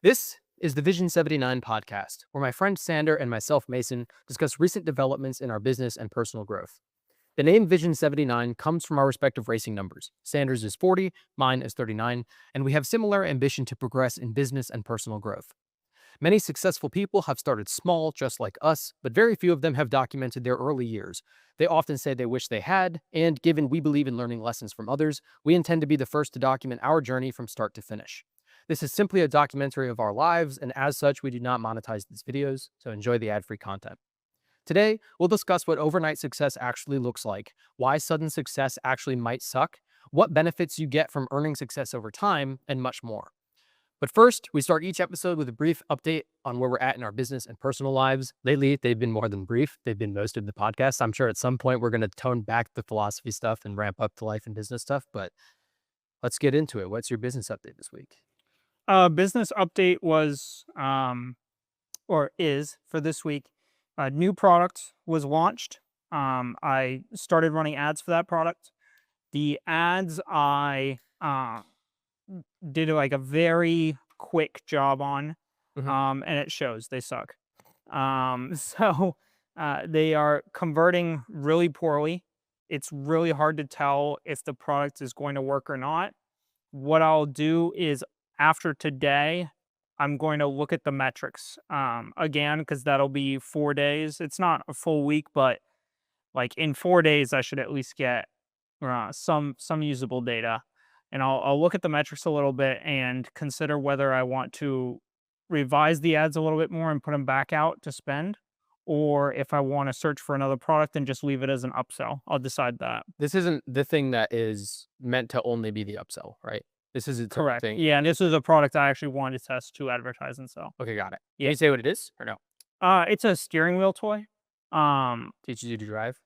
This is the Vision 79 podcast, where my friend Sander and myself, Mason, discuss recent developments in our business and personal growth. The name Vision 79 comes from our respective racing numbers. Sanders is 40, mine is 39, and we have similar ambition to progress in business and personal growth. Many successful people have started small, just like us, but very few of them have documented their early years. They often say they wish they had, and given we believe in learning lessons from others, we intend to be the first to document our journey from start to finish. This is simply a documentary of our lives, and as such, we do not monetize these videos, so enjoy the ad-free content. Today, we'll discuss what overnight success actually looks like, why sudden success actually might suck, what benefits you get from earning success over time, and much more. But first, we start each episode with a brief update on where we're at in our business and personal lives. Lately, they've been more than brief. They've been most of the podcast. I'm sure at some point we're going to tone back the philosophy stuff and ramp up the life and business stuff, but let's get into it. What's your business update this week? Business update was, or is for this week. A new product was launched. I started running ads for that product. The ads I did like a very quick job on, and it shows they suck. So they are converting really poorly. It's really hard to tell if the product is going to work or not. What I'll do is after today, I'm going to look at the metrics again, because that'll be 4 days. It's not a full week, but like in 4 days, I should at least get some usable data. And I'll look at the metrics a little bit and consider whether I want to revise the ads a little bit more and put them back out to spend, or if I want to search for another product and just leave it as an upsell. I'll decide that. This isn't the thing that is meant to only be the upsell, right? This is a different Correct. thing. Yeah, and this is a product I actually wanted to test to advertise and sell. Okay, got it. Yeah. Can you say what it is or no? It's a steering wheel toy. Teaches you to drive?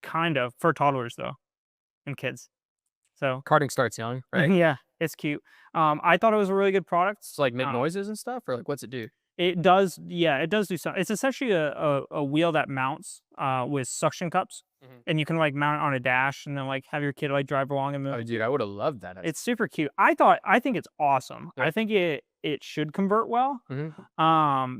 Kind of for toddlers though, and kids. So Karting starts young, right? yeah, it's cute. I thought it was a really good product. It's like make noises and stuff, or like what's it do? It does, yeah, it does do something. It's essentially a wheel that mounts with suction cups, and you can like mount it on a dash, and then like have your kid like drive along and move. Oh, dude, I would have loved that. It's super cute. I think it's awesome. Yeah. I think it should convert well.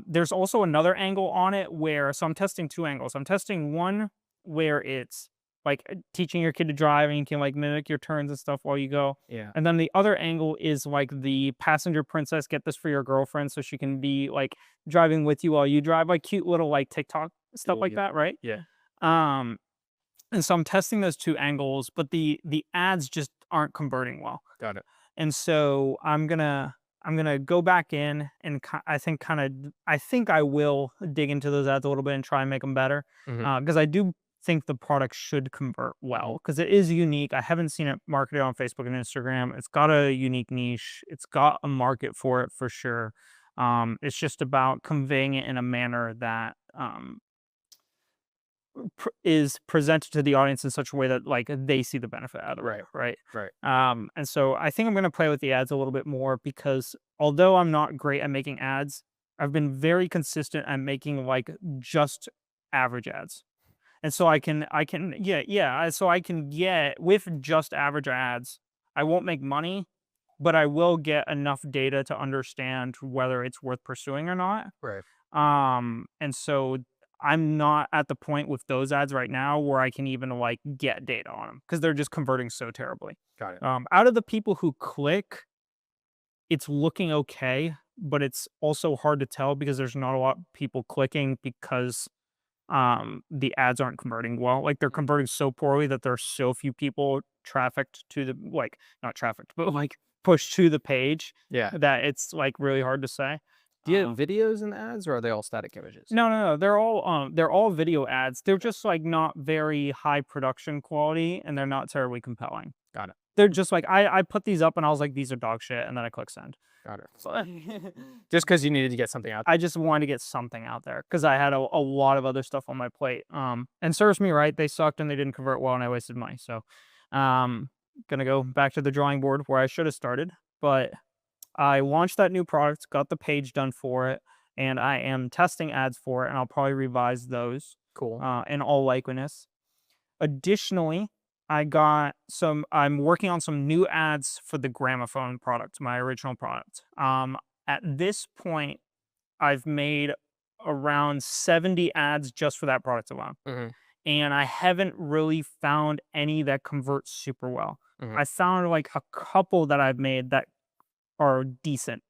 There's also another angle on it where, so I'm testing two angles. I'm testing one where it's like teaching your kid to drive and you can like mimic your turns and stuff while you go. Yeah. And then the other angle is like the passenger princess, get this for your girlfriend so she can be like driving with you while you drive, like cute little like TikTok stuff like that, right? Yeah. And so I'm testing those two angles, but the ads just aren't converting well. Got it. And so I'm gonna go back in and I think I will dig into those ads a little bit and try and make them better, because I do think the product should convert well, because it is unique. I haven't seen it marketed on Facebook and Instagram. It's got a unique niche. It's got a market for it for sure. It's just about conveying it in a manner that is presented to the audience in such a way that like they see the benefit out of it, right? And so I think I'm going to play with the ads a little bit more, because although I'm not great at making ads, I've been very consistent at making like just average ads. And so I can so I can get with just average ads, I won't make money, but I will get enough data to understand whether it's worth pursuing or not. Right. And so I'm not at the point with those ads right now where I can even like get data on them, because they're just converting so terribly. Got it. Out of the people who click, it's looking okay, but it's also hard to tell because there's not a lot of people clicking, because the ads aren't converting well. Like they're converting so poorly that there are so few people trafficked to the, like not trafficked, but like pushed to the page. Yeah. That it's like really hard to say. Do you have videos in the ads, or are they all static images? No. They're all video ads. They're just like not very high production quality, and they're not terribly compelling. Got it. They're just like I put these up and I was like, these are dog shit, and then I click send. Got it. Just because you needed to get something out. I just wanted to get something out there because I had a lot of other stuff on my plate. And serves me right. They sucked and they didn't convert well, and I wasted money. So, gonna go back to the drawing board where I should have started. But I launched that new product, got the page done for it, and I am testing ads for it, and I'll probably revise those. Cool. In all likeliness. Additionally, I'm working on some new ads for the gramophone product, my original product. At this point, I've made around 70 ads just for that product alone. Mhm. And I haven't really found any that convert super well. Mhm. I found like a couple that I've made that are decent,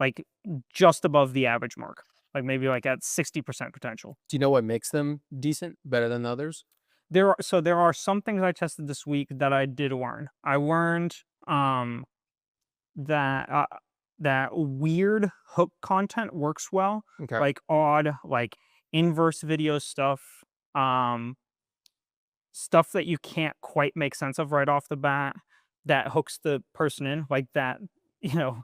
like just above the average mark, like maybe like at 60% potential. Do you know what makes them decent, better than the others? There are some things I tested this week that I did learn. I learned that that weird hook content works well, Okay. like odd, like inverse video stuff, stuff that you can't quite make sense of right off the bat that hooks the person in, like that, you know,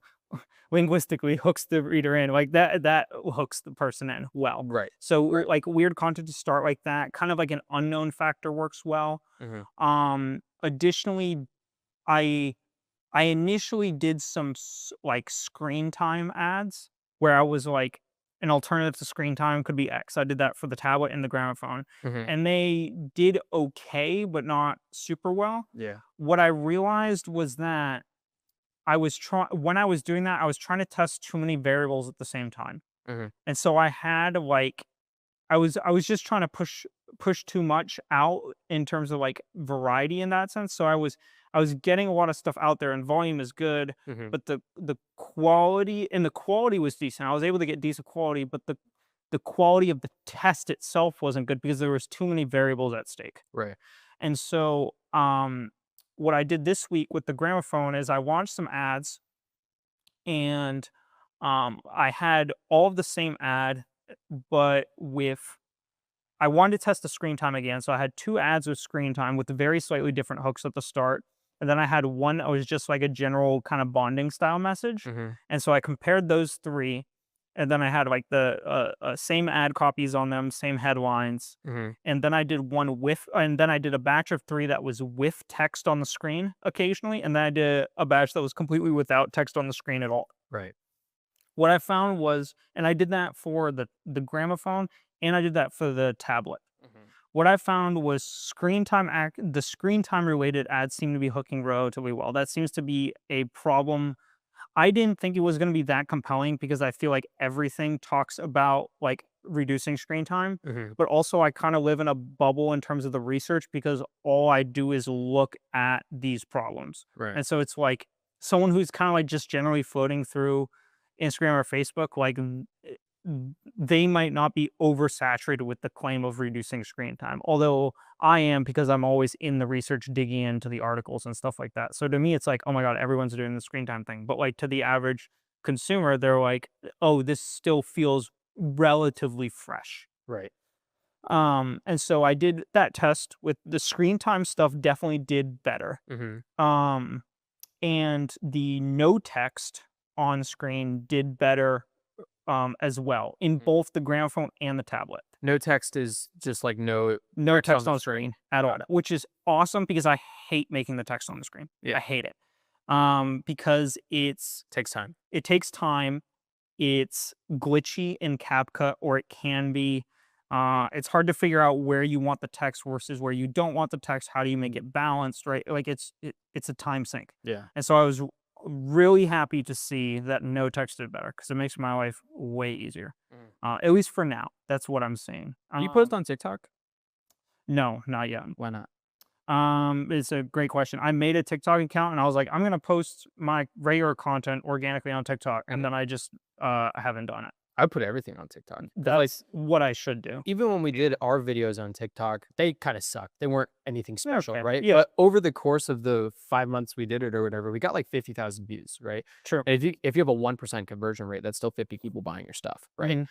linguistically hooks the reader in, like that hooks the person in well. Right. So Right. like weird content to start like that, kind of like an unknown factor works well. Mhm. Additionally, I I initially did some like screen time ads where I was like, an alternative to screen time could be X. I did that for the tablet and the gramophone, Mhm. and they did okay, but not super well. Yeah. What I realized was that I was trying when I was doing that, I was trying to test too many variables at the same time, Mhm. and so I had like I was just trying to push too much out in terms of, like, variety in that sense, so I was getting a lot of stuff out there and volume is good, Mhm. but the quality was decent. I was able to get decent quality, but the quality of the test itself wasn't good because there was too many variables at stake. Right. And so, what I did this week with the gramophone is I launched some ads and, I had all of the same ad, but with I wanted to test the screen time again, so I had 2 ads with screen time with very slightly different hooks at the start, and then I had one that was just like a general kind of bonding style message, Mhm. and so I compared those 3, and then I had like the, same ad copies on them, same headlines, Mhm. and then I did a batch of 3 that was with text on the screen occasionally, and then I did a batch that was completely without text on the screen at all. Right. What I found was and I did that for the gramophone, and I did that for the tablet. Mhm. What I found was the screen time related ads seem to be hooking relatively well. That seems to be a problem. I didn't think it was gonna be that compelling because I feel like everything talks about, like, reducing screen time, Mhm. but also I kinda live in a bubble in terms of the research because all I do is look at these problems. Right. And so it's like someone who's kinda, like, just generally floating through Instagram or Facebook, like, they might not be oversaturated with the claim of reducing screen time, although I am because I'm always in the research digging into the articles and stuff like that. So to me, it's like, oh my God, everyone's doing the screen time thing. But like to the average consumer, they're like, oh, this still feels relatively fresh. Right. And so I did that test with the screen time stuff definitely did better. Mhm. Um, and the no text on screen did better as well in Mhm. both the gramophone and the tablet. No text is just like no No text on text the on screen. screen at all, Got it. which is awesome because I hate making the text on the screen. I Yeah. hate it. Because Takes time. it takes time, it's glitchy in CapCut, or it can be. It's hard to figure out where you want the text versus where you don't want the text. How do you make it balanced, right? Like it's a time sink. Yeah. And so I was really happy to see that no text did better because it makes my life way easier. Mhm. At least for now, that's what I'm seeing. Do you post on TikTok? No, not yet. Why not? It's a great question. I made a TikTok account and I was like, I'm gonna post my regular content organically on TikTok, and Mhm. then I just haven't done it. I put everything on TikTok. 'Cause, like, That's what I should do. even when we did our videos on TikTok, they kinda sucked. They weren't anything They're special, okay. right? Yeah, But over the course of the 5 months we did it or whatever, we got like 50,000 views, right? true. And if you have a 1% conversion rate, that's still 50 people buying your stuff, right? Mhm.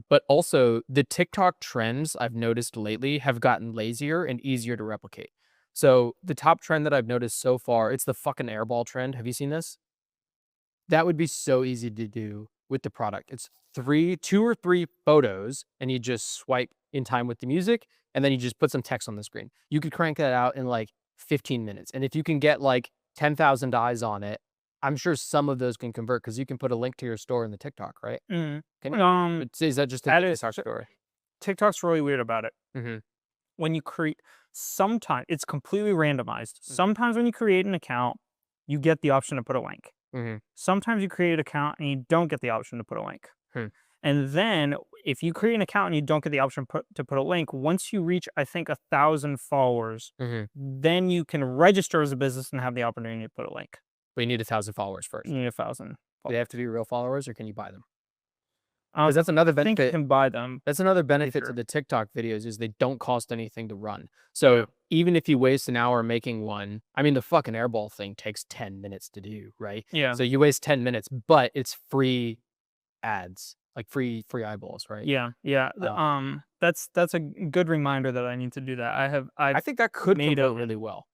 But also the TikTok trends I've noticed lately have gotten lazier and easier to replicate. So the top trend that I've noticed so far, it's the fucking airball trend. Have you seen this? That would be so easy to do with the product. It's 2 or 3 photos, and you just swipe in time with the music, and then you just put some text on the screen. You could crank that out in, like, 15 minutes, and if you can get, like, 10,000 eyes on it, I'm sure some of those can convert because you can put a link to your store in the TikTok, right? Mhm. Can you? Um, Is that just a that is TikTok story? TikTok's really weird about it. Mhm, When you create, sometimes it's completely randomized. mhm, Sometimes when you create an account, you get the option to put a link. Sometimes you create an account and you don't get the option to put a link. Hmm. And then if you create an account and you don't get the option to put a link, once you reach, I think, 1,000 followers, then you can register as a business and have the opportunity to put a link. But you need 1,000 followers first. You need 1,000. Do they have to be real followers, or can you buy them? I Because that's another think you benefit. can buy them. That's another benefit to sure. the TikTok videos is they don't cost anything to run. So even if you waste an hour making one, I mean, the fucking airball thing takes 10 minutes to do, right? Yeah. So you waste 10 minutes, but it's free ads, like free eyeballs, right? Yeah. That's a good reminder that I need to do that. I think that could made convert a- really well.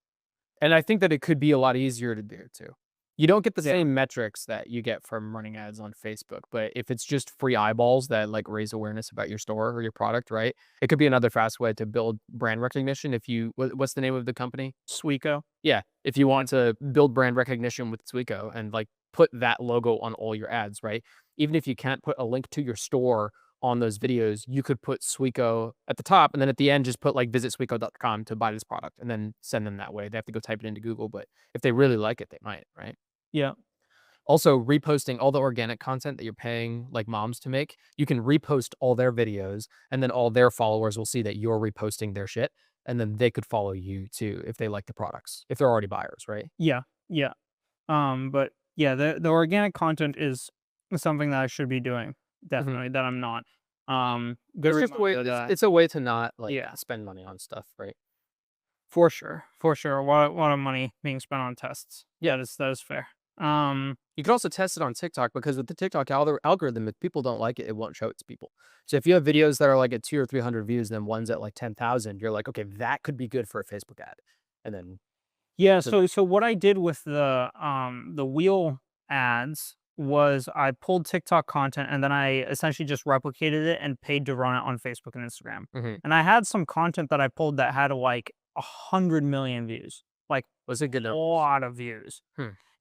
And I think that it could be a lot easier to do too. You don't get the Yeah. same metrics that you get from running ads on Facebook, but if it's just free eyeballs that like raise awareness about your store or your product, right? It could be another fast way to build brand recognition. If you, what's the name of the company? Sweeko. Yeah. If you want to build brand recognition with Sweeko and like put that logo on all your ads, right? Even if you can't put a link to your store on those videos, you could put Sweeko at the top and then at the end just put like visit sweeko.com to buy this product and then send them that way. They have to go type it into Google, but if they really like it, they might, right? Yeah. Also, reposting all the organic content that you're paying like moms to make, you can repost all their videos and then all their followers will see that you're reposting their shit and then they could follow you too if they like the products, if they're already buyers, right? Yeah. Yeah. But yeah, the organic content is something that I should be doing. Definitely that I'm not. Good It's just a way, reminder that it's a way to not like Yeah. spend money on stuff, right? For sure. A lot of money being spent on tests. Yeah, that is fair. You could also test it on TikTok because with the TikTok algorithm, if people don't like it, it won't show it to people. So if you have videos that are like at 200 or 300 views, then one's at like 10,000, you're like, okay, that could be good for a Facebook ad. And then Yeah, so what I did with the wheel ads was I pulled TikTok content and then I essentially just replicated it and paid to run it on Facebook and Instagram. And I had some content that I pulled that had like 100 million views, like was it good? a lot of views,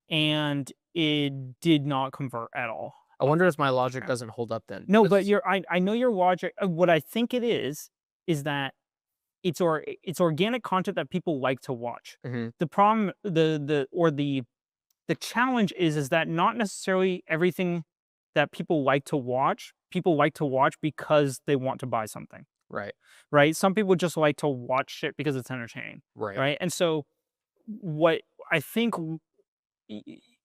and it did not convert at all. I wonder if my logic doesn't hold up then. No, but I know your logic. What I think it is that it's organic content that people like to watch. The problem, the challenge is that not necessarily everything that people like to watch because they want to buy something. Right. Some people just like to watch shit because it's entertaining. Right. And so what I think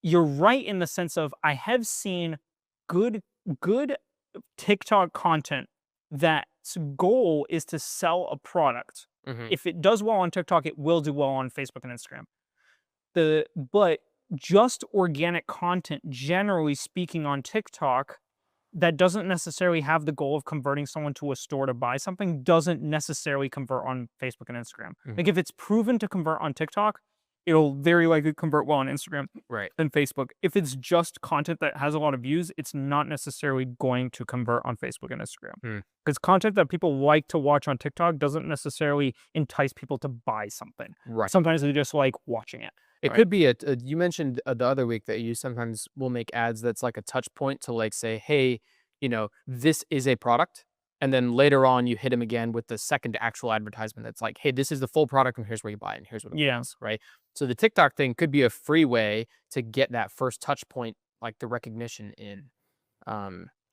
you're right in the sense of I have seen good TikTok content that's goal is to sell a product. If it does well on TikTok, it will do well on Facebook and Instagram. But just organic content, generally speaking, on TikTok, that doesn't necessarily have the goal of converting someone to a store to buy something, doesn't necessarily convert on Facebook and Instagram. Like if it's proven to convert on TikTok, it'll very likely convert well on Instagram and Facebook. If it's just content that has a lot of views, it's not necessarily going to convert on Facebook and Instagram. Because content that people like to watch on TikTok doesn't necessarily entice people to buy something. Sometimes they just like watching it. It could be you mentioned the other week that you sometimes will make ads that's like a touch point to like say, hey, this is a product. And then later on, you hit him again with the second actual advertisement that's like, hey, this is the full product and here's where you buy it and here's what it is, right? So the TikTok thing could be a free way to get that first touch point, like the recognition in.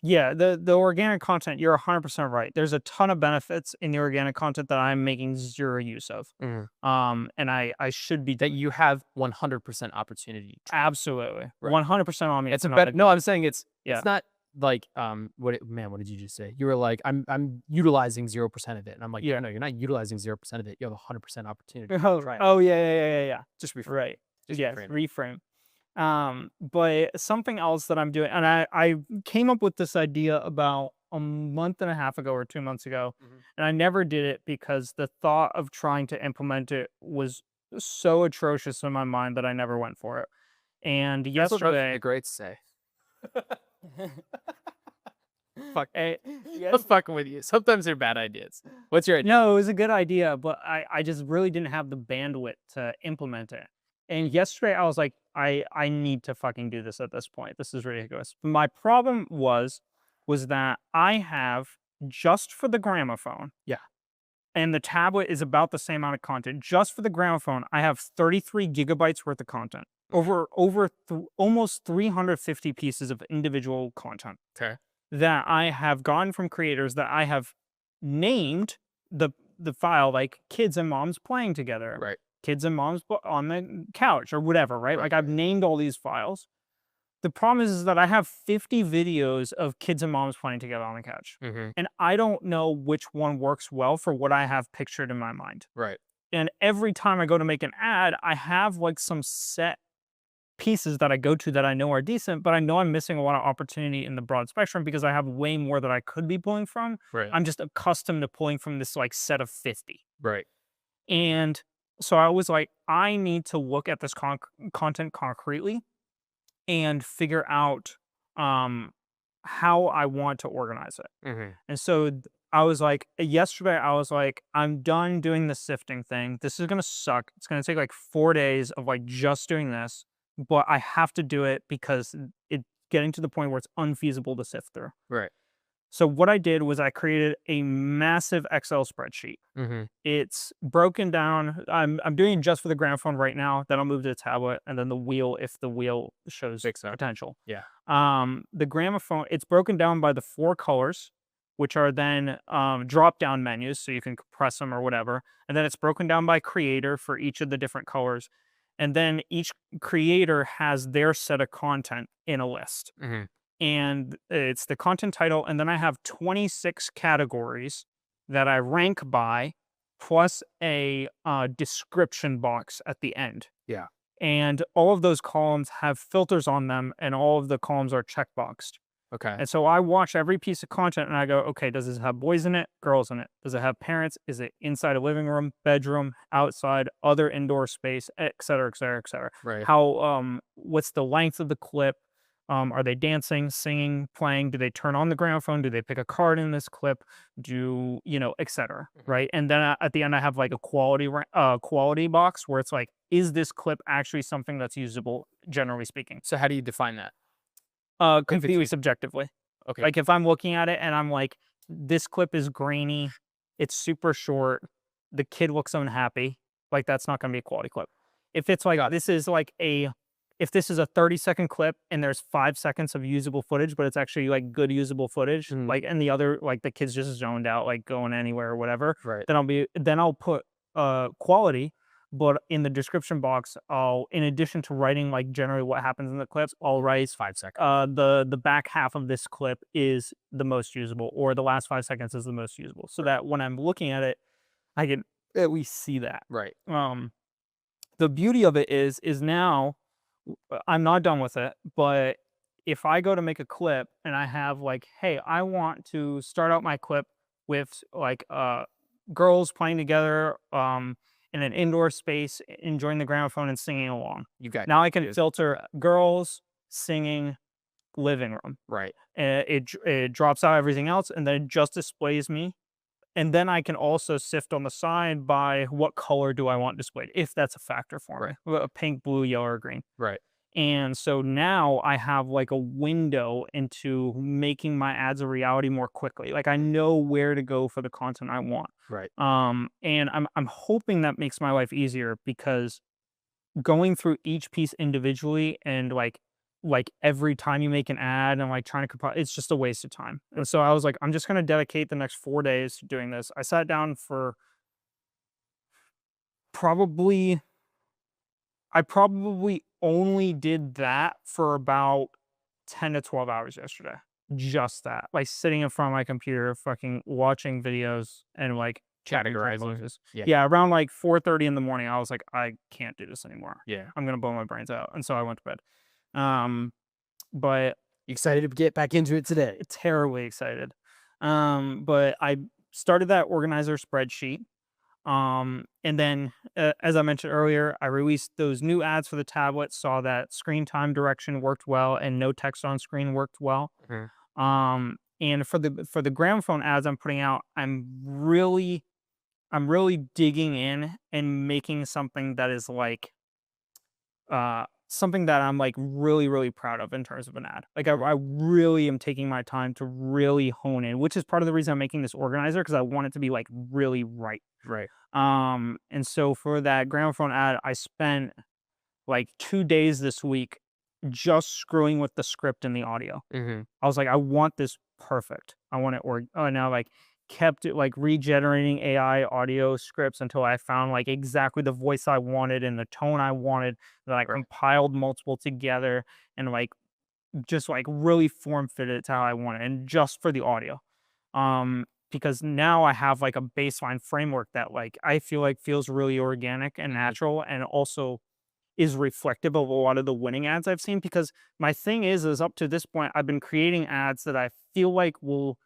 Yeah, the organic content, you're 100% right. There's a ton of benefits in the organic content that I'm making zero use of. And I should be that you have 100% opportunity. Absolutely. 100% on me. It's a better, no, I'm saying it's not like, what did you just say? You were like, I'm utilizing 0% of it. And I'm like, no, you're not utilizing 0% of it. You have 100% opportunity. Oh, yeah. Just reframe. Right. Just reframe. But something else that I'm doing, and I came up with this idea about a month and a half ago or 2 months ago, and I never did it because the thought of trying to implement it was so atrocious in my mind that I never went for it. And yesterday, the greats say. Fuck. I'm fucking with you. Sometimes they're bad ideas. What's your idea? No, it was a good idea, but I just really didn't have the bandwidth to implement it. And yesterday I was like, I need to fucking do this at this point. This is ridiculous. My problem was that I have, just for the gramophone. And the tablet is about the same amount of content. Just for the gramophone, I have 33 gigabytes worth of content. almost 350 pieces of individual content Okay. that I have gotten from creators that I have named the file, like kids and moms playing together, Right. kids and moms on the couch or whatever, right? Right. Like I've named all these files. The problem is that I have 50 videos of kids and moms playing together on the couch. Mm-hmm. And I don't know which one works well for what I have pictured in my mind. Right. And every time I go to make an ad, I have like some set pieces that I go to that I know are decent, but I know I'm missing a lot of opportunity in the broad spectrum because I have way more that I could be pulling from. Right. I'm just accustomed to pulling from this like set of 50. Right. And so I was like, I need to look at this content concretely and figure out um, how I want to organize it. Mm-hmm. And so I was like, yesterday, I was like, I'm done doing the sifting thing. This is going to suck. It's going to take like 4 days of like just doing this, but I have to do it because it's getting to the point where it's unfeasible to sift through. Right. So what I did was I created a massive Excel spreadsheet. Mm-hmm. It's broken down. I'm doing it just for the gramophone right now. Then I'll move to the tablet and then the wheel if the wheel shows Makes sense. potential. Yeah. The gramophone, it's broken down by the 4 colors, which are then drop down menus, so you can compress them or whatever. And then it's broken down by creator for each of the different colors. And then each creator has their set of content in a list. Mm-hmm. And it's the content title. And then I have 26 categories that I rank by, plus a description box at the end. Yeah. And all of those columns have filters on them, and all of the columns are checkboxed. Okay. And so I watch every piece of content and I go, okay, does this have boys in it, girls in it? Does it have parents? Is it inside a living room, bedroom, outside, other indoor space, et cetera, et cetera, et cetera? Right. How, what's the length of the clip? Are they dancing, singing, playing? Do they turn on the gramophone? Do they pick a card in this clip? Et cetera, right? And then at the end, I have like a quality box where it's like, is this clip actually something that's usable, generally speaking? So how do you define that? Completely subjectively. Okay. Like if I'm looking at it and I'm like, this clip is grainy, it's super short, the kid looks unhappy, like that's not going to be a quality clip. If it's like if this is a 30-second clip and there's 5 seconds of usable footage, but it's actually like good usable footage, Mhm. like and the other like the kid's just zoned out, like going anywhere or whatever, Right. then I'll put quality. But in the description box, in addition to writing like generally what happens in the clips, I'll write 5 seconds. the back half of this clip is the most usable, or the last 5 seconds is the most usable, so that when I'm looking at it, I can at least see that. Right. The beauty of it is now I'm not done with it, but if I go to make a clip and I have like, hey, I want to start out my clip with like girls playing together in an indoor space, enjoying the gramophone and singing along. You got Now I can Yes. filter girls singing living room. Right. It drops out everything else and then it just displays me. And then I can also sift on the side by what color do I want displayed, if that's a factor for me. A pink, blue, yellow, or green. Right. And so now I have like a window into making my ads a reality more quickly. Like I know where to go for the content I want. Right. And I'm hoping that makes my life easier because going through each piece individually and like every time you make an ad and like trying to compile, it's just a waste of time. And so I was like, I'm just gonna dedicate the next 4 days to doing this. I sat down for I probably only did that for about 10 to 12 hours yesterday. Just that. Like sitting in front of my computer, fucking watching videos and like Categorizing. Yeah. Yeah, around like 4:30 in the morning, I was like, I can't do this anymore. Yeah. I'm gonna blow my brains out. And so I went to bed. But Excited to get back into it today. terribly excited. But I started that organizer spreadsheet. And then, as I mentioned earlier, I released those new ads for the tablet, saw that screen time direction worked well and no text on screen worked well. Mhm. And for the gramophone ads I'm putting out, I'm really digging in and making something that is like something that I'm like really, really proud of in terms of an ad. Like I really am taking my time to really hone in, which is part of the reason I'm making this organizer because I want it to be like really right. Right. And so for that gramophone ad, I spent like 2 days this week just screwing with the script and the audio. Mm-hmm. I was like, I want this perfect. I want it now like kept it like regenerating AI audio scripts until I found like exactly the voice I wanted and the tone I wanted. Then I Right. compiled multiple together and like just like really form fit it to how I want it and just for the audio. Because now I have like a baseline framework that like I feel like feels really organic and Mm-hmm. natural and also is reflective of a lot of the winning ads I've seen because my thing is up to this point I've been creating ads that I feel like will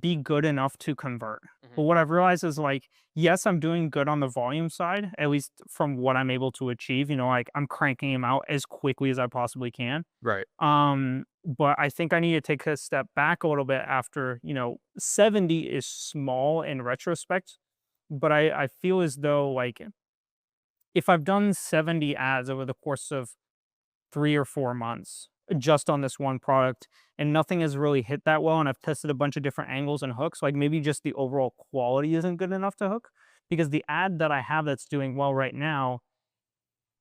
be good enough to convert. Mm-hmm. But what I've realized is like, yes, I'm doing good on the volume side, at least from what I'm able to achieve. Like I'm cranking them out as quickly as I possibly can. Right. But I think I need to take a step back a little bit after, 70 is small in retrospect. But I feel as though like if I've done 70 ads over the course of 3 or 4 months just on this one product and nothing has really hit that well and I've tested a bunch of different angles and hooks, like maybe just the overall quality isn't good enough to hook because the ad that I have that's doing well right now,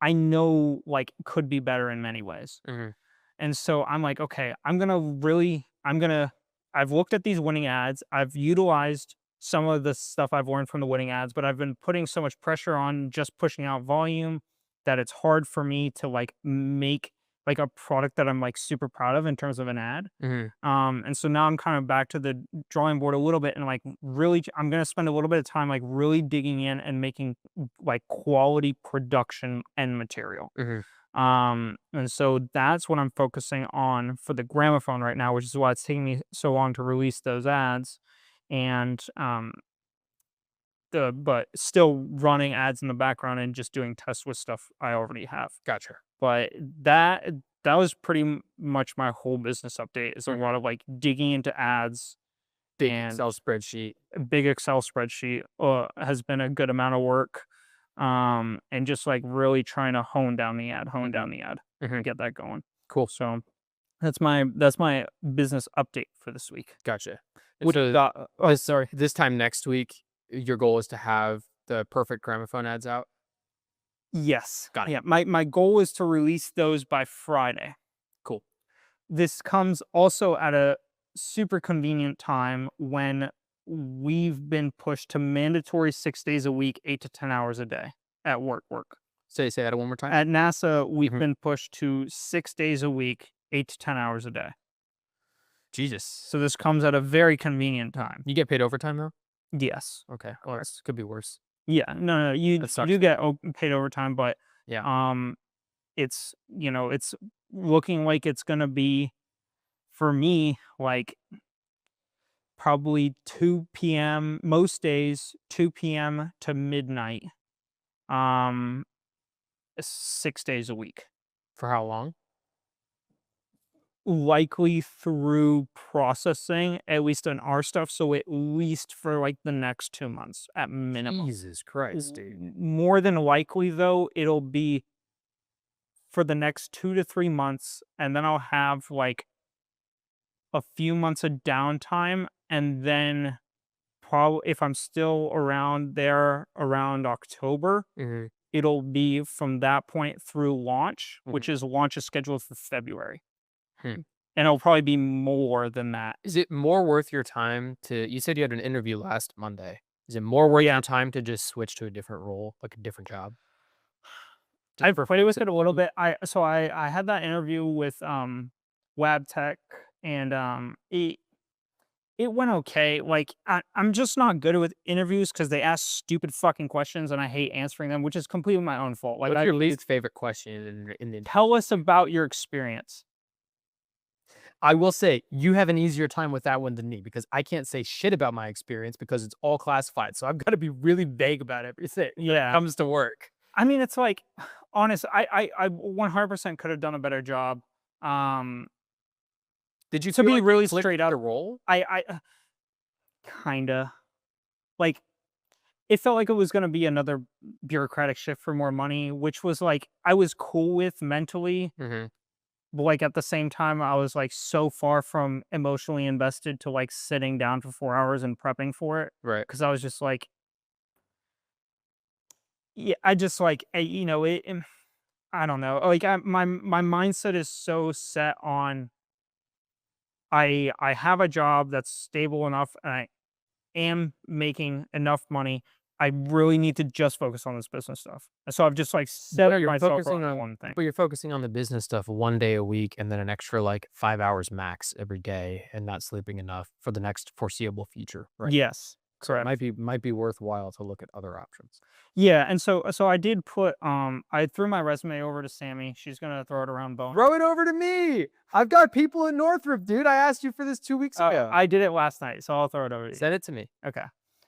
I know like could be better in many ways. Mm-hmm. And so I'm like, okay, I've looked at these winning ads. I've utilized some of the stuff I've learned from the winning ads, but I've been putting so much pressure on just pushing out volume that it's hard for me to like make like a product that I'm like super proud of in terms of an ad. Mm-hmm. And so now I'm kind of back to the drawing board a little bit and like really, I'm going to spend a little bit of time like really digging in and making like quality production and material. Mm-hmm. And so that's what I'm focusing on for the gramophone right now, which is why it's taking me so long to release those ads. And but still running ads in the background and just doing tests with stuff I already have. Gotcha. But that was pretty much my whole business update. Is a lot of like digging into ads Big and Excel spreadsheet. a big Excel spreadsheet has been a good amount of work. And just like really trying to hone down the ad, Mm-hmm. get that going. Cool. So that's my business update for this week. Gotcha. Which So sorry. this time next week, your goal is to have the perfect gramophone ads out. Yes. Got it. Yeah. My goal is to release those by Friday. Cool. This comes also at a super convenient time when we've been pushed to mandatory 6 days a week, 8 to 10 hours a day at work. Say that one more time. At NASA, we've Mhm. been pushed to 6 days a week, 8 to 10 hours a day. Jesus. So this comes at a very convenient time. You get paid overtime though? Yes. Okay. Well, this could be worse. Yeah. No, you That sucks. do get paid overtime, but Yeah. it's it's looking like it's gonna be for me like probably 2 p.m. most days, 2 p.m. to midnight. Um, 6 days a week. For how long? Likely through processing, at least on our stuff. So at least for like the next 2 months at minimum. Jesus Christ, dude. More than likely, though, it'll be for the next 2 to 3 months, and then I'll have like a few months of downtime, and then probably if I'm still around there around October, Mm-hmm. it'll be from that point through launch, which Mhm. is launch is scheduled for February. Hmm. And it'll probably be more than that. Is it more worth your time to? You said you had an interview last Monday. Is it more worth your time to just switch to a different role, like a different job? Just I've for played with it a little flexibility? bit. I had that interview with Wab Tech and it went okay. Like I'm just not good with interviews because they ask stupid fucking questions and I hate answering them, which is completely my own fault. Like What's I your least favorite question in the? tell us about your experience. I will say you have an easier time with that one than me because I can't say shit about my experience because it's all classified. So I've got to be really vague about everything when it Yeah. comes to work. I mean, it's like honest, I 100% could have done a better job. Um Did you to feel be like you really clicked straight with up, the role? I kinda like it felt like it was gonna be another bureaucratic shift for more money, which was like I was cool with mentally, Mm-hmm. but like at the same time, I was like so far from emotionally invested to like sitting down for 4 hours and prepping for it. Right. Cause I was just like, yeah, I just like, I don't know. Like my mindset is so set on I have a job that's stable enough and I am making enough money. I really need to just focus on this business stuff. And so I've just like No, set you're myself focusing on on, one thing. but you're focusing on the business stuff one day a week and then an extra like 5 hours max every day and not sleeping enough for the next foreseeable future, right? Yes, So it correct. might be worthwhile to look at other options. Yeah, and so I did put I threw my resume over to Sammy. She's gonna throw it around bone. Throw it over to me. I've got people in Northrop, dude. I asked you for this 2 weeks ago. I did it last night, so I'll throw it over to you. Send it to me. Okay.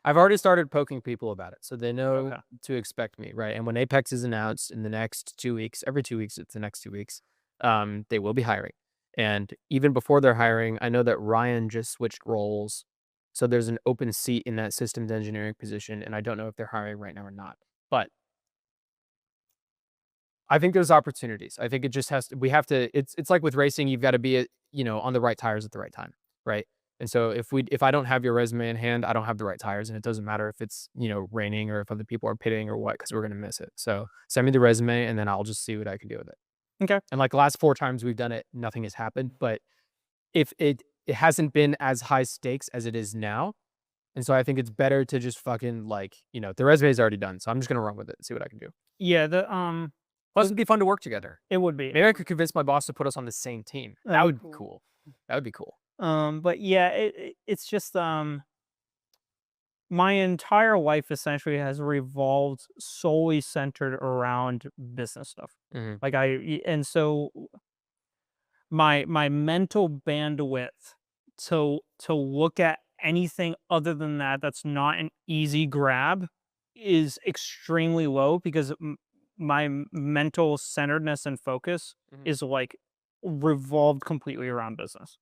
I've already started poking people about it, so they know Okay. to expect me, right? And when Apex is announced in the next 2 weeks, every 2 weeks, it's the next 2 weeks, they will be hiring. And even before they're hiring, I know that Ryan just switched roles. So there's an open seat in that systems engineering position, and I don't know if they're hiring right now or not. But I think there's opportunities. I think it just has to, we have to, it's like with racing, you've got to be, on the right tires at the right time, right? And so if I don't have your resume in hand, I don't have the right tires, and it doesn't matter if it's, raining or if other people are pitting or what, because we're gonna miss it. So send me the resume and then I'll just see what I can do with it. Okay. And like the last 4 times we've done it, nothing has happened. But if it hasn't been as high stakes as it is now. And so I think it's better to just fucking like, the resume is already done. So I'm just gonna run with it and see what I can do. Yeah, Plus, it'd be fun to work together. it would be. Maybe I could convince my boss to put us on the same team. That would be cool. That would be cool. But yeah, it's just my entire life essentially has revolved solely centered around business stuff. Mhm. Like and so my mental bandwidth to look at anything other than that that's not an easy grab is extremely low because my mental centeredness and focus Mhm. is like revolved completely around business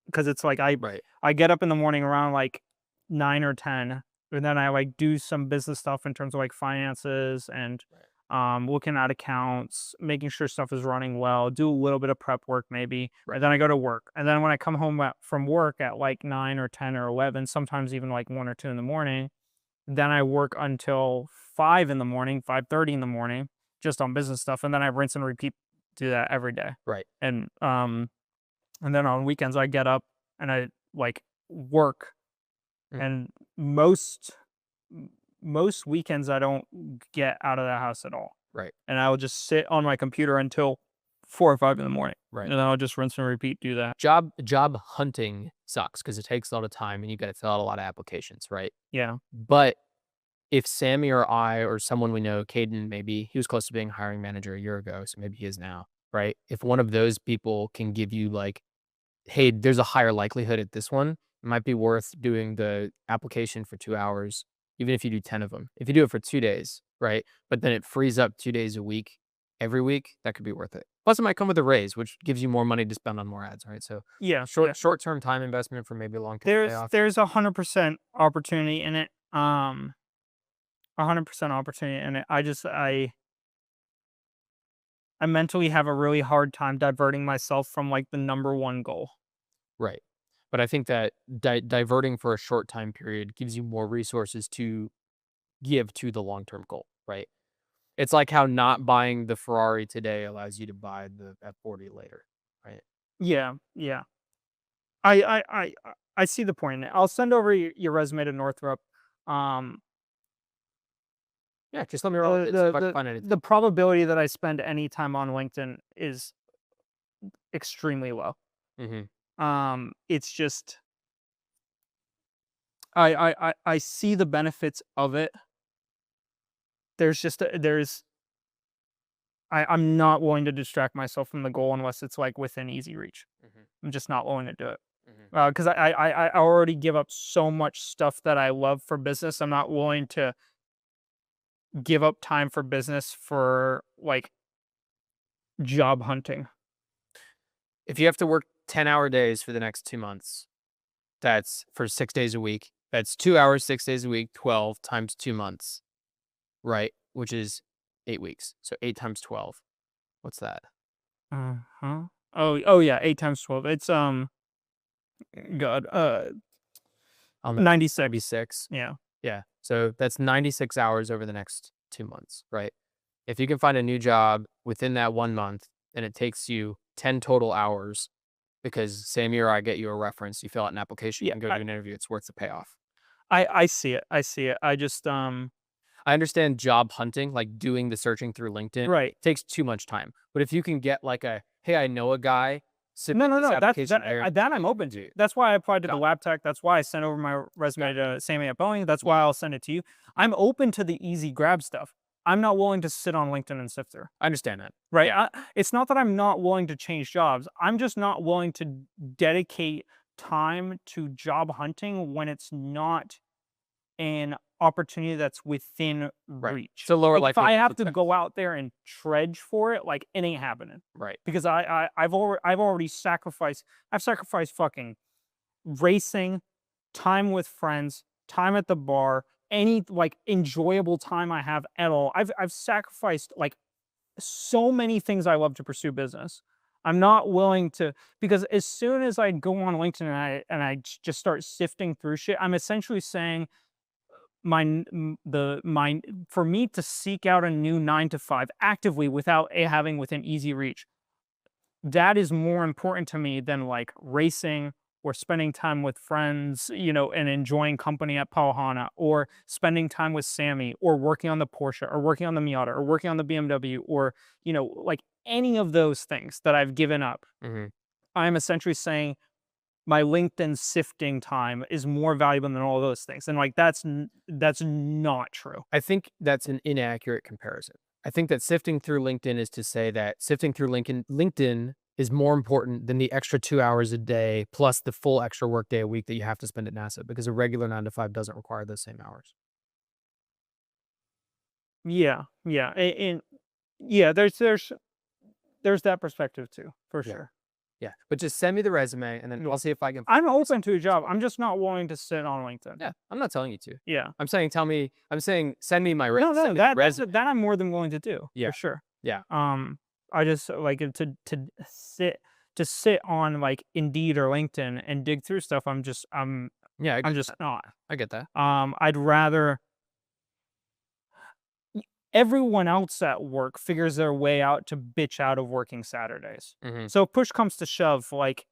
because it's like Right. I get up in the morning around like 9 or 10, and then I like do some business stuff in terms of like finances and Right. looking at accounts, making sure stuff is running well, do a little bit of prep work maybe, Right. and then I go to work. And then when I come home from work at like 9 or 10 or 11, sometimes even like 1 or 2 in the morning, then I work until 5 in the morning, 5:30 in the morning, just on business stuff, and then I rinse and repeat, do that every day. Right. And then on weekends I get up and I like work, Mhm. and most weekends I don't get out of the house at all. Right. And I will just sit on my computer until 4 or 5 in the morning. Right. And then I'll just rinse and repeat, do that. Job hunting sucks because it takes a lot of time and you got to fill out a lot of applications, right? Yeah. But if Sammy or I or someone we know, Caden, maybe he was close to being a hiring manager a year ago, so maybe he is now, right? If one of those people can give you like, hey, there's a higher likelihood at this one, it might be worth doing the application for 2 hours, even if you do 10 of them. If you do it for 2 days, right? But then it frees up 2 days a week, every week, that could be worth it. Plus, it might come with a raise, which gives you more money to spend on more ads, right? So Yeah. Yeah. short-term time investment for maybe a long-term payoff. There's 100% opportunity in it. 100% opportunity in it. I mentally have a really hard time diverting myself from like the number one goal. Right. But I think that diverting for a short time period gives you more resources to give to the long-term goal, right? It's like how not buying the Ferrari today allows you to buy the F40 later, right? Yeah. Yeah. I I I I see the point in it. I'll send over your resume to Northrop. Um, Yeah, just let me know if I can find anything. the probability that I spend any time on LinkedIn is extremely low. Mhm. It's just I see the benefits of it. There's just I'm not willing to distract myself from the goal unless it's like within easy reach. Mhm. I'm just not willing to do it. Mhm. Because I already give up so much stuff that I love for business. I'm not willing to give up time for business for like job hunting. If you have to work 10-hour days for the next 2 months, that's for 6 days a week. That's 2 hours, 6 days a week, 12 times 2 months, right? Which is 8 weeks. So 8 times 12. What's that? Uh-huh. Oh yeah, 8 times 12. It's God, I'll know. 96. 96. Yeah. Yeah. So that's 96 hours over the next 2 months, right? If you can find a new job within that 1 month and it takes you 10 total hours because same year I get you a reference, you fill out an application, you Yeah, can go to an interview, it's worth the payoff. I see it. I see it. I just I understand job hunting, like doing the searching through LinkedIn, right. takes too much time. But if you can get like a, hey, I know a guy, No, submit no, this no. application there. That I'm open to. That's why I applied to the Got lab tech. That's why I sent over my resume got to Sammy at Boeing. That's why I'll send it to you. I'm open to the easy grab stuff. I'm not willing to sit on LinkedIn and sift through. I understand that. Right? Yeah. It's not that I'm not willing to change jobs. I'm just not willing to dedicate time to job hunting when it's not an opportunity that's within Right. reach. So lower Like if I likelihood have to success. go out there and trudge for it, like it ain't happening. Right. Because I've already sacrificed. I've sacrificed fucking racing, time with friends, time at the bar, any like enjoyable time I have at all. I've sacrificed like so many things I love to pursue business. I'm not willing to, because as soon as I go on LinkedIn and just start sifting through shit, I'm essentially saying for me to seek out a new 9 to 5 actively without having within easy reach, that is more important to me than like racing or spending time with friends, and enjoying company at Pauhana, or spending time with Sammy, or working on the Porsche, or working on the Miata, or working on the BMW, or, like any of those things that I've given up. Mhm. I'm essentially saying my LinkedIn sifting time is more valuable than all those things. And like, that's not true. I think that's an inaccurate comparison. I think that sifting through LinkedIn is to say that sifting through LinkedIn is more important than the extra 2 hours a day plus the full extra work day a week that you have to spend at NASA because a regular 9 to 5 doesn't require those same hours. Yeah. Yeah. And yeah, there's that perspective too, for Yeah. sure. Yeah. But just send me the resume and then Yeah. I'll see if I can I'm open to a job. I'm just not willing to sit on LinkedIn. Yeah, I'm not telling you to. Yeah. I'm saying send me my No, send no, me the resume. that I'm more than willing to do, Yeah. for sure. Yeah. I just like sit to sit on like Indeed or LinkedIn and dig through stuff. Yeah, I I'm get just that. not. I get that. I'd rather everyone else at work figures their way out to bitch out of working Saturdays. Mhm. So if push comes to shove, like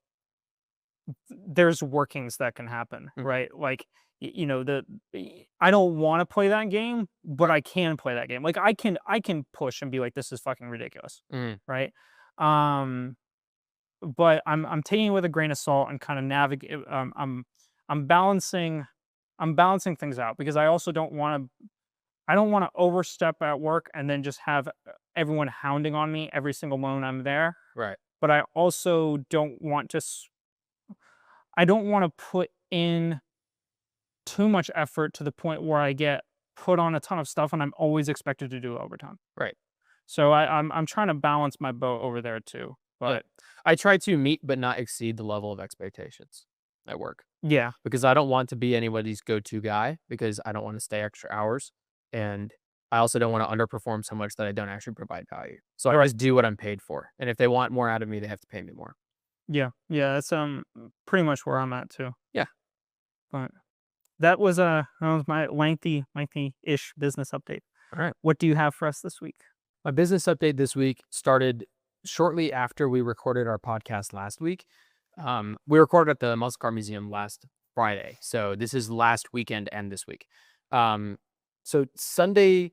there's workings that can happen, Mm. right? Like I don't want to play that game, but I can play that game. Like I can push and be like, this is fucking ridiculous, Mhm. right? Um, but I'm taking it with a grain of salt and kind of navigate. I'm balancing things out because I also don't want to overstep at work and then just have everyone hounding on me every single moment I'm there. Right. But I also don't want to. I don't want to put in too much effort to the point where I get put on a ton of stuff and I'm always expected to do overtime. Right. So I'm trying to balance my boat over there too. Yeah. But I try to meet but not exceed the level of expectations at work yeah, because I don't want to be anybody's go-to guy because I don't want to stay extra hours and I also don't want to underperform so much that I don't actually provide value. So I right. just do what I'm paid for. And if they want more out of me, they have to pay me more. Yeah, yeah. That's pretty much where I'm at too. Yeah. But that was my lengthy-ish business update. All right. What do you have for us this week? My business update this week started shortly after we recorded our podcast last week. We recorded at the Muscle Car Museum last Friday, so this is last weekend and this week. So Friday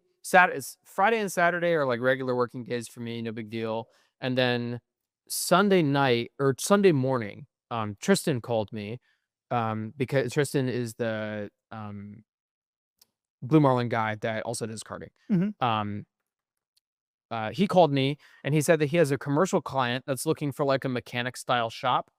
and Saturday are like regular working days for me, no big deal. And then Sunday night or Sunday morning, Tristan called me because Tristan is the Blue Marlin guy that also does karting. Mhm. Um, he called me and he said that he has a commercial client that's looking for like a mechanic style shop,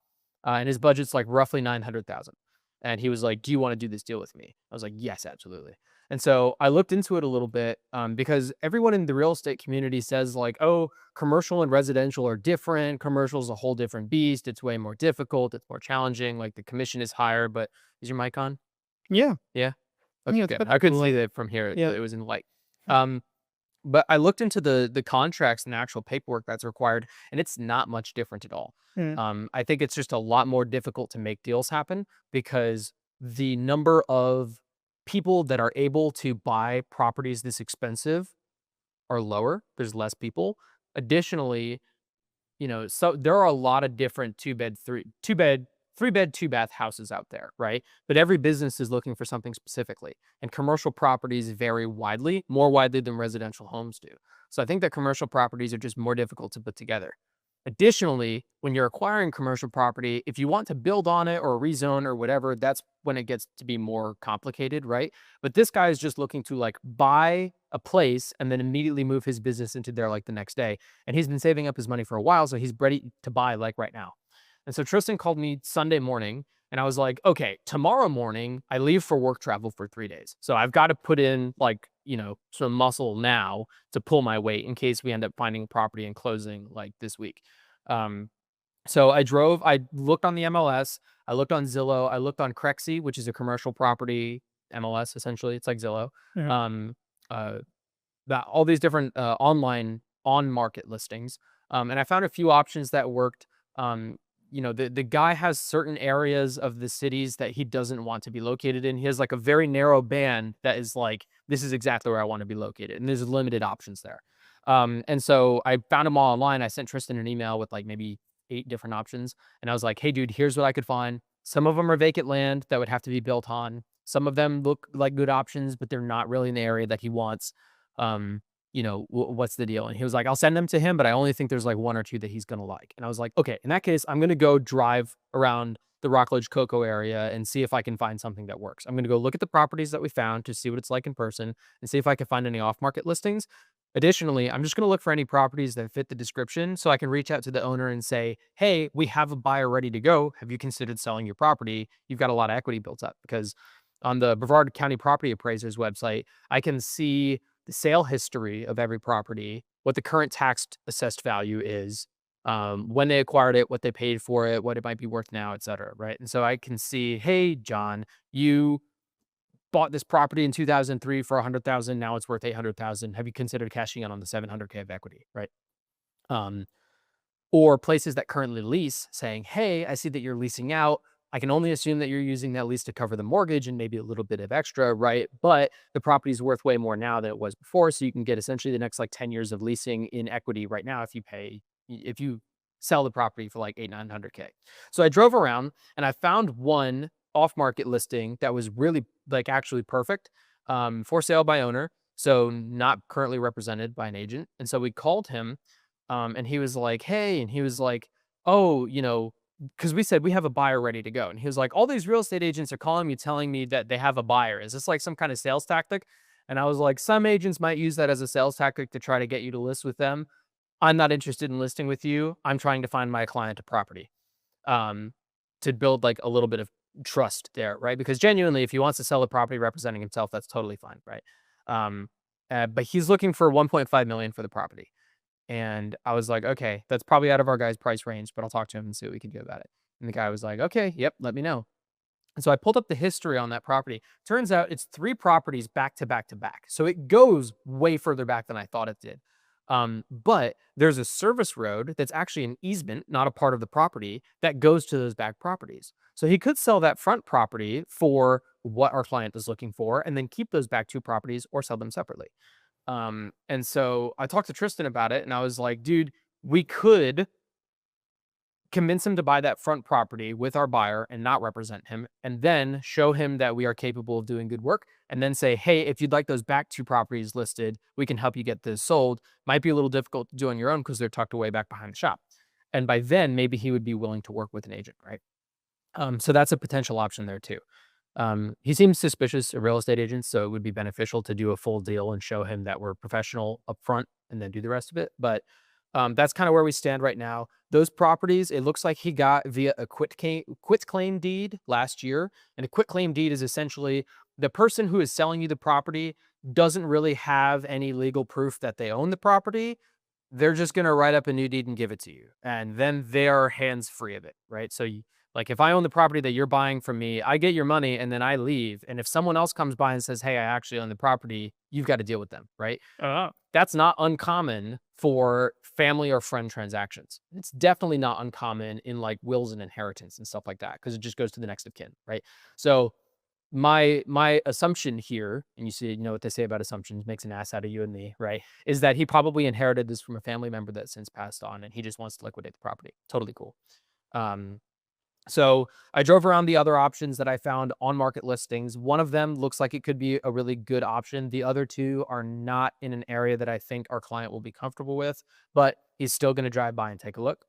and his budget's like roughly 900,000. And he was like, "Do you want to do this deal with me?" I was like, "Yes, absolutely." And so I looked into it a little bit because everyone in the real estate community says like, "Oh, commercial and residential are different. Commercial is a whole different beast. It's way more difficult. It's more challenging. Like the commission is higher." But is your mic on? Yeah. Yeah. Okay, Yeah, it's good. good. I couldn't see that from here. Yeah. It was in light. Um, but I looked into the contracts and the actual paperwork that's required, and it's not much different at all. Mm. I think it's just a lot more difficult to make deals happen because the number of people that are able to buy properties this expensive are lower. There's less people. Additionally, so there are a lot of different two bed, 3 bed, 2 bath houses out there, right? But every business is looking for something specifically. And commercial properties vary widely, more widely than residential homes do. So I think that commercial properties are just more difficult to put together. Additionally, when you're acquiring commercial property, if you want to build on it or rezone or whatever, that's when it gets to be more complicated, right? But this guy is just looking to like buy a place and then immediately move his business into there like the next day. And he's been saving up his money for a while, so he's ready to buy like right now. And so Tristan called me Sunday morning and I was like, okay, tomorrow morning I leave for work travel for 3 days. So I've got to put in like, some muscle now to pull my weight in case we end up finding property and closing like this week. Um, so I looked on the MLS, I looked on Zillow, I looked on Crexy, which is a commercial property MLS essentially. It's like Zillow. Yeah. Um, uh, that all these different online on market listings. And I found a few options that worked. The guy has certain areas of the cities that he doesn't want to be located in. He has like a very narrow band that is like, this is exactly where I want to be located. And there's limited options there. And so I found them all online. I sent Tristan an email with like maybe 8 different options. And I was like, hey, dude, here's what I could find. Some of them are vacant land that would have to be built on. Some of them look like good options, but they're not really in the area that he wants. What's the deal? And he was like, I'll send them to him, but I only think there's like 1 or 2 that he's going to like. And I was like, okay, in that case, I'm going to go drive around the Rockledge Cocoa area and see if I can find something that works. I'm going to go look at the properties that we found to see what it's like in person and see if I can find any off market listings. Additionally, I'm just going to look for any properties that fit the description so I can reach out to the owner and say, hey, we have a buyer ready to go. Have you considered selling your property? You've got a lot of equity built up. Because on the Brevard County Property Appraiser's website, I can see the sale history of every property, what the current tax assessed value is, when they acquired it, what they paid for it, what it might be worth now, et cetera, right? And so I can see, hey, John, you bought this property in 2003 for 100,000. Now it's worth 800,000. Have you considered cashing in on the 700K of equity, right? Um, or places that currently lease saying, hey, I see that you're leasing out. I can only assume that you're using that lease to cover the mortgage and maybe a little bit of extra, right? But the property is worth way more now than it was before. So you can get essentially the next like 10 years of leasing in equity right now if you sell the property for like 900K. So I drove around and I found one off market listing that was really like actually perfect, for sale by owner. So not currently represented by an agent. And so we called him, and he was like, hey, and he was like, oh, because we said we have a buyer ready to go. And he was like, all these real estate agents are calling me telling me that they have a buyer. Is this like some kind of sales tactic? And I was like, some agents might use that as a sales tactic to try to get you to list with them. I'm not interested in listing with you. I'm trying to find my client a property, um, to build like a little bit of trust there, right? Because genuinely, if he wants to sell the property representing himself, that's totally fine, right? Um, but he's looking for 1.5 million for the property. And I was like, okay, that's probably out of our guy's price range, but I'll talk to him and see what we can do about it. And the guy was like, okay, yep, let me know. And so I pulled up the history on that property. Turns out it's 3 properties back to back to back. So it goes way further back than I thought it did. But there's a service road that's actually an easement, not a part of the property, that goes to those back properties. So he could sell that front property for what our client is looking for and then keep those back 2 properties or sell them separately. And so I talked to Tristan about it and I was like, dude, we could convince him to buy that front property with our buyer and not represent him, and then show him that we are capable of doing good work. And then say, hey, if you'd like those back 2 properties listed, we can help you get this sold. Might be a little difficult to do on your own because they're tucked away back behind the shop. And by then, maybe he would be willing to work with an agent, right? So that's a potential option there too. He seems suspicious of real estate agents, so it would be beneficial to do a full deal and show him that we're professional up front and then do the rest of it. But that's kind of where we stand right now. Those properties, it looks like he got via a quit claim deed last year. And a quit claim deed is essentially the person who is selling you the property doesn't really have any legal proof that they own the property. They're just going to write up a new deed and give it to you. And then they're hands free of it, right? So like if I own the property that you're buying from me, I get your money and then I leave. And if someone else comes by and says, hey, I actually own the property, you've got to deal with them, right? Oh, That's not uncommon for family or friend transactions. It's definitely not uncommon in like wills and inheritance and stuff like that because it just goes to the next of kin, right? So my assumption here, and you know what they say about assumptions, makes an ass out of you and me, right? Is that he probably inherited this from a family member that since passed on, and he just wants to liquidate the property. Totally cool. Um, so I drove around the other options that I found on market listings. One of them looks like it could be a really good option. The other two are not in an area that I think our client will be comfortable with, but he's still going to drive by and take a look.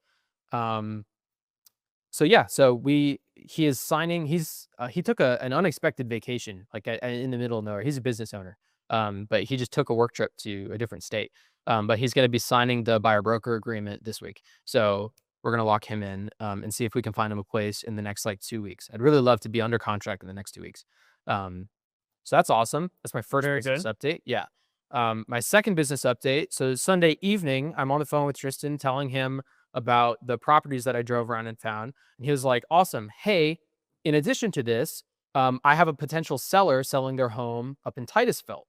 Um, so yeah, so he is signing. He took an unexpected vacation, like in the middle of nowhere. He's a business owner, but he just took a work trip to a different state. But he's going to be signing the buyer broker agreement this week. So we're going to lock him in and see if we can find him a place in the next like 2 weeks. I'd really love to be under contract in the next 2 weeks. So that's awesome. That's my first Very business good. update. Yeah. My second business update. So Sunday evening, I'm on the phone with Tristan telling him about the properties that I drove around and found. And he was like, awesome. Hey, in addition to this, I have a potential seller selling their home up in Titusville.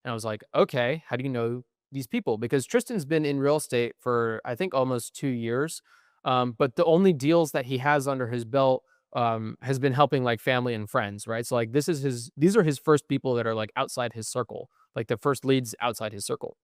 And I was like, okay, how do you know these people? Because Tristan's been in real estate for, I think, almost 2 years. But the only deals that he has under his belt has been helping like family and friends, right? So like these are his first people that are like outside his circle, like the first leads outside his circle.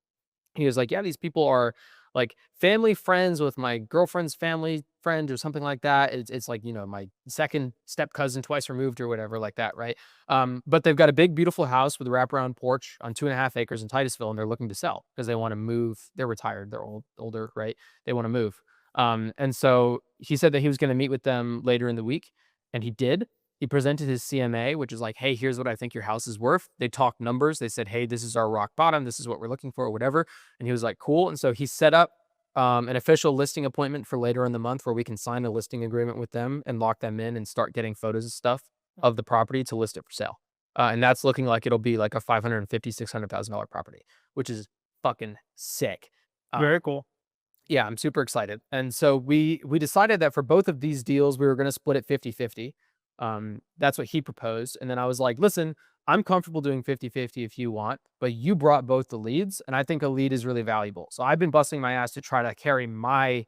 He was like, yeah, these people are like family friends with my girlfriend's family friend or something like that. It's like, my second step cousin twice removed or whatever like that, right? But they've got a big, beautiful house with a wraparound porch on 2.5 acres in Titusville, and they're looking to sell because they want to move. They're retired. They're older, right? They want to move. And so he said that he was going to meet with them later in the week, and he did. He presented his CMA, which is like, hey, here's what I think your house is worth. They talked numbers. They said, hey, this is our rock bottom. This is what we're looking for, or whatever. And he was like, cool. And so he set up an official listing appointment for later in the month where we can sign a listing agreement with them and lock them in and start getting photos and stuff of the property to list it for sale. And that's looking like it'll be like a $550,000, $600,000 property, which is fucking sick. Very cool. Yeah, I'm super excited. And so we decided that for both of these deals, we were going to split it 50-50. That's what he proposed. And then I was like, listen, I'm comfortable doing 50-50 if you want, but you brought both the leads, and I think a lead is really valuable. So I've been busting my ass to try to carry my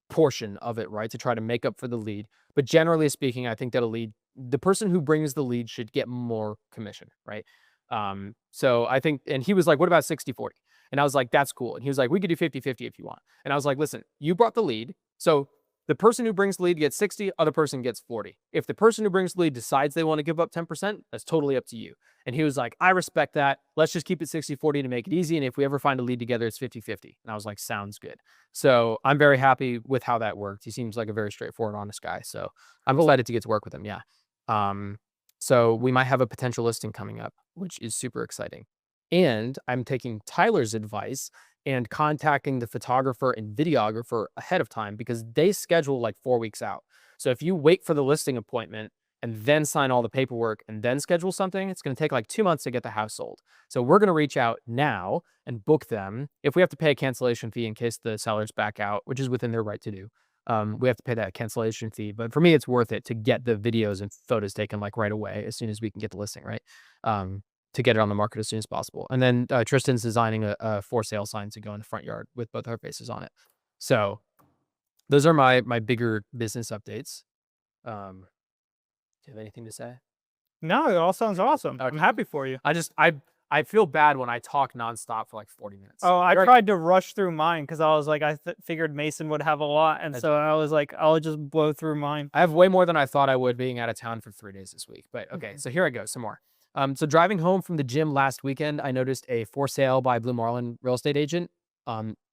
portion of it, right? To try to make up for the lead. But generally speaking, I think that the person who brings the lead should get more commission, right? So I think, and he was like, what about 60-40? And I was like, that's cool. And he was like, we could do 50-50 if you want. And I was like, listen, you brought the lead. So the person who brings the lead gets 60, other person gets 40. If the person who brings the lead decides they want to give up 10%, that's totally up to you. And he was like, I respect that. Let's just keep it 60-40 to make it easy. And if we ever find a lead together, it's 50-50. And I was like, sounds good. So I'm very happy with how that worked. He seems like a very straightforward, honest guy. So I'm excited to get to work with him. Yeah. So we might have a potential listing coming up, which is super exciting. And I'm taking Tyler's advice and contacting the photographer and videographer ahead of time because they schedule like 4 weeks out. So if you wait for the listing appointment and then sign all the paperwork and then schedule something, it's going to take like 2 months to get the house sold. So we're going to reach out now and book them. If we have to pay a cancellation fee in case the sellers back out, which is within their right to do, we have to pay that cancellation fee. But for me, it's worth it to get the videos and photos taken like right away as soon as we can get the listing, right? To get it on the market as soon as possible. And then Tristan's designing a for sale sign to go in the front yard with both our faces on it. So those are my bigger business updates. Do you have anything to say? No, it all sounds awesome. Okay. I'm happy for you. I feel bad when I talk nonstop for like 40 minutes. Oh, I tried to rush through mine because I was like, figured Mason would have a lot. And so I was like, I'll just blow through mine. I have way more than I thought I would being out of town for 3 days this week. But okay, so here I go, some more. So driving home from the gym last weekend, I noticed a for sale by Blue Marlin real estate agent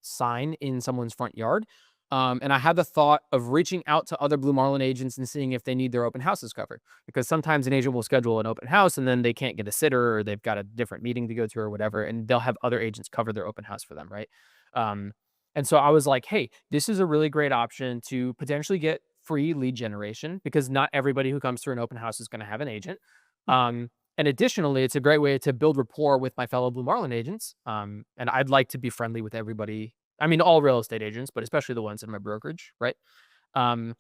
sign in someone's front yard. And I had the thought of reaching out to other Blue Marlin agents and seeing if they need their open houses covered. Because sometimes an agent will schedule an open house and then they can't get a sitter or they've got a different meeting to go to or whatever, and they'll have other agents cover their open house for them, right? And so I was like, hey, this is a really great option to potentially get free lead generation because not everybody who comes through an open house is going to have an agent. And additionally, it's a great way to build rapport with my fellow Blue Marlin agents. And I'd like to be friendly with everybody. I mean, all real estate agents, but especially the ones in my brokerage, right? And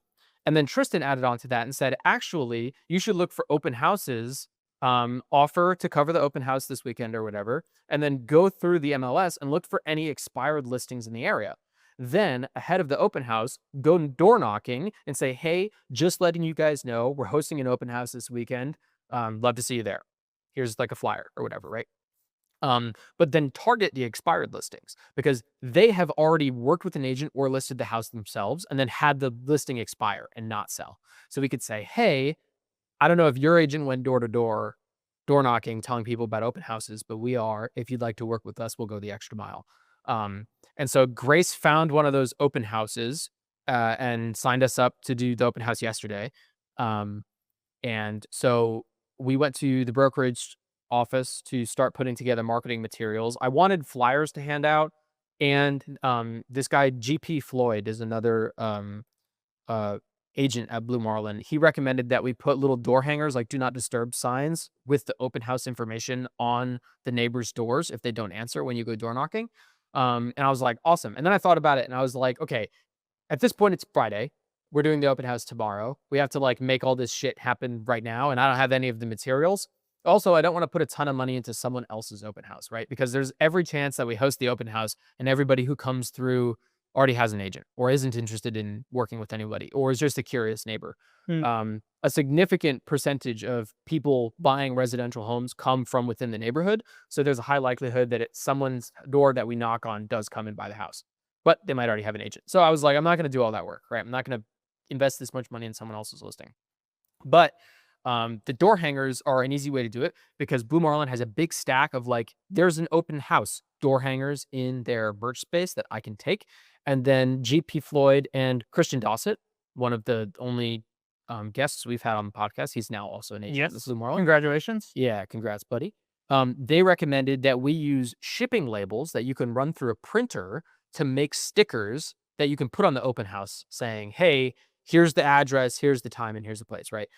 then Tristan added on to that and said, actually, you should look for open houses, offer to cover the open house this weekend or whatever, and then go through the MLS and look for any expired listings in the area. Then ahead of the open house, go door knocking and say, hey, just letting you guys know, we're hosting an open house this weekend. Love to see you there. Here's like a flyer or whatever, right? But then target the expired listings because they have already worked with an agent or listed the house themselves and then had the listing expire and not sell. So we could say, hey, I don't know if your agent went door to door, door knocking, telling people about open houses, but we are. If you'd like to work with us, we'll go the extra mile. And so Grace found one of those open houses and signed us up to do the open house yesterday. And so we went to the brokerage office to start putting together marketing materials. I wanted flyers to hand out, and this guy GP Floyd is another uh, agent at Blue Marlin. He recommended that we put little door hangers, like "Do Not Disturb" signs, with the open house information on the neighbors' doors if they don't answer when you go door knocking. And I was like, awesome. And then I thought about it, and I was like, okay, at this point, it's Friday. We're doing the open house tomorrow. We have to like make all this shit happen right now, and I don't have any of the materials. Also, I don't want to put a ton of money into someone else's open house, right? Because there's every chance that we host the open house and everybody who comes through already has an agent or isn't interested in working with anybody or is just a curious neighbor. Hmm. A significant percentage of people buying residential homes come from within the neighborhood. So there's a high likelihood that someone's door that we knock on does come and buy the house, but they might already have an agent. So I was like, I'm not going to do all that work, right? I'm not going to invest this much money in someone else's listing. But the door hangers are an easy way to do it because Blue Marlin has a big stack of like, there's an open house door hangers in their merch space that I can take. And then GP Floyd and Christian Dossett, one of the only guests we've had on the podcast, he's now also an agent at Blue Marlin. Congratulations. Yeah, congrats, buddy. They recommended that we use shipping labels that you can run through a printer to make stickers that you can put on the open house saying, hey, here's the address, here's the time, and here's the place, right?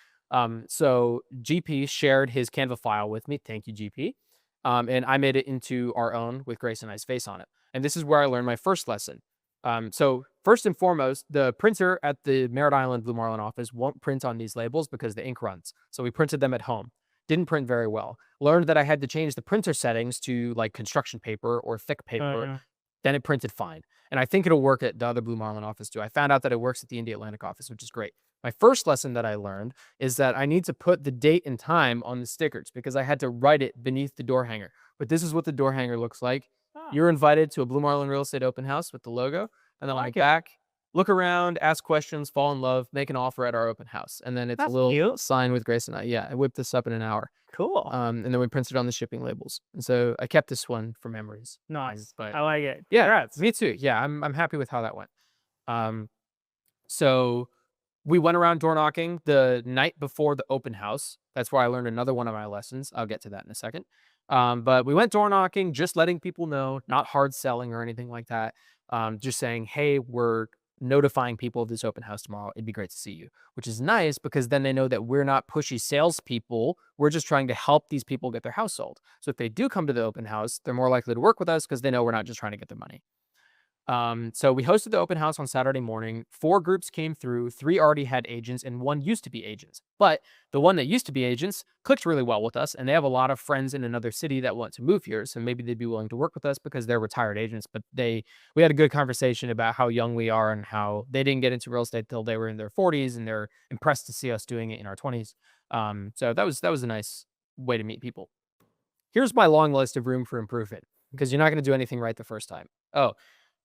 So GP shared his Canva file with me. Thank you, GP. And I made it into our own with Grace and I's face on it. And this is where I learned my first lesson. So first and foremost, the printer at the Merritt Island Blue Marlin office won't print on these labels because the ink runs. So we printed them at home. Didn't print very well. Learned that I had to change the printer settings to like construction paper or thick paper. Yeah. Then it printed fine. And I think it'll work at the other Blue Marlin office too. I found out that it works at the Indy Atlantic office, which is great. My first lesson that I learned is that I need to put the date and time on the stickers because I had to write it beneath the door hanger. But this is what the door hanger looks like. You're invited to a Blue Marlin real estate open house with the logo. And then on the back, look around, ask questions, fall in love, make an offer at our open house. And then it's a little sign with Grace and I. Yeah, I whipped this up in an hour. Cool. And then we printed on the shipping labels. And so I kept this one for memories. Nice. But I like it. yeah, Congrats. me too. Yeah, I'm happy with how that went. So we went around door knocking the night before the open house. That's where I learned another one of my lessons. I'll get to that in a second. But we went door knocking, just letting people know, not hard selling or anything like that. Just saying, hey, we're notifying people of this open house tomorrow. It'd be great to see you, which is nice because then they know that we're not pushy salespeople. We're just trying to help these people get their house sold. So if they do come to the open house, they're more likely to work with us because they know we're not just trying to get their money. So we hosted the open house on Saturday morning. 4 groups came through, 3 already had agents, and 1 used to be agents. But the one that used to be agents clicked really well with us, and they have a lot of friends in another city that want to move here. So maybe they'd be willing to work with us because they're retired agents. But we had a good conversation about how young we are and how they didn't get into real estate till they were in their 40s, and they're impressed to see us doing it in our 20s. So that was a nice way to meet people. Here's my long list of room for improvement because you're not going to do anything right the first time. Oh,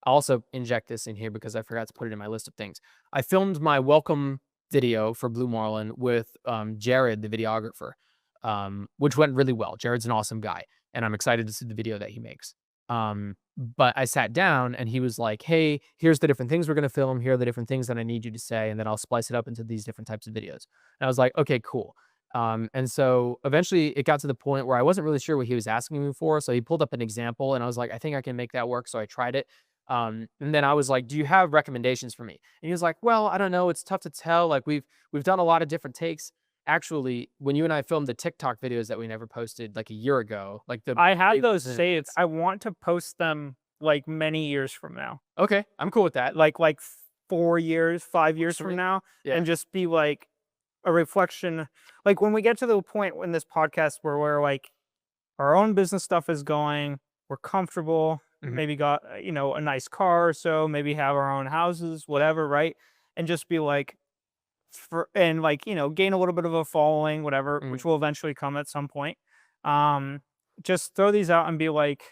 I'll also inject this in here because I forgot to put it in my list of things. I filmed my welcome video for Blue Marlin with Jared, the videographer, which went really well. Jared's an awesome guy, and I'm excited to see the video that he makes. But I sat down, and he was like, hey, here's the different things we're going to film. Here are the different things that I need you to say, and then I'll splice it up into these different types of videos. And I was like, okay, cool. And so eventually it got to the point where I wasn't really sure what he was asking me for. So he pulled up an example, and I was like, I think I can make that work. So I tried it. And then I was like, do you have recommendations for me? And he was like, well, I don't know. It's tough to tell. Like we've done a lot of different takes. Actually, when you and I filmed the TikTok videos that we never posted like a year ago, I had those saved. I want to post them like many years from now. Okay, I'm cool with that. Like 4 years, 5 years from now, Yeah. and just be like a reflection. Like when we get to the point in this podcast where we're like, our own business stuff is going, we're comfortable, maybe got, a nice car or so, maybe have our own houses, whatever, right? And just be like, and like, gain a little bit of a following, whatever, Mhm. which will eventually come at some point. Um, just throw these out and be like,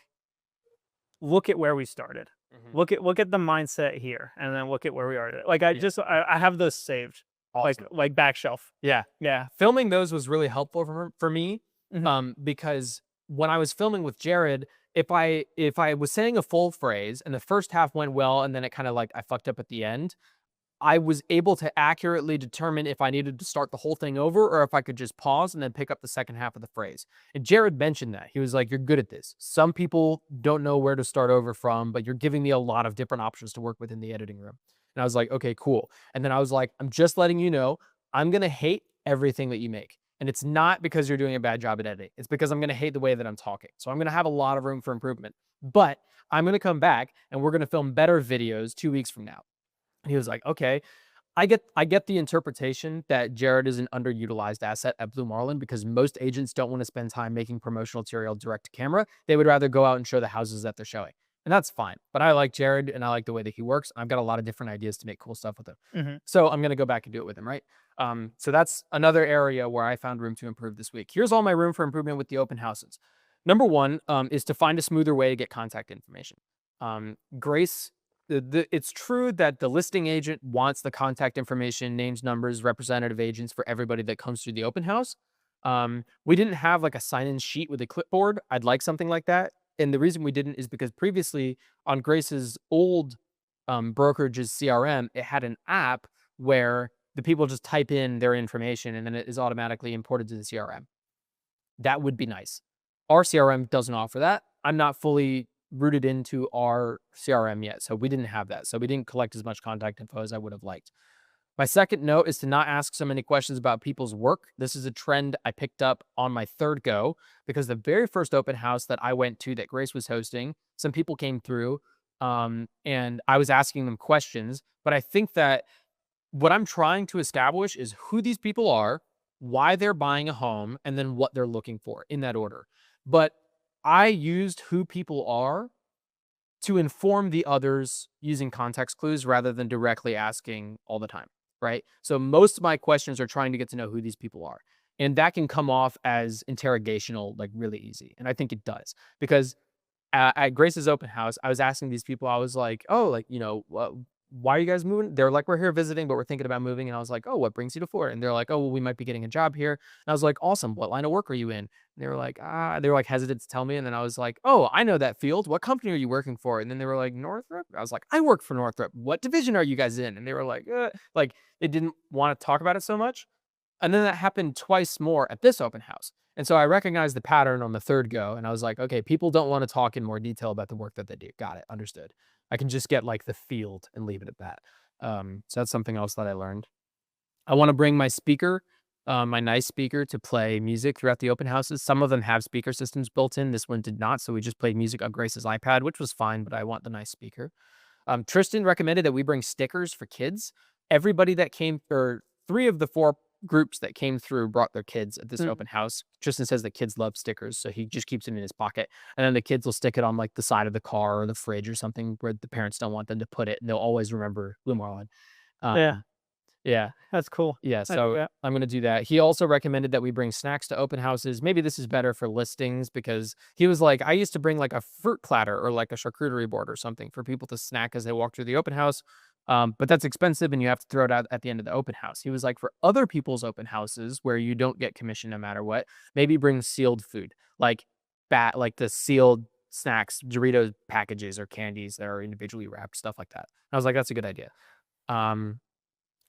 look at where we started. Mhm. Look at the mindset here, and then look at where we are. Like I Yeah. just I have those saved, Awesome. like back shelf. Yeah. Yeah. Filming those was really helpful for me, Mhm. because when I was filming with Jared, if I was saying a full phrase and the first half went well and then it kinda like I fucked up at the end, I was able to accurately determine if I needed to start the whole thing over or if I could just pause and then pick up the second half of the phrase. And Jared mentioned that. He was like, "You're good at this. Some people don't know where to start over from, but you're giving me a lot of different options to work with in the editing room." And I was like, "Okay, cool." And then I was like, "I'm just letting you know, I'm going to hate everything that you make. And it's not because you're doing a bad job at editing. It's because I'm going to hate the way that I'm talking. So I'm going to have a lot of room for improvement. But I'm going to come back and we're going to film better videos 2 weeks from now." And he was like, "Okay." I get the interpretation that Jared is an underutilized asset at Blue Marlin because most agents don't want to spend time making promotional material direct to camera. They would rather go out and show the houses that they're showing. And that's fine. But I like Jared and I like the way that he works. I've got a lot of different ideas to make cool stuff with him. Mhm. So I'm gonna go back and do it with him, right? So that's another area where I found room to improve this week. Here's all my room for improvement with the open houses. Number one is to find a smoother way to get contact information. Grace it's true that the listing agent wants the contact information, names, numbers, representative agents for everybody that comes through the open house. We didn't have like a sign-in sheet with a clipboard. I'd like something like that. And the reason we didn't is because previously on Grace's old brokerage's CRM, it had an app where the people just type in their information and then it is automatically imported to the CRM. That would be nice. Our CRM doesn't offer that. I'm not fully rooted into our CRM yet, so we didn't have that. So we didn't collect as much contact info as I would have liked. My second note is to not ask so many questions about people's work. This is a trend I picked up on my third go because the very first open house that I went to that Grace was hosting, some people came through and I was asking them questions. But I think that what I'm trying to establish is who these people are, why they're buying a home, and then what they're looking for in that order. But I used who people are to inform the others using context clues rather than directly asking all the time, right? So most of my questions are trying to get to know who these people are. And that can come off as interrogational, like really easy. And I think it does because at Grace's open house, I was asking these people, I was like, "Oh, like, why are you guys moving?" They're like, "We're here visiting, but we're thinking about moving." And I was like, "Oh, what brings you to Florida?" And they're like, "Oh, well, we might be getting a job here." And I was like, "Awesome. What line of work are you in?" And they were like hesitant to tell me. And then I was like, "Oh, I know that field. What company are you working for?" And then they were like, "Northrop." I was like, "I work for Northrop. What division are you guys in?" And they were like they didn't want to talk about it so much. And then that happened twice more at this open house. And so I recognized the pattern on the third go. And I was like, okay, people don't want to talk in more detail about the work that they do. Got it. Understood. I can just get like the field and leave it at that. So that's something else that I learned. I want to bring my speaker, my nice speaker, to play music throughout the open houses. Some of them have speaker systems built in. This one did not. So we just played music on Grace's iPad, which was fine, but I want the nice speaker. Tristan recommended that we bring stickers for kids. Everybody that came, or three of the four groups that came through brought their kids at this Mm. open house. Tristan says that kids love stickers, so he just keeps it in his pocket. And then the kids will stick it on like the side of the car or the fridge or something where the parents don't want them to put it, and they'll always remember Blue Marlin. Yeah, Yeah, that's cool. yeah, I do so that. I'm gonna do that. He also recommended that we bring snacks to open houses. Maybe this is better for listings because he was like, I used to bring like a fruit platter or like a charcuterie board or something for people to snack as they walk through the open house. But that's expensive and you have to throw it out at the end of the open house. He was like, for other people's open houses where you don't get commission no matter what, maybe bring sealed food, like like the sealed snacks, Doritos packages or candies that are individually wrapped, stuff like that. I was like, that's a good idea. Um,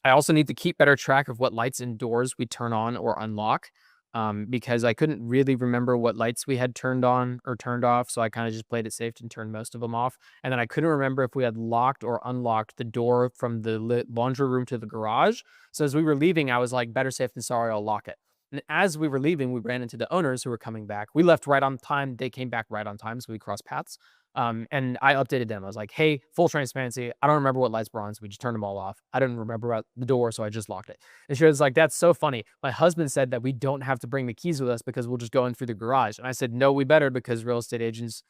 I also need to keep better track of what lights indoors we turn on or unlock, because I couldn't really remember what lights we had turned on or turned off. So I kind of just played it safe and turned most of them off. And then I couldn't remember if we had locked or unlocked the door from the laundry room to the garage. So as we were leaving, I was like, better safe than sorry, I'll lock it. And as we were leaving, we ran into the owners who were coming back. We left right on time. They came back right on time. So we crossed paths. And I updated them. I was like, hey, full transparency. I don't remember what lights were on, so we just turned them all off. I didn't remember about the door, so I just locked it. And she was like, that's so funny. My husband said that we don't have to bring the keys with us because we'll just go in through the garage. And I said, no, we better, because real estate agents,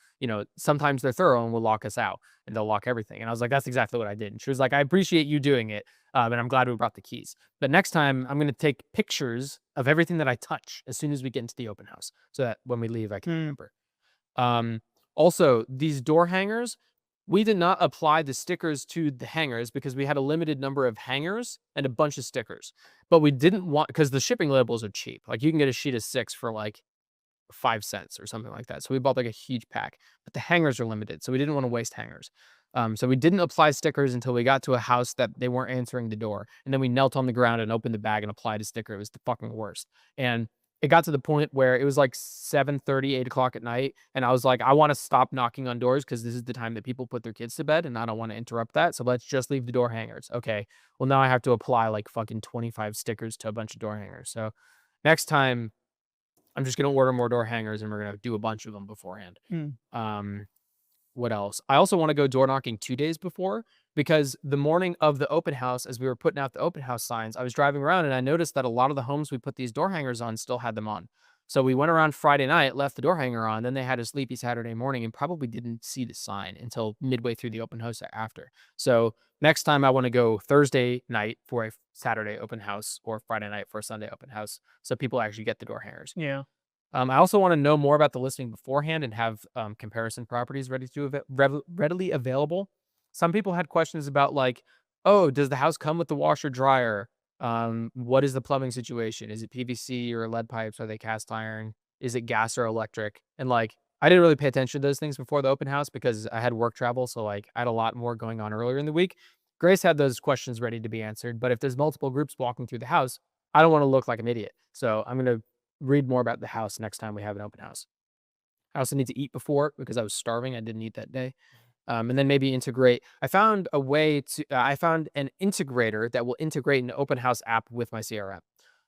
sometimes they're thorough and will lock us out and they'll lock everything. And I was like, that's exactly what I did. And she was like, I appreciate you doing it. And I'm glad we brought the keys. But next time I'm going to take pictures of everything that I touch as soon as we get into the open house, so that when we leave, I can remember. Also, these door hangers, we did not apply the stickers to the hangers because we had a limited number of hangers and a bunch of stickers. But we didn't want, because the shipping labels are cheap. Like, you can get a sheet of 6 for like 5 cents or something like that. So we bought like a huge pack, but the hangers are limited, so we didn't want to waste hangers. So we didn't apply stickers until we got to a house that they weren't answering the door. And then we knelt on the ground and opened the bag and applied a sticker. It was the fucking worst. And it got to the point where it was like 7:30, 8 o'clock at night. And I was like, I want to stop knocking on doors because this is the time that people put their kids to bed and I don't want to interrupt that. So let's just leave the door hangers. Okay. Well, now I have to apply like fucking 25 stickers to a bunch of door hangers. So next time I'm just going to order more door hangers and we're going to do a bunch of them beforehand. What else? I also want to go door knocking 2 days before, because the morning of the open house, as we were putting out the open house signs, I was driving around and I noticed that a lot of the homes we put these door hangers on still had them on. So we went around Friday night, left the door hanger on, then they had a sleepy Saturday morning and probably didn't see the sign until midway through the open house after. So next time I want to go Thursday night for a Saturday open house or Friday night for a Sunday open house, so people actually get the door hangers. Yeah. I also want to know more about the listing beforehand and have comparison properties readily available. Some people had questions about like, oh, does the house come with the washer dryer? What is the plumbing situation? Is it PVC or lead pipes? Are they cast iron? Is it gas or electric? And like, I didn't really pay attention to those things before the open house because I had work travel. So like, I had a lot more going on earlier in the week. Grace had those questions ready to be answered. But if there's multiple groups walking through the house, I don't want to look like an idiot. So I'm going to read more about the house next time we have an open house. I also need to eat before because I was starving. I didn't eat that day. And then maybe integrate. I found a way to, I found an integrator that will integrate an open house app with my CRM.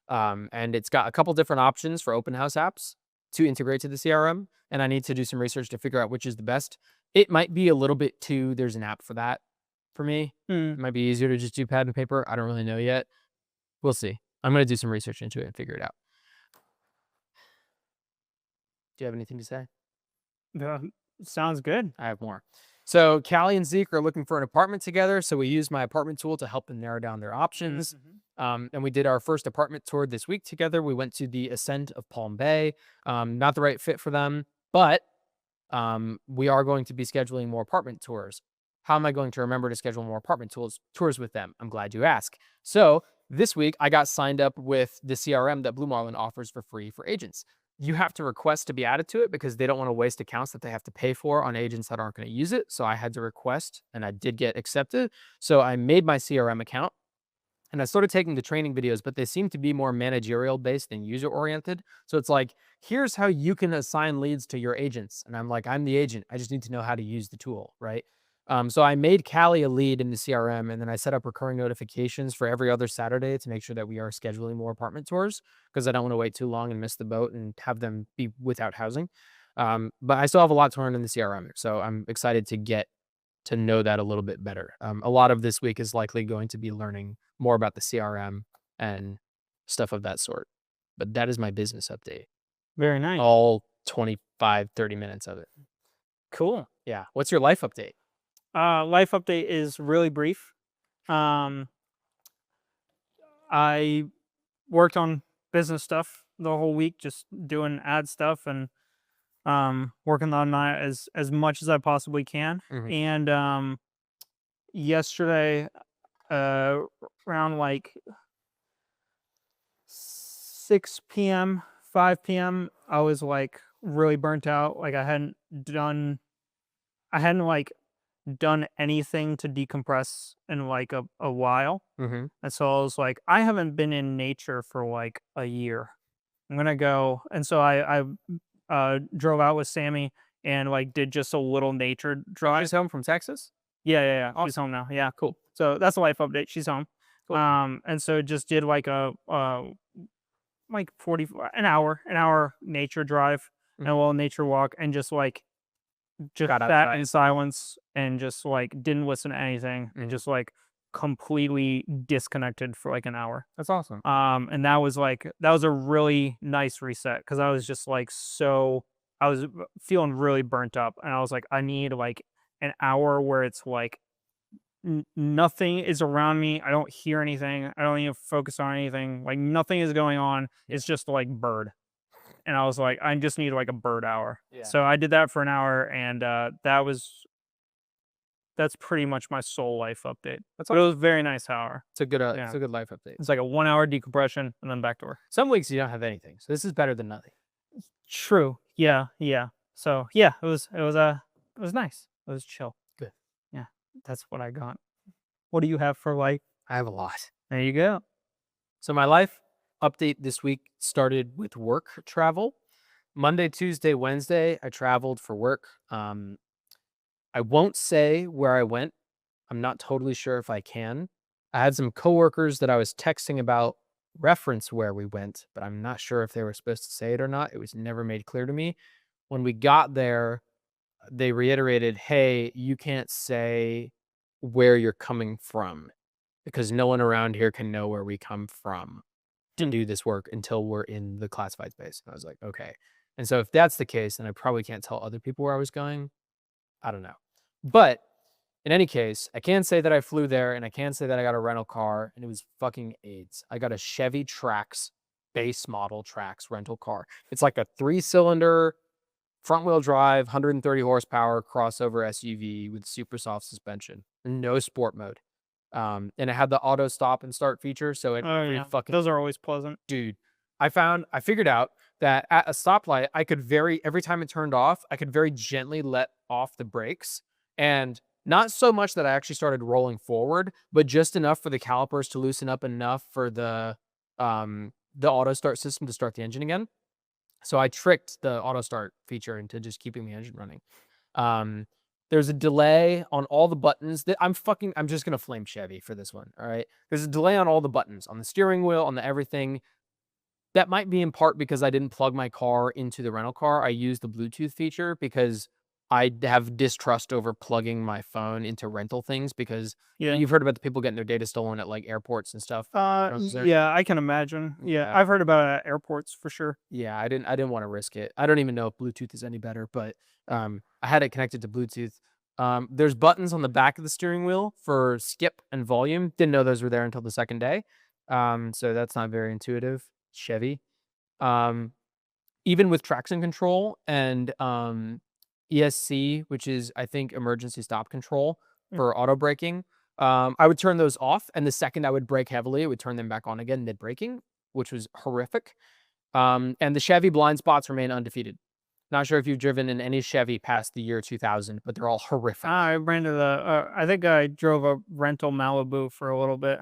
And it's got a couple different options for open house apps to integrate to the CRM. And I need to do some research to figure out which is the best. It might be a little bit too, there's an app for that for me. It might be easier to just do pad and paper. I don't really know yet. We'll see. I'm going to do some research into it and figure it out. Do you have anything to say? Sounds good. I have more. So Callie and Zeke are looking for an apartment together. So we used my apartment tool to help them narrow down their options. And we did our first apartment tour this week together. We went to the Ascent of Palm Bay. Not the right fit for them, but we are going to be scheduling more apartment tours. How am I going to remember to schedule more apartment tours with them? I'm glad you ask. So this week I got signed up with the CRM that Blue Marlin offers for free for agents. You have to request to be added to it because they don't want to waste accounts that they have to pay for on agents that aren't going to use it. So I had to request and I did get accepted. So I made my CRM account and I started taking the training videos, but they seem to be more managerial based than user oriented. So it's like, here's how you can assign leads to your agents. And I'm like, I'm the agent. I just need to know how to use the tool, right? So I made Callie a lead in the CRM, and then I set up recurring notifications for every other Saturday to make sure that we are scheduling more apartment tours because I don't want to wait too long and miss the boat and have them be without housing. But I still have a lot to learn in the CRM, so I'm excited to get to know that a little bit better. A lot of this week is likely going to be learning more about the CRM and stuff of that sort. But that is my business update. Very nice. All 25, 30 minutes of it. Cool. Yeah. What's your life update? Life update is really brief. I worked on business stuff the whole week, just doing ad stuff and working on that as much as I possibly can. And yesterday, around like 6 p.m., 5 p.m., I was like really burnt out. Like I hadn't like done anything to decompress in like a while. And so I was like, I haven't been in nature for like a year. I'm gonna go. And so I drove out with Sammy and like did just a little nature drive. She's home from Texas? Yeah. Awesome. She's home now. Yeah, cool. So that's a life update. She's home. Cool. And so just did like a like 40 an hour nature drive and a little nature walk and just like just Got sat outside. in silence and just like didn't listen to anything and just like completely disconnected for like an hour. That's awesome. And that was a really nice reset because I was just like I was feeling really burnt up, and I was like, I need like an hour where it's like nothing is around me. I don't hear anything. I don't even focus on anything. Like nothing is going on. It's just like bird. And I was like, I just need like a bird hour. Yeah. So I did that for an hour, and that's pretty much my soul life update. That's But it was a very nice hour. It's a good Yeah. it's a good life update. It's like a 1 hour decompression and then back to work. Some weeks you don't have anything, so this is better than nothing. True. Yeah. Yeah. So yeah, it was nice. It was chill. Good. Yeah. That's what I got. What do you have for like? I have a lot. There you go. So my life update this week started with work travel. Monday, Tuesday, Wednesday, I traveled for work. I won't say where I went. I'm not totally sure if I can. I had some coworkers that I was texting about reference where we went, but I'm not sure if they were supposed to say it or not. It was never made clear to me. When we got there, they reiterated, hey, you can't say where you're coming from because no one around here can know where we come from to do this work until we're in the classified space. And I was like, okay. And so if that's the case, then I probably can't tell other people where I was going. I don't know. But in any case, I can say that I flew there, and I can say that I got a rental car, and it was fucking AIDS. I got a Chevy Trax, base model Trax rental car. It's like a 3-cylinder, front-wheel drive, 130 horsepower crossover SUV with super soft suspension, no sport mode. And it had the auto stop and start feature, so it Oh yeah. Those are always pleasant. dude. I figured out that at a stoplight, every time it turned off, I could very gently let off the brakes, and not so much that I actually started rolling forward, but just enough for the calipers to loosen up enough for the auto start system to start the engine again. So I tricked the auto start feature into just keeping the engine running. There's a delay on all the buttons that I'm just gonna flame Chevy for this one. All right. There's a delay on all the buttons, on the steering wheel, on the everything. That might be in part because I didn't plug my car into the rental car. I used the Bluetooth feature because I have distrust over plugging my phone into rental things because Yeah. you've heard about the people getting their data stolen at like airports and stuff. there- Yeah, I can imagine. Yeah, Yeah. I've heard about it at airports for sure. Yeah, I didn't want to risk it. I don't even know if Bluetooth is any better, but I had it connected to Bluetooth. There's buttons on the back of the steering wheel for skip and volume. Didn't know those were there until the second day. So that's not very intuitive. Chevy. Even with traction control and ESC, which is I think emergency stop control for auto braking, I would turn those off, and the second I would brake heavily, it would turn them back on again mid braking, which was horrific. And the Chevy blind spots remain undefeated. Not sure if you've driven in any Chevy past the year 2000, but they're all horrific. I rented I think I drove a rental Malibu for a little bit.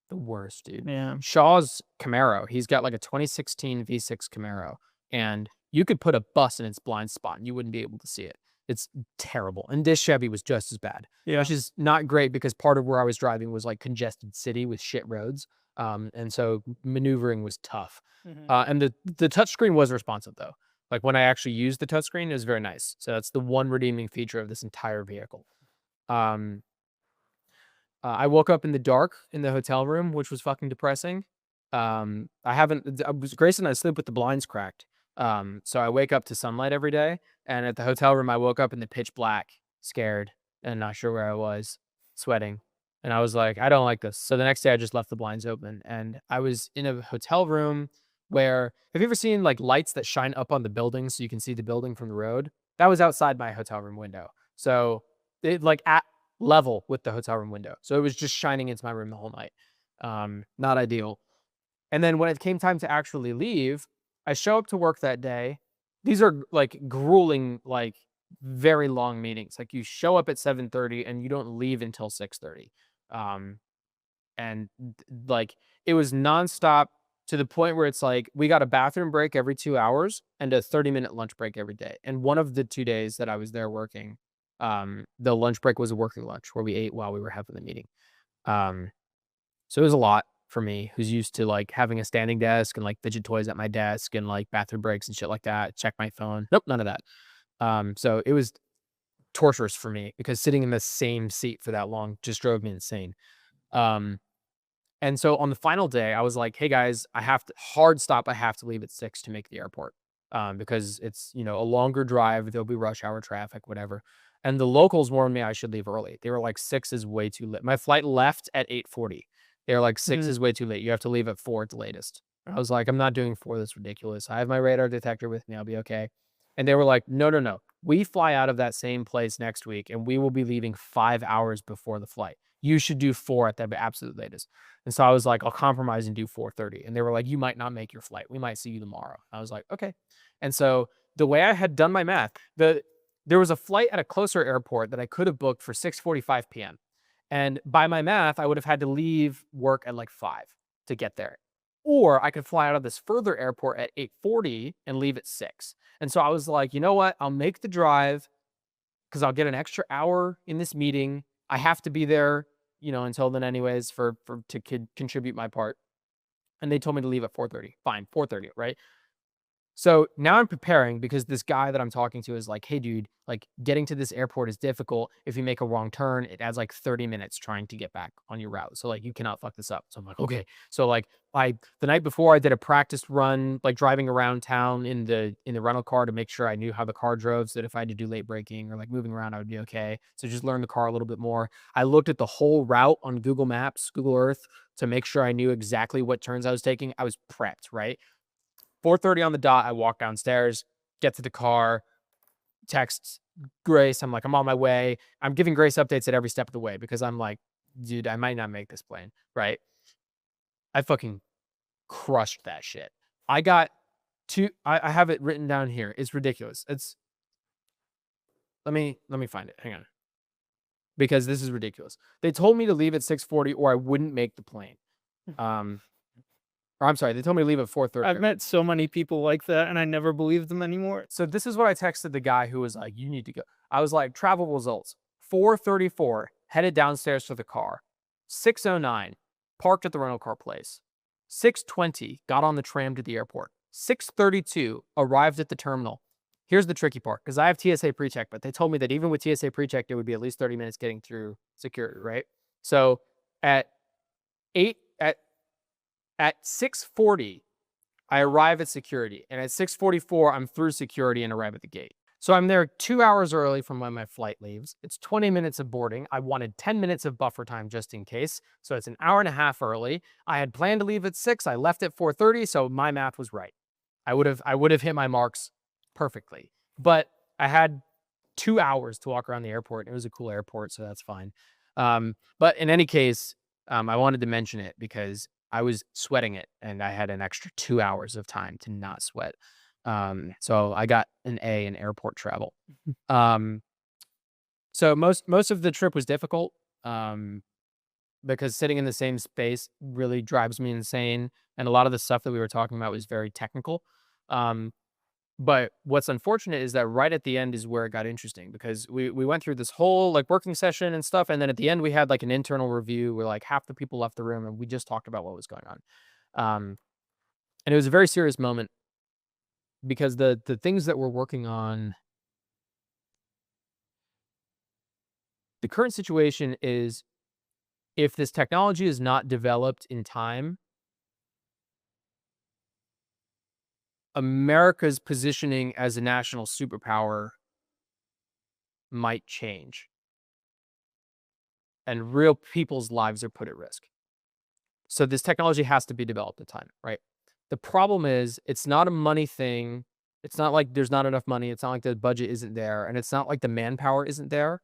The worst, dude. Yeah. Shaw's Camaro, he's got like a 2016 V6 Camaro, and you could put a bus in its blind spot and you wouldn't be able to see it. It's terrible. And this Chevy was just as bad, Yeah. which is not great because part of where I was driving was like congested city with shit roads. And so maneuvering was tough. And the touchscreen was responsive though. Like when I actually used the touchscreen, it was very nice. So that's the one redeeming feature of this entire vehicle. I woke up in the dark in the hotel room, which was fucking depressing. Grace and I sleep with the blinds cracked. So I wake up to sunlight every day. And at the hotel room, I woke up in the pitch black, scared and not sure where I was, sweating. And I was like, I don't like this. So the next day I just left the blinds open, and I was in a hotel room where, have you ever seen like lights that shine up on the building so you can see the building from the road? That was outside my hotel room window. So it like at level with the hotel room window. So it was just shining into my room the whole night. Not ideal. And then when it came time to actually leave, I show up to work that day. These are like grueling, like very long meetings. Like you show up at 7:30 and you don't leave until 6:30. And like it was nonstop to the point where it's like we got a bathroom break every 2 hours and a 30-minute lunch break every day. And one of the 2 days that I was there working, the lunch break was a working lunch where we ate while we were having the meeting. So it was a lot for me, who's used to like having a standing desk and like fidget toys at my desk and like bathroom breaks and shit like that. Check my phone. Nope, none of that. So it was torturous for me because sitting in the same seat for that long just drove me insane. Um, and so on the final day, I was like, "Hey guys, I have to hard stop. I have to leave at 6 to make the airport, because it's a longer drive. There'll be rush hour traffic, whatever." And the locals warned me I should leave early. They were like, "6 is way too late." My flight left at 8:40. They were like, "6 Mhm. is way too late. You have to leave at 4 at the latest." I was like, "I'm not doing 4. That's ridiculous. I have my radar detector with me. I'll be okay." And they were like, "No, no, no. We fly out of that same place next week, and we will be leaving 5 hours before the flight. You should do 4 at the absolute latest." And so I was like, "I'll compromise and do 4:30." And they were like, "You might not make your flight. We might see you tomorrow." I was like, "Okay." And so the way I had done my math, there was a flight at a closer airport that I could have booked for 6:45 p.m. And by my math, I would have had to leave work at like 5 to get there. Or I could fly out of this further airport at 8:40 and leave at 6. And so I was like, "You know what? I'll make the drive because I'll get an extra hour in this meeting. I have to be there, until then anyways for to contribute my part." And they told me to leave at 4:30. Fine, 4:30, right? So now I'm preparing because this guy that I'm talking to is like, "Hey, dude, like getting to this airport is difficult. If you make a wrong turn, it adds like 30 minutes trying to get back on your route. So like you cannot fuck this up." So I'm like, "Okay." So like the night before I did a practice run, like driving around town in the rental car to make sure I knew how the car drove so that if I had to do late braking or like moving around, I would be okay. So just learn the car a little bit more. I looked at the whole route on Google Maps, Google Earth to make sure I knew exactly what turns I was taking. I was prepped, right? 4:30 on the dot, I walk downstairs, get to the car, text Grace. I'm like, "I'm on my way." I'm giving Grace updates at every step of the way because I'm like, "Dude, I might not make this plane," right? I fucking crushed that shit. I got I have it written down here. It's ridiculous. Let me find it. Hang on. Because this is ridiculous. They told me to leave at 6:40 or I wouldn't make the plane. Um, or I'm sorry, they told me to leave at 4:30. I've met so many people like that, and I never believe them anymore. So this is what I texted the guy who was like, "You need to go." I was like, "Travel results. 4:34, headed downstairs to the car. 6:09, parked at the rental car place. 6:20, got on the tram to the airport. 6:32, arrived at the terminal." Here's the tricky part, because I have TSA pre-check, but they told me that even with TSA pre-check, it would be at least 30 minutes getting through security, right? So at 8 at 6:40, I arrive at security, and at 6:44, I'm through security and arrive at the gate. So I'm there 2 hours early from when my flight leaves. It's 20 minutes of boarding. I wanted 10 minutes of buffer time just in case. So it's an hour and a half early. I had planned to leave at 6. I left at 4:30, so my math was right. I would have hit my marks perfectly. But I had 2 hours to walk around the airport. It was a cool airport, so that's fine. But in any case, I wanted to mention it because I was sweating it, and I had an extra 2 hours of time to not sweat. So I got an A in airport travel. Um, so most of the trip was difficult, because sitting in the same space really drives me insane, and a lot of the stuff that we were talking about was very technical. Um, but what's unfortunate is that right at the end is where it got interesting because we went through this whole like working session and stuff, and then at the end we had like an internal review where like half the people left the room and we just talked about what was going on. Um, and it was a very serious moment because the things that we're working on, the current situation is if this technology is not developed in time, America's positioning as a national superpower might change and real people's lives are put at risk. So this technology has to be developed in time, right? The problem is it's not a money thing. It's not like there's not enough money. It's not like the budget isn't there. And it's not like the manpower isn't there.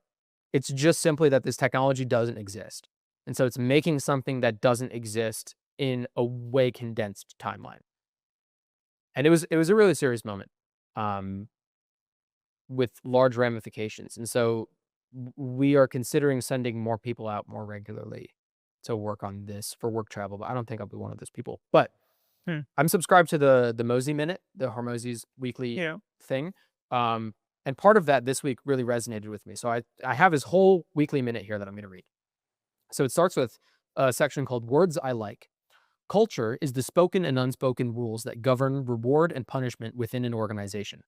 It's just simply that this technology doesn't exist. And so it's making something that doesn't exist in a way condensed timeline. And it was a really serious moment, um, with large ramifications. And so we are considering sending more people out more regularly to work on this for work travel, but I don't think I'll be one of those people. But Hmm. I'm subscribed to the Mosey Minute, the Hormozy's weekly Yeah. thing. And part of that this week really resonated with me. So I have his whole weekly minute here that I'm going to read. So it starts with a section called Words I Like. Culture is the spoken and unspoken rules that govern reward and punishment within an organization.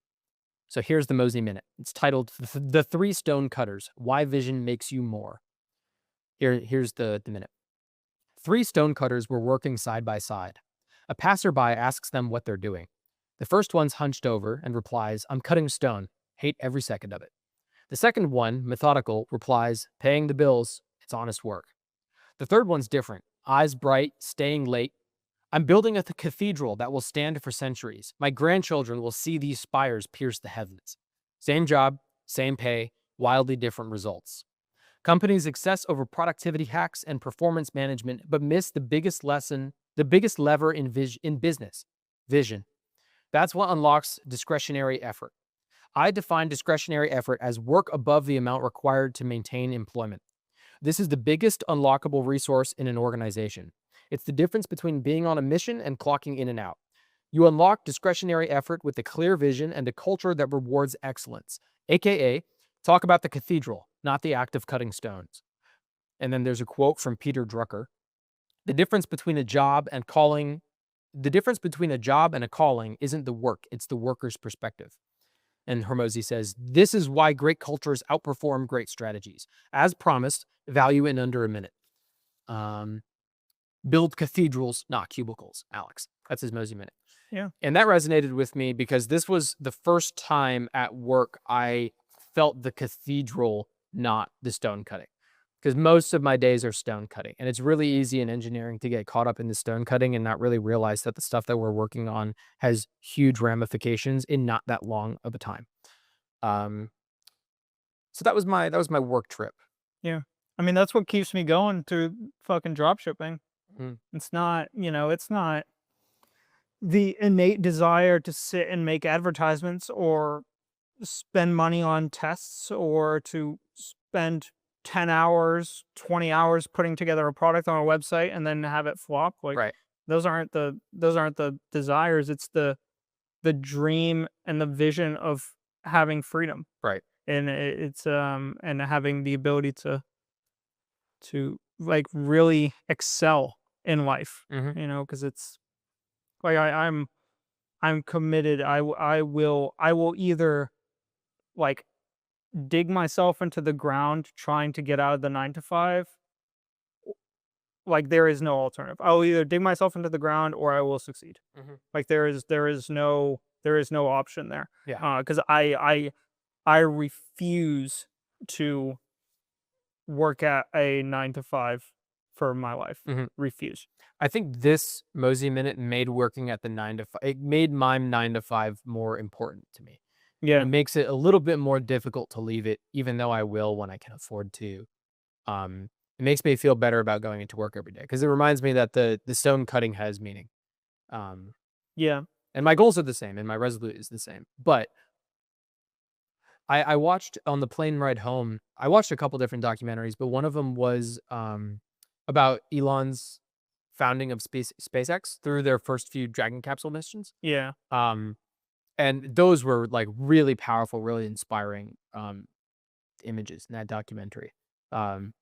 So here's the Mosey Minute. It's titled The Three Stone Cutters, Why Vision Makes You More. Here's the minute. Three stone cutters were working side by side. A passerby asks them what they're doing. The first one's hunched over and replies, I'm cutting stone. Hate every second of it. The second one, methodical, replies, paying the bills. It's honest work. The third one's different. Eyes bright, staying late. I'm building a cathedral that will stand for centuries. My grandchildren will see these spires pierce the heavens. Same job, same pay, wildly different results. Companies obsess over productivity hacks and performance management, but miss the biggest lesson, the biggest lever in business, vision. That's what unlocks discretionary effort. I define discretionary effort as work above the amount required to maintain employment. This is the biggest unlockable resource in an organization. It's the difference between being on a mission and clocking in and out. You unlock discretionary effort with a clear vision and a culture that rewards excellence, aka talk about the cathedral, not the act of cutting stones. And then there's a quote from Peter Drucker. The difference between a job and a calling isn't the work, it's the worker's perspective. And Hormozy says, this is why great cultures outperform great strategies. As promised, value in under a minute. Build cathedrals, not cubicles, Alex. That's his Mosey Minute. Yeah. And that resonated with me because this was the first time at work I felt the cathedral, not the stone cutting. Because most of my days are stone cutting. And it's really easy in engineering to get caught up in the stone cutting and not really realize that the stuff that we're working on has huge ramifications in not that long of a time. So that was my work trip. Yeah. I mean, that's what keeps me going through fucking drop shipping. Mhm. It's not, it's not the innate desire to sit and make advertisements or spend money on tests or to spend 10 hours, 20 hours putting together a product on a website and then have it flop. Like Right. those aren't the desires. It's the dream and the vision of having freedom. Right. And it's and having the ability to like really excel in life, Mhm. because it's like I'm committed. I will either like dig myself into the ground trying to get out of the 9 to 5. Like there is no alternative. I'll either dig myself into the ground or I will succeed. Mhm. Like there is no option there. Yeah. Because I refuse to work at a 9 to 5 for my life. Mhm. Refuse. I think this Mosey Minute made working at the 9 to 5. It made my 9 to 5 more important to me. Yeah. It makes it a little bit more difficult to leave it, even though I will when I can afford to. It makes me feel better about going into work every day because it reminds me that the stone cutting has meaning. Um, Yeah. and my goals are the same, and my resolute is the same. But I watched on the plane ride home. I watched a couple different documentaries, but one of them was about Elon's founding of SpaceX through their first few Dragon capsule missions. Yeah. And those were like really powerful, really inspiring images in that documentary. Um,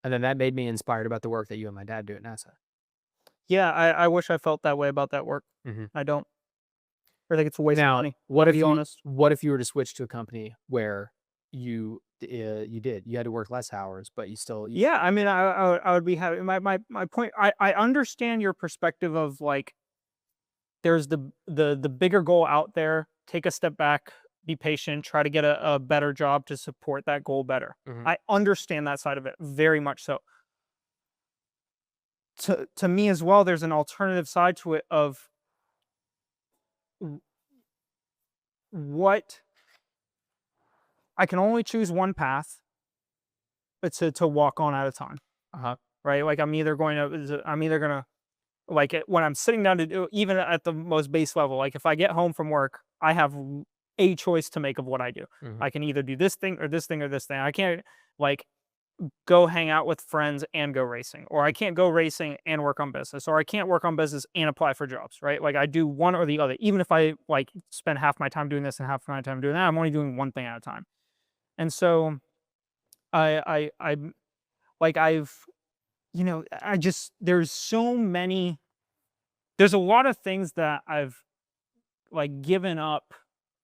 and then that made me inspired about the work that you and my dad do at NASA. Yeah. I wish I felt that way about that work. Hmm. I don't. I think it's a waste of Now, money. To be honest. what if you were to switch to a company where you had to work less hours, but Yeah, I mean, I would be happy. My point. I understand your perspective of like there's the bigger goal out there. Take a step back, be patient, try to get a better job to support that goal better. Mhm. I understand that side of it very much so. To me as well, there's an alternative side to it of w- what I can only choose one path, but to walk on at a time, Uh-huh. right? Like I'm either gonna like when I'm sitting down to do even at the most base level, like if I get home from work, I have a choice to make of what I do. Mhm. I can either do this thing or this thing or this thing. I can't like go hang out with friends and go racing, or I can't go racing and work on business, or I can't work on business and apply for jobs, right? Like I do one or the other. Even if I like spend half my time doing this and half my time doing that, I'm only doing one thing at a time. And so I like I've I just there's a lot of things that I've like given up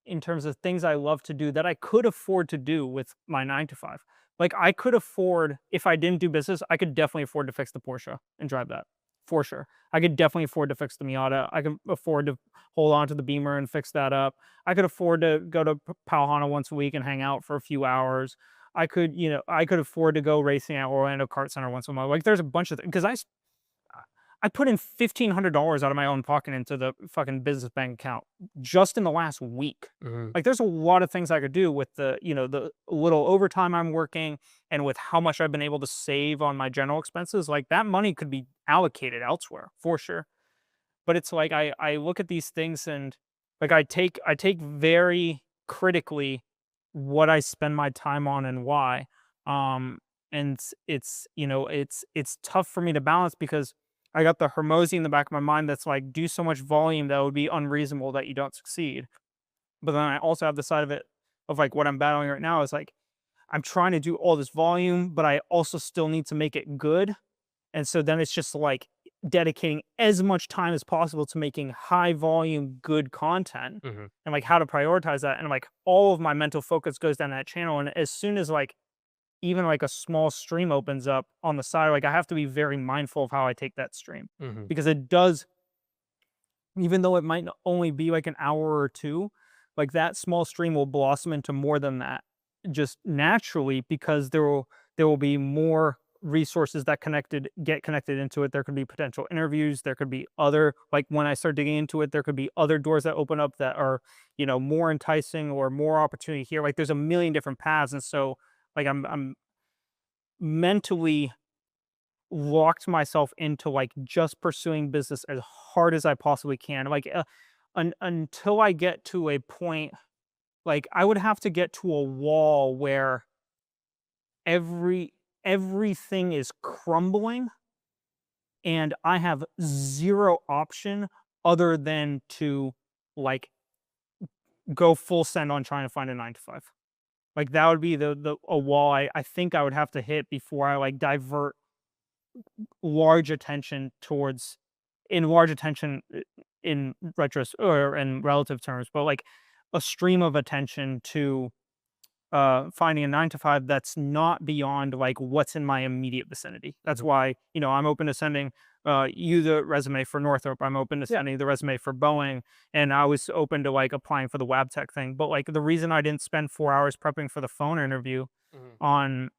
in terms of things I love to do that I could afford to do with my 9 to 5. Like I could afford, if I didn't do business, I could definitely afford to fix the Porsche and drive that for sure. I could definitely afford to fix the Miata. I could afford to hold on to the Beamer and fix that up. I could afford to go to Pauhana once a week and hang out for a few hours. I could afford to go racing at Orlando Kart Center once a month. Like there's a bunch of things because I put in $1,500 out of my own pocket into the fucking business bank account just in the last week. Mhm. Like there's a lot of things I could do with the little overtime I'm working and with how much I've been able to save on my general expenses. Like that money could be allocated elsewhere for sure. But it's like I look at these things and like I take very critically what I spend my time on and why. And it's tough for me to balance because I got the Hermosi in the back of my mind that's like do so much volume that would be unreasonable that you don't succeed. But then I also have the side of it of like what I'm battling right now is like I'm trying to do all this volume, but I also still need to make it good. And so then it's just like dedicating as much time as possible to making high volume, good content Mhm. and like how to prioritize that. And like all of my mental focus goes down that channel. And as soon as like even like a small stream opens up on the side, like I have to be very mindful of how I take that stream Mhm. because it does, even though it might only be like an hour or two, like that small stream will blossom into more than that just naturally because there will be more resources that get connected into it. There could be potential interviews, there could be other, like when I start digging into it, there could be other doors that open up that are, more enticing or more opportunity here. Like there's a million different paths. And so like I'm mentally locked myself into like just pursuing business as hard as I possibly can. Like until I get to a point, like I would have to get to a wall where every everything is crumbling and I have zero option other than to like go full send on trying to find a 9 to 5. Like that would be the a wall I think I would have to hit before I like divert large attention towards in large attention in retros or in relative terms, but like a stream of attention to finding a 9 to 5 that's not beyond like what's in my immediate vicinity. That's Mhm. why, I'm open to sending you the resume for Northrop. I'm open to Yeah. sending the resume for Boeing. And I was open to like applying for the Wabtec thing. But like the reason I didn't spend 4 hours prepping for the phone interview Mhm. on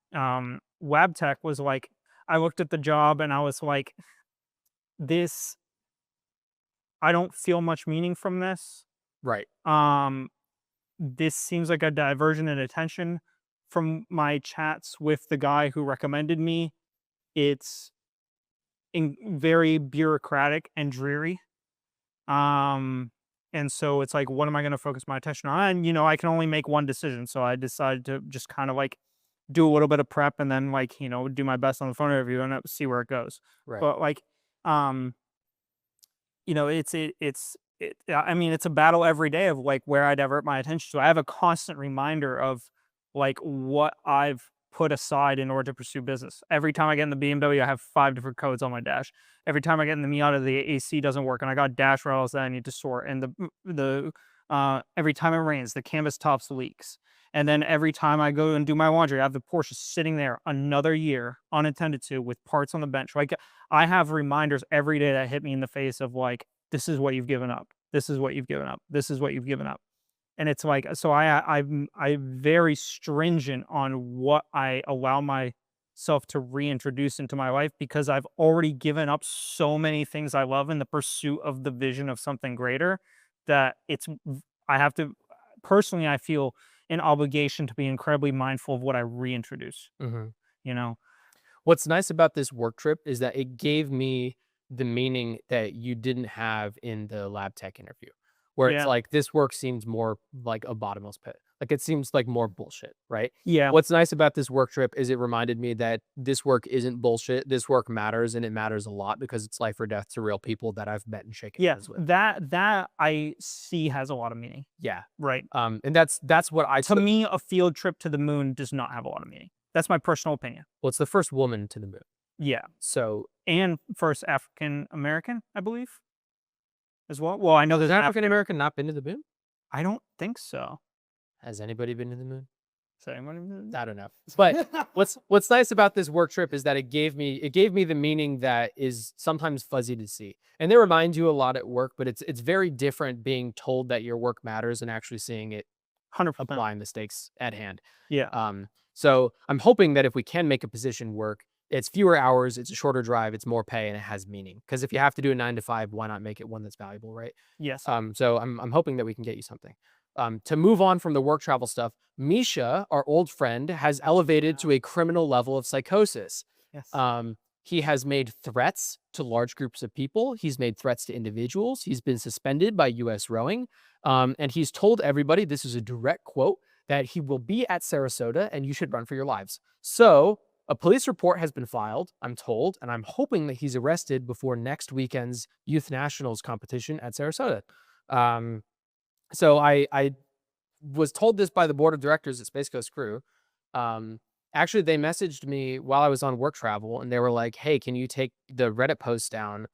Wabtec was like I looked at the job and I was like, this I don't feel much meaning from this. Right. Um, this seems like a diversion in attention from my chats with the guy who recommended me. It's very bureaucratic and dreary. Um, and so it's like, what am I going to focus my attention on? And, I can only make one decision. So I decided to just kind of like do a little bit of prep and then like, do my best on the phone interview and see where it goes. Right. But like, um, I mean, it's a battle every day of like where I divert my attention to. I have a constant reminder of like what I've put aside in order to pursue business. Every time I get in the BMW, I have 5 different codes on my dash. Every time I get in the Miata, the AC doesn't work, and I got dash rails that I need to sort. And the every time it rains, the canvas tops leaks. And then every time I go and do my laundry, I have the Porsche sitting there another year unattended to with parts on the bench. Like I have reminders every day that hit me in the face of like, this is what you've given up. This is what you've given up. This is what you've given up. And it's like, so I'm very stringent on what I allow myself to reintroduce into my life because I've already given up so many things I love in the pursuit of the vision of something greater that I have to, personally, I feel an obligation to be incredibly mindful of what I reintroduce, Mhm. you know? What's nice about this work trip is that it gave me the meaning that you didn't have in the lab tech interview, where it's Yeah. like this work seems more like a bottomless pit. Like it seems like more bullshit, right? Yeah. What's nice about this work trip is it reminded me that this work isn't bullshit. This work matters and it matters a lot because it's life or death to real people that I've met and shaken Yeah. hands with. That I see has a lot of meaning. Yeah. Right. And that's what I To took. me, a field trip to the moon does not have a lot of meaning. That's my personal opinion. Well, it's the first woman to the moon. Yeah. So And first African American, I believe, as well. Well, I know has there's an an African African. American not been to the moon? I don't think so. Has anybody been to the moon? Is anyone? I don't know. But what's nice about this work trip is that it gave me the meaning that is sometimes fuzzy to see. And they remind you a lot at work, but it's very different being told that your work matters and actually seeing it 100%. apply in the stakes at hand. Yeah. So I'm hoping that if we can make a position work, it's fewer hours, it's a shorter drive, it's more pay, and it has meaning. Because if you have to do a 9 to 5, why not make it one that's valuable, right? Yes. So I'm hoping that we can get you something. To move on from the work travel stuff, Misha, our old friend, has elevated to a criminal level of psychosis. Yes. He has made threats to large groups of people. He's made threats to individuals. He's been suspended by U.S. Rowing. And he's told everybody, this is a direct quote, that he will be at Sarasota and you should run for your lives. So a police report has been filed, I'm told, and I'm hoping that he's arrested before next weekend's Youth Nationals competition at Sarasota. So I was told this by the board of directors at Space Coast Crew. Actually, they messaged me while I was on work travel, and they were like, "Hey, can you take the Reddit post down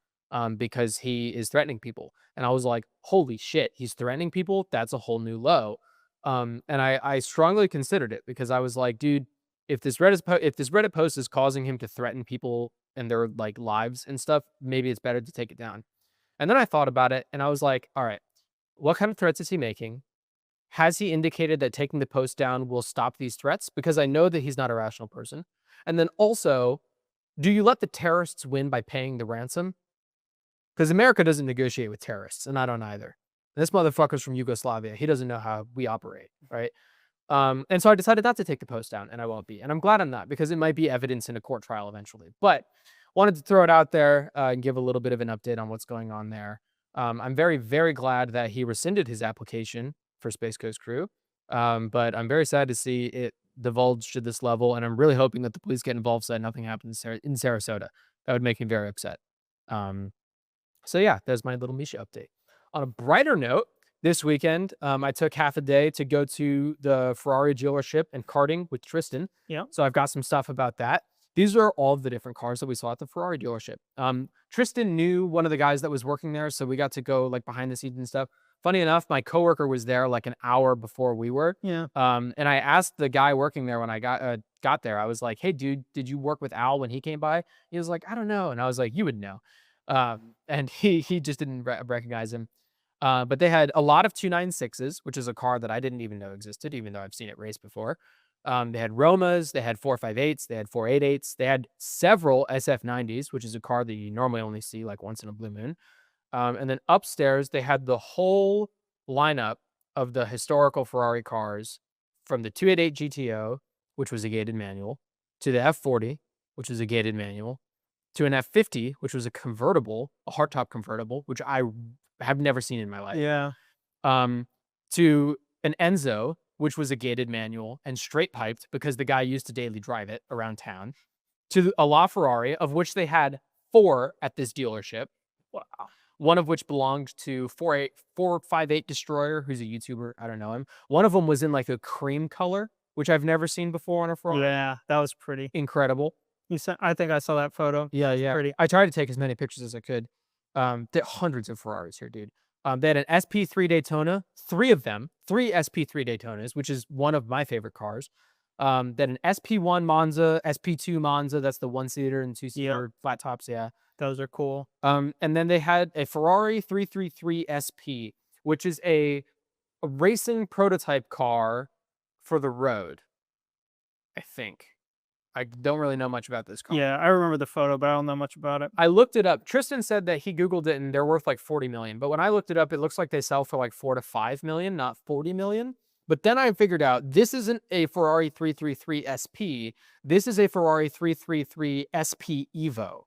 because he is threatening people?" And I was like, "Holy shit, he's threatening people? That's a whole new low." And I strongly considered it because I was like, "Dude, if this Reddit post is causing him to threaten people and their like lives and stuff, maybe it's better to take it down." And then I thought about it, and I was like, "All right, what kind of threats is he making? Has he indicated that taking the post down will stop these threats? Because I know that he's not a rational person. And then also, do you let the terrorists win by paying the ransom? Because America doesn't negotiate with terrorists, and I don't either. This motherfucker's from Yugoslavia. He doesn't know how we operate, right? And so I decided not to take the post down, and I won't be. And I'm glad I'm not, because it might be evidence in a court trial eventually. But wanted to throw it out there and give a little bit of an update on what's going on there. I'm very, very glad that he rescinded his application for Space Coast Crew. But I'm very sad to see it divulged to this level, and I'm really hoping that the police get involved so that nothing happens in Sarasota. That would make me very upset. So yeah, there's my little Misha update. On a brighter note, this weekend, I took half a day to go to the Ferrari dealership and karting with Tristan. Yeah. So I've got some stuff about that. These are all of the different cars that we saw at the Ferrari dealership. Tristan knew one of the guys that was working there, so we got to go like behind the scenes and stuff. Funny enough, my coworker was there like an hour before we were. Yeah. And I asked the guy working there when I got there. I was like, "Hey, dude, did you work with Al when he came by?" He was like, "I don't know," and I was like, "You would know." And he just didn't recognize him. But they had a lot of 296s, which is a car that I didn't even know existed, even though I've seen it race before. They had Romas, they had 458s, they had 488s, they had several SF90s, which is a car that you normally only see like once in a blue moon. And then upstairs, they had the whole lineup of the historical Ferrari cars from the 288 GTO, which was a gated manual, to the F40, which was a gated manual, to an F50, which was a convertible, a hardtop convertible, which I have never seen in my life. Yeah. To an Enzo, which was a gated manual and straight piped because the guy used to daily drive it around town, to a LaFerrari, of which they had 4 at this dealership. Wow. One of which belonged to 458 Destroyer, who's a YouTuber. I don't know him. One of them was in like a cream color, which I've never seen before on a Ferrari. Yeah, that was pretty. Incredible. I think I saw that photo. Yeah, yeah. Pretty. I tried to take as many pictures as I could. There are hundreds of Ferraris here, dude. They had an SP3 Daytona, 3 of them, 3 SP3 Daytonas, which is one of my favorite cars. Then an SP1 Monza, SP2 Monza, that's the 1-seater and 2-seater flat tops, yeah. Those are cool. And then they had a Ferrari 333 SP, which is a racing prototype car for the road, I think. I don't really know much about this car. Yeah, I remember the photo, but I don't know much about it. I looked it up. Tristan said that he Googled it and they're worth like 40 million. But when I looked it up, it looks like they sell for like 4 to 5 million, not 40 million. But then I figured out this isn't a Ferrari 333 SP. This is a Ferrari 333 SP Evo,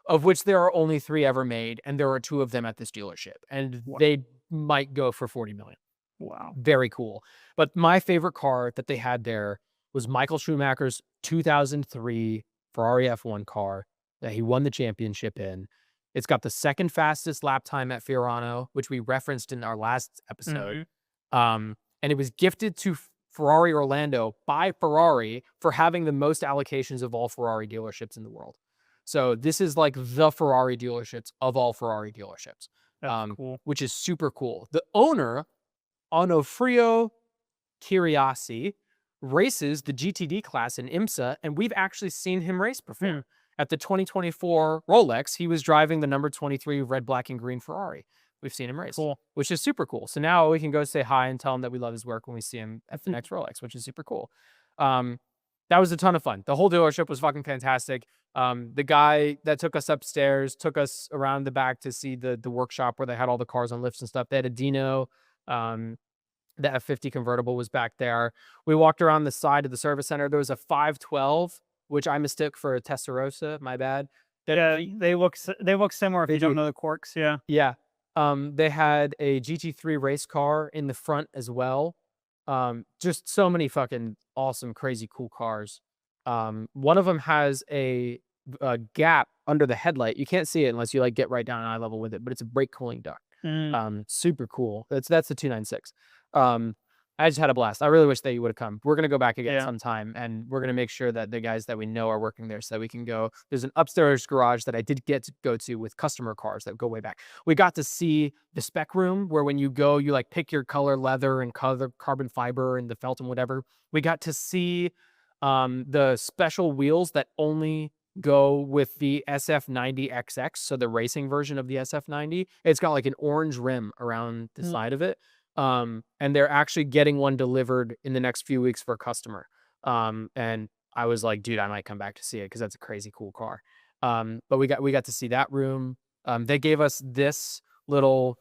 of which there are only 3 ever made. And there are 2 of them at this dealership. And they might go for 40 million. Wow. Very cool. But my favorite car that they had there was Michael Schumacher's 2003 Ferrari F1 car that he won the championship in. It's got the second fastest lap time at Fiorano, which we referenced in our last episode. And it was gifted to Ferrari Orlando by Ferrari for having the most allocations of all Ferrari dealerships in the world. So this is like the Ferrari dealerships of all Ferrari dealerships, That's cool. which is super cool. The owner Onofrio Kiriasi races the GTD class in IMSA, and we've actually seen him race before. At the 2024 Rolex, he was driving the number 23 red, black, and green Ferrari. We've seen him race, Cool. which is super cool. So now we can go say hi and tell him that we love his work when we see him at the next Rolex, which is super cool. That was a ton of fun. The whole dealership was fucking fantastic. The guy that took us upstairs took us around the back to see the workshop where they had all the cars on lifts and stuff. They had a Dino. The F50 convertible was back there. We walked around the side of the service center. There was a 512, which I mistook for a Testarossa. My bad. Yeah, they look similar if They you don't do. know the Corks. Yeah. Yeah. They had a GT3 race car in the front as well. Just so many fucking awesome, crazy, cool cars. One of them has a gap under the headlight. You can't see it unless you like get right down at eye level with it, but it's a brake cooling duct. Super cool. That's the 296. I just had a blast. I really wish that you would have come. We're gonna go back again sometime, and we're gonna make sure that the guys that we know are working there, so that we can go. There's an upstairs garage that I did get to go to with customer cars that go way back. We got to see the spec room where when you go, you like pick your color leather and color carbon fiber and the felt and whatever. We got to see the special wheels that only go with the SF90XX, so the racing version of the SF90. It's got like an orange rim around the side of it. And they're actually getting one delivered in the next few weeks for a customer. And I was like, dude, I might come back to see it because that's a crazy cool car. But we got to see that room. They gave us this little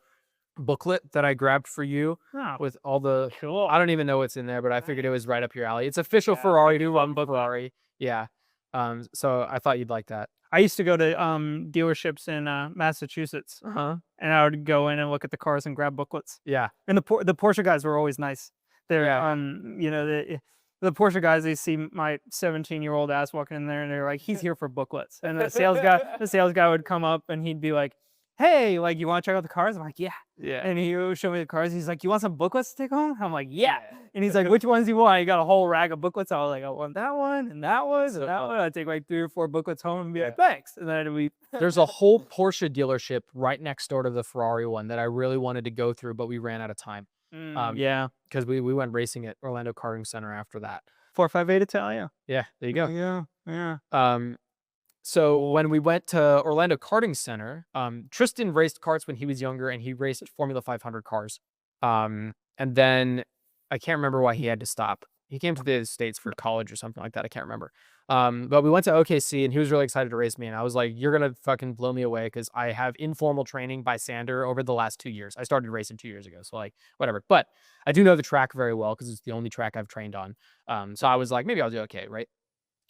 booklet that I grabbed for you with all the Cool. I don't even know what's in there, but I figured it was right up your alley. It's official Ferrari, do one Ferrari. Yeah. So I thought you'd like that. I used to go to dealerships in Massachusetts, and I would go in and look at the cars and grab booklets. Yeah. And the Porsche guys were always nice. They're you know, the Porsche guys, they see my 17-year-old ass walking in there and they're like, he's here for booklets. And the sales guy would come up and he'd be like, hey, like, you want to check out the cars? I'm like, yeah. Yeah. And he would show me the cars. He's like, you want some booklets to take home? I'm like, yeah. And he's like, which ones do you want? He got a whole rack of booklets. I was like, I want that one and that one and that one. I'd take like 3 or 4 booklets home and be like, thanks. And then we There's a whole Porsche dealership right next door to the Ferrari one that I really wanted to go through, but we ran out of time. yeah. Because we went racing at Orlando Karting Center after that. 458 Italia. Yeah, there you go. Yeah. So when we went to Orlando Karting Center, Tristan raced karts when he was younger, and he raced Formula 500 cars. And then I can't remember why he had to stop. He came to the States for college or something like that. I can't remember. But we went to OKC, and he was really excited to race me. And I was like, you're going to fucking blow me away because I have informal training by Sander over the last 2 years. I started racing 2 years ago. So like, whatever. But I do know the track very well because it's the only track I've trained on. So I was like, maybe I'll do okay, right?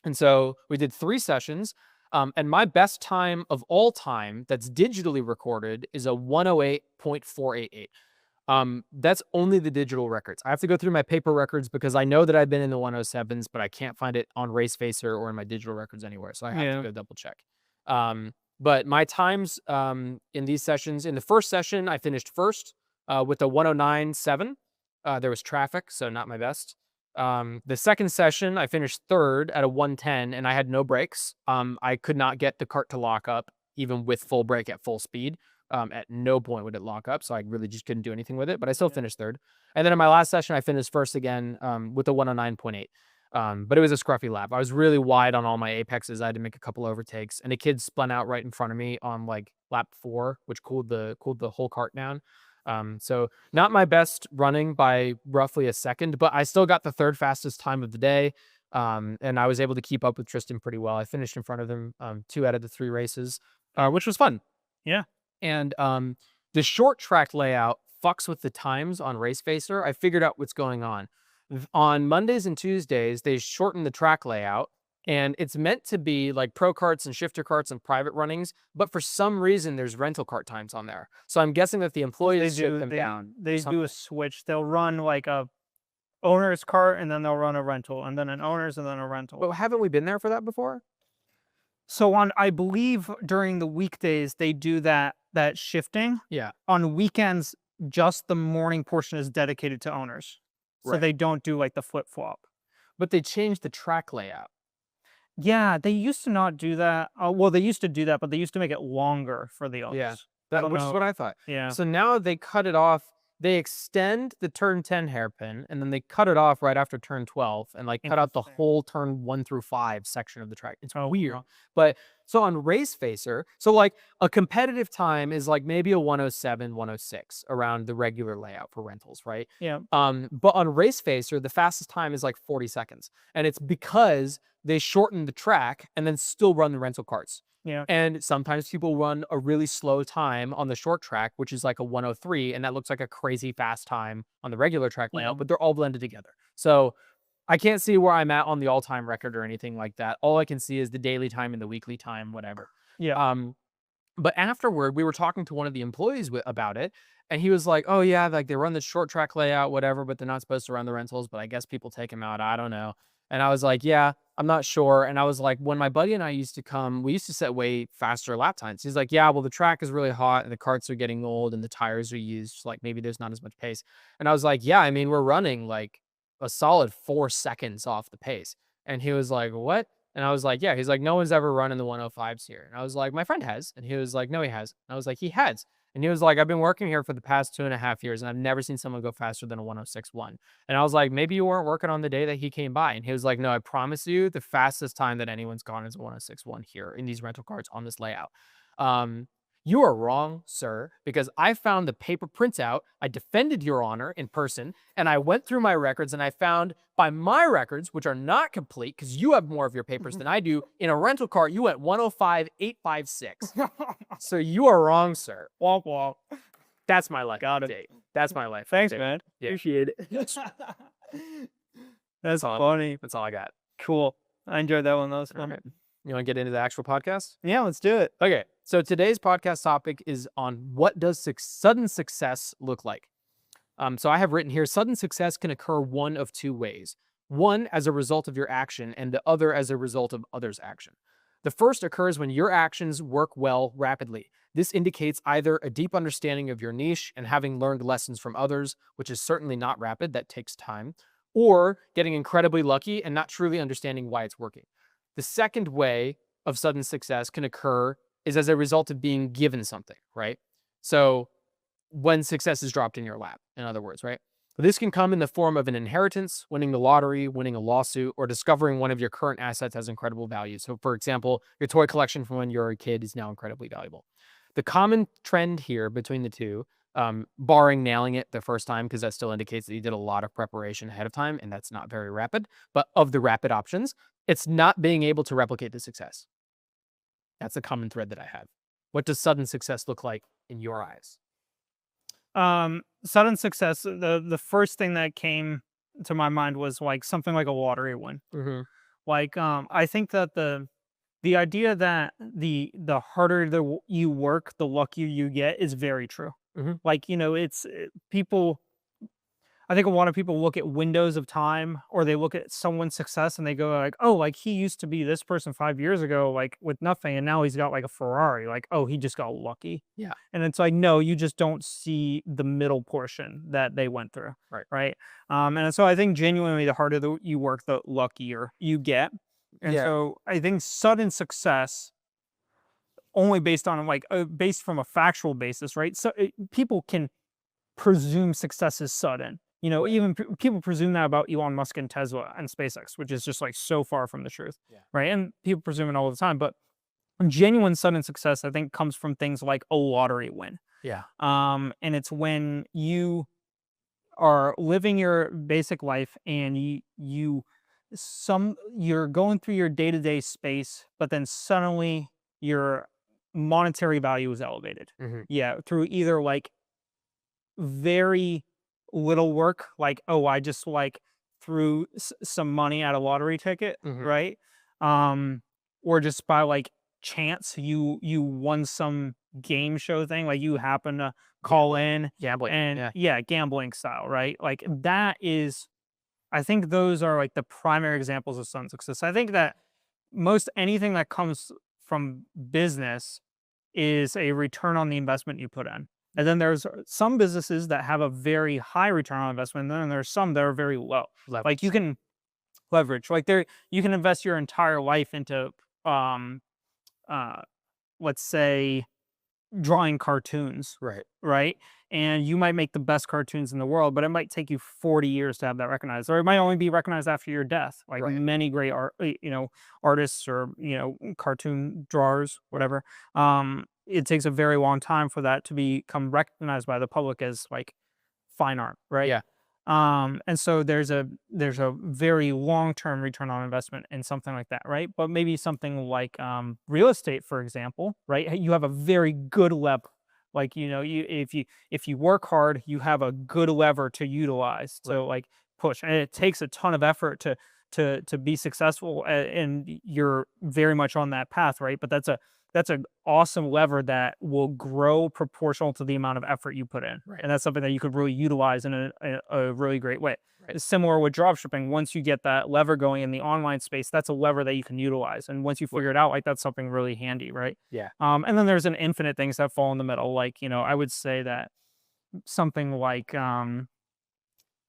And so we did 3 sessions. And my best time of all time that's digitally recorded is a 108.488. That's only the digital records. I have to go through my paper records because I know that I've been in the 107s, but I can't find it on RaceFacer or in my digital records anywhere. So I have to go double check. But my times in these sessions, in the first session, I finished first with a 109.7. There was traffic, so not my best. The second session, I finished third at a 110, and I had no brakes. I could not get the cart to lock up, even with full brake at full speed. At no point would it lock up, so I really just couldn't do anything with it, but I still finished third. And then in my last session, I finished first again with a 109.8. But it was a scruffy lap. I was really wide on all my apexes. I had to make a couple overtakes, and a kid spun out right in front of me on like lap 4, which cooled the whole cart down. So not my best running by roughly a second, but I still got the 3rd fastest time of the day. And I was able to keep up with Tristan pretty well. I finished in front of him 2 out of the 3 races, which was fun. Yeah. And the short track layout fucks with the times on RaceFacer. I figured out what's going on. On Mondays and Tuesdays, they shorten the track layout. And it's meant to be like pro karts and shifter karts and private runnings, but for some reason there's rental kart times on there. So I'm guessing that the employees ship them down. They do a switch. They'll run like a owner's cart and then they'll run a rental and then an owner's and then a rental. But haven't we been there for that before? So I believe during the weekdays they do that shifting. Yeah. On weekends, just the morning portion is dedicated to owners. So they don't do like the flip flop. But they changed the track layout. Yeah, they used to not do that. Well, they used to do that, but they used to make it longer for the owners. Yeah, which is what I thought. Yeah. So now they cut it off they extend the turn 10 hairpin and then they cut it off right after turn 12 and like cut out the Interesting. whole turn 1 through 5 section of the track. It's Oh, weird. wow. But so on Race Facer, so like a competitive time is like maybe a 107, 106 around the regular layout for rentals, right? Yeah. But on Race Facer, the fastest time is like 40 seconds. And it's because they shorten the track and then still run the rental carts. Yeah. And sometimes people run a really slow time on the short track, which is like a 103, and that looks like a crazy fast time on the regular track layout, but they're all blended together. So I can't see where I'm at on the all-time record or anything like that. All I can see is the daily time and the weekly time, whatever. Yeah. But afterward, we were talking to one of the employees about it, and he was like, "Oh yeah, like they run the short track layout, whatever, but they're not supposed to run the rentals. But I guess people take them out. I don't know." And I was like, "Yeah, I'm not sure." And I was like, "When my buddy and I used to come, we used to set way faster lap times." He's like, "Yeah, well, the track is really hot, and the carts are getting old, and the tires are used. So, like maybe there's not as much pace." And I was like, "Yeah, I mean, we're running like a solid 4 seconds off the pace." And he was like, "What?" And I was like, yeah. He's like, no one's ever running the 105s here. And I was like, my friend has. And he was like, no, he has. And I was like, he has. And he was like, I've been working here for the past 2.5 years, and I've never seen someone go faster than a 106.1. And I was like, maybe you weren't working on the day that he came by. And he was like, no, I promise you, the fastest time that anyone's gone is a 106.1 here in these rental carts on this layout. You are wrong, sir, because I found the paper printout. I defended your honor in person, and I went through my records, and I found by my records, which are not complete because you have more of your papers than I do, in a rental car, you went 105.856. So you are wrong, sir. Walk, walk. That's my life Got it. update. That's my life Thanks, update. man. Yeah. Appreciate it. That's funny. That's all I got. Cool. I enjoyed that one. That was All fun. right. You want to get into the actual podcast? Yeah, let's do it. Okay. So today's podcast topic is on what does sudden success look like? So I have written here, sudden success can occur one of two ways. One as a result of your action and the other as a result of others' action. The first occurs when your actions work well rapidly. This indicates either a deep understanding of your niche and having learned lessons from others, which is certainly not rapid, that takes time, or getting incredibly lucky and not truly understanding why it's working. The second way of sudden success can occur is as a result of being given something, right? So when success is dropped in your lap, in other words, right? This can come in the form of an inheritance, winning the lottery, winning a lawsuit, or discovering one of your current assets has incredible value. So, for example, your toy collection from when you were a kid is now incredibly valuable. The common trend here between the two, barring nailing it the first time, because that still indicates that you did a lot of preparation ahead of time, and that's not very rapid, but of the rapid options, it's not being able to replicate the success. That's a common thread that I have. What does sudden success look like in your eyes? Sudden success. The first thing that came to my mind was like something like a lottery win. Mm-hmm. Like, I think that the idea that the harder you work, the luckier you get is very true. Mhm. Like, it's people. I think a lot of people look at windows of time, or they look at someone's success and they go like, oh, like he used to be this person 5 years ago, like with nothing, and now he's got like a Ferrari. Like, oh, he just got lucky. Yeah. And it's like, no, you just don't see the middle portion that they went through. Right. Right. And so I think genuinely the harder you work, the luckier you get. And Yeah. so I think sudden success, only based on like based from a factual basis, right? So people can presume success is sudden. Even people presume that about Elon Musk and Tesla and SpaceX, which is just like so far from the truth, Yeah. right? And people presume it all the time, but genuine sudden success, I think, comes from things like a lottery win. Yeah. And it's when you are living your basic life and you're going through your day-to-day space, but then suddenly your monetary value is elevated. Mm-hmm. Yeah, through either like very little work, like, oh, I just like threw some money at a lottery ticket, Mhm. right? Or just by like chance, you won some game show thing, like you happen to call in Gambling. and Yeah. gambling style, right? Like that is, I think those are like the primary examples of sudden success. I think that most anything that comes from business is a return on the investment you put in. And then there's some businesses that have a very high return on investment, and then there's some that are very low. Leverage. Like you can leverage, like you can invest your entire life into, let's say, drawing cartoons, Right. right? And you might make the best cartoons in the world, but it might take you 40 years to have that recognized, or it might only be recognized after your death. Like Right. many great artists or cartoon drawers, whatever. It takes a very long time for that to become recognized by the public as like fine art, right? Yeah. And so there's a very long-term return on investment in something like that, right? But maybe something like real estate, for example, right? You have a very good lever. Like, if you work hard, you have a good lever to utilize Right. to like push. And it takes a ton of effort to be successful, and you're very much on that path, right? But that's an awesome lever that will grow proportional to the amount of effort you put in. Right. And that's something that you could really utilize in a really great way. Right. It's similar with dropshipping. Once you get that lever going in the online space, that's a lever that you can utilize. And once you figure it out, like that's something really handy, right? Yeah. And then there's an infinite things that fall in the middle. Like, I would say that something like,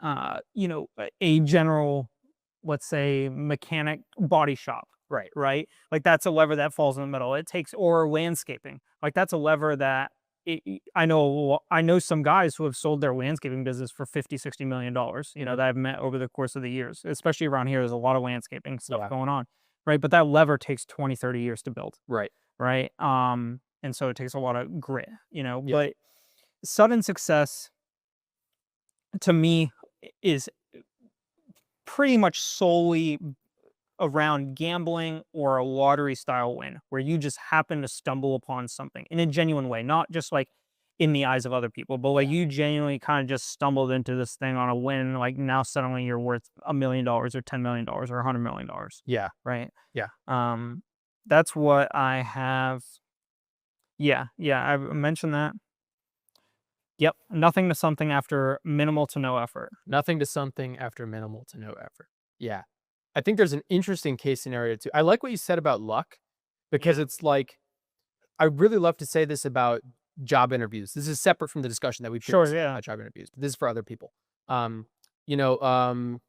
a general, let's say, mechanic body shop, Right. right? Like that's a lever that falls in the middle. It takes, or landscaping. Like that's a lever that I know some guys who have sold their landscaping business for 50-60 million dollars, Mhm. that I've met over the course of the years, especially around here. There's a lot of landscaping stuff Yeah. going on, right? But that lever takes 20-30 years to build, Right. right? And so it takes a lot of grit, Yeah. but sudden success to me is pretty much solely around gambling or a lottery style win where you just happen to stumble upon something in a genuine way, not just like in the eyes of other people, but like Yeah. you genuinely kind of just stumbled into this thing on a win. Like now suddenly you're worth $1 million or $10 million or $100 million, Yeah. right? Yeah. That's what I have. Yeah, I've mentioned that. Yep, nothing to something after minimal to no effort. Nothing to something after minimal to no effort. Yeah. I think there's an interesting case scenario too. I like what you said about luck because Yeah. it's like I really love to say this about job interviews. This is separate from the discussion that we Sure, previously had yeah. about job interviews, but this is for other people. Um, you know, um,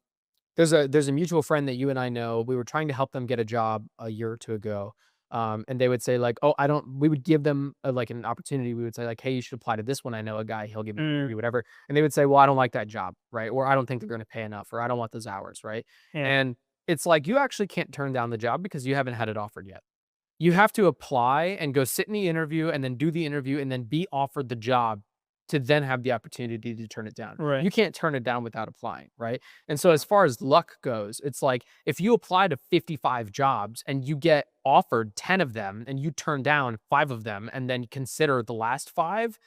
there's a mutual friend that you and I know. We were trying to help them get a job a year or two ago. And they would say like, "Oh, I don't." We would give them like an opportunity. We would say like, "Hey, you should apply to this one. I know a guy. He'll give you an Mm, interview, whatever." And they would say, "Well, I don't like that job, right? Or I don't think they're going to pay enough, or I don't want those hours, right?" yeah, And it's like you actually can't turn down the job because you haven't had it offered yet. You have to apply and go sit in the interview and then do the interview and then be offered the job to then have the opportunity to turn it down. right. You can't turn it down without applying, right? And so as far as luck goes, it's like if you apply to 55 jobs and you get offered 10 of them and you turn down 5 of them and then consider the last 5,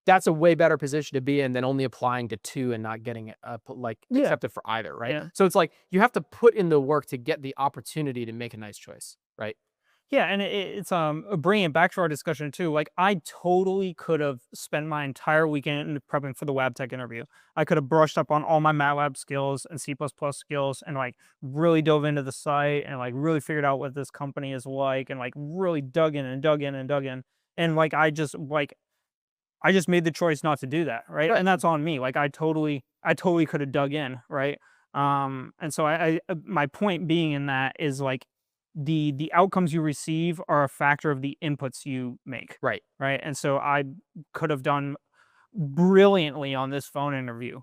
that's a way better position to be in than only applying to 2 and not getting like Yeah, accepted for either, right? yeah. So it's like you have to put in the work to get the opportunity to make a nice choice, right? Yeah, and it's bringing it back to our discussion too. Like I totally could have spent my entire weekend prepping for the lab tech interview. I could have brushed up on all my MATLAB skills and C++ skills and like really dove into the site and like really figured out what this company is like and like really dug in and dug in and dug in. And like I just made the choice not to do that, right? Right. And that's on me. Like I totally could have dug in, right? And so my point being in that is like the outcomes you receive are a factor of the inputs you make, Right. right? And so I could have done brilliantly on this phone interview,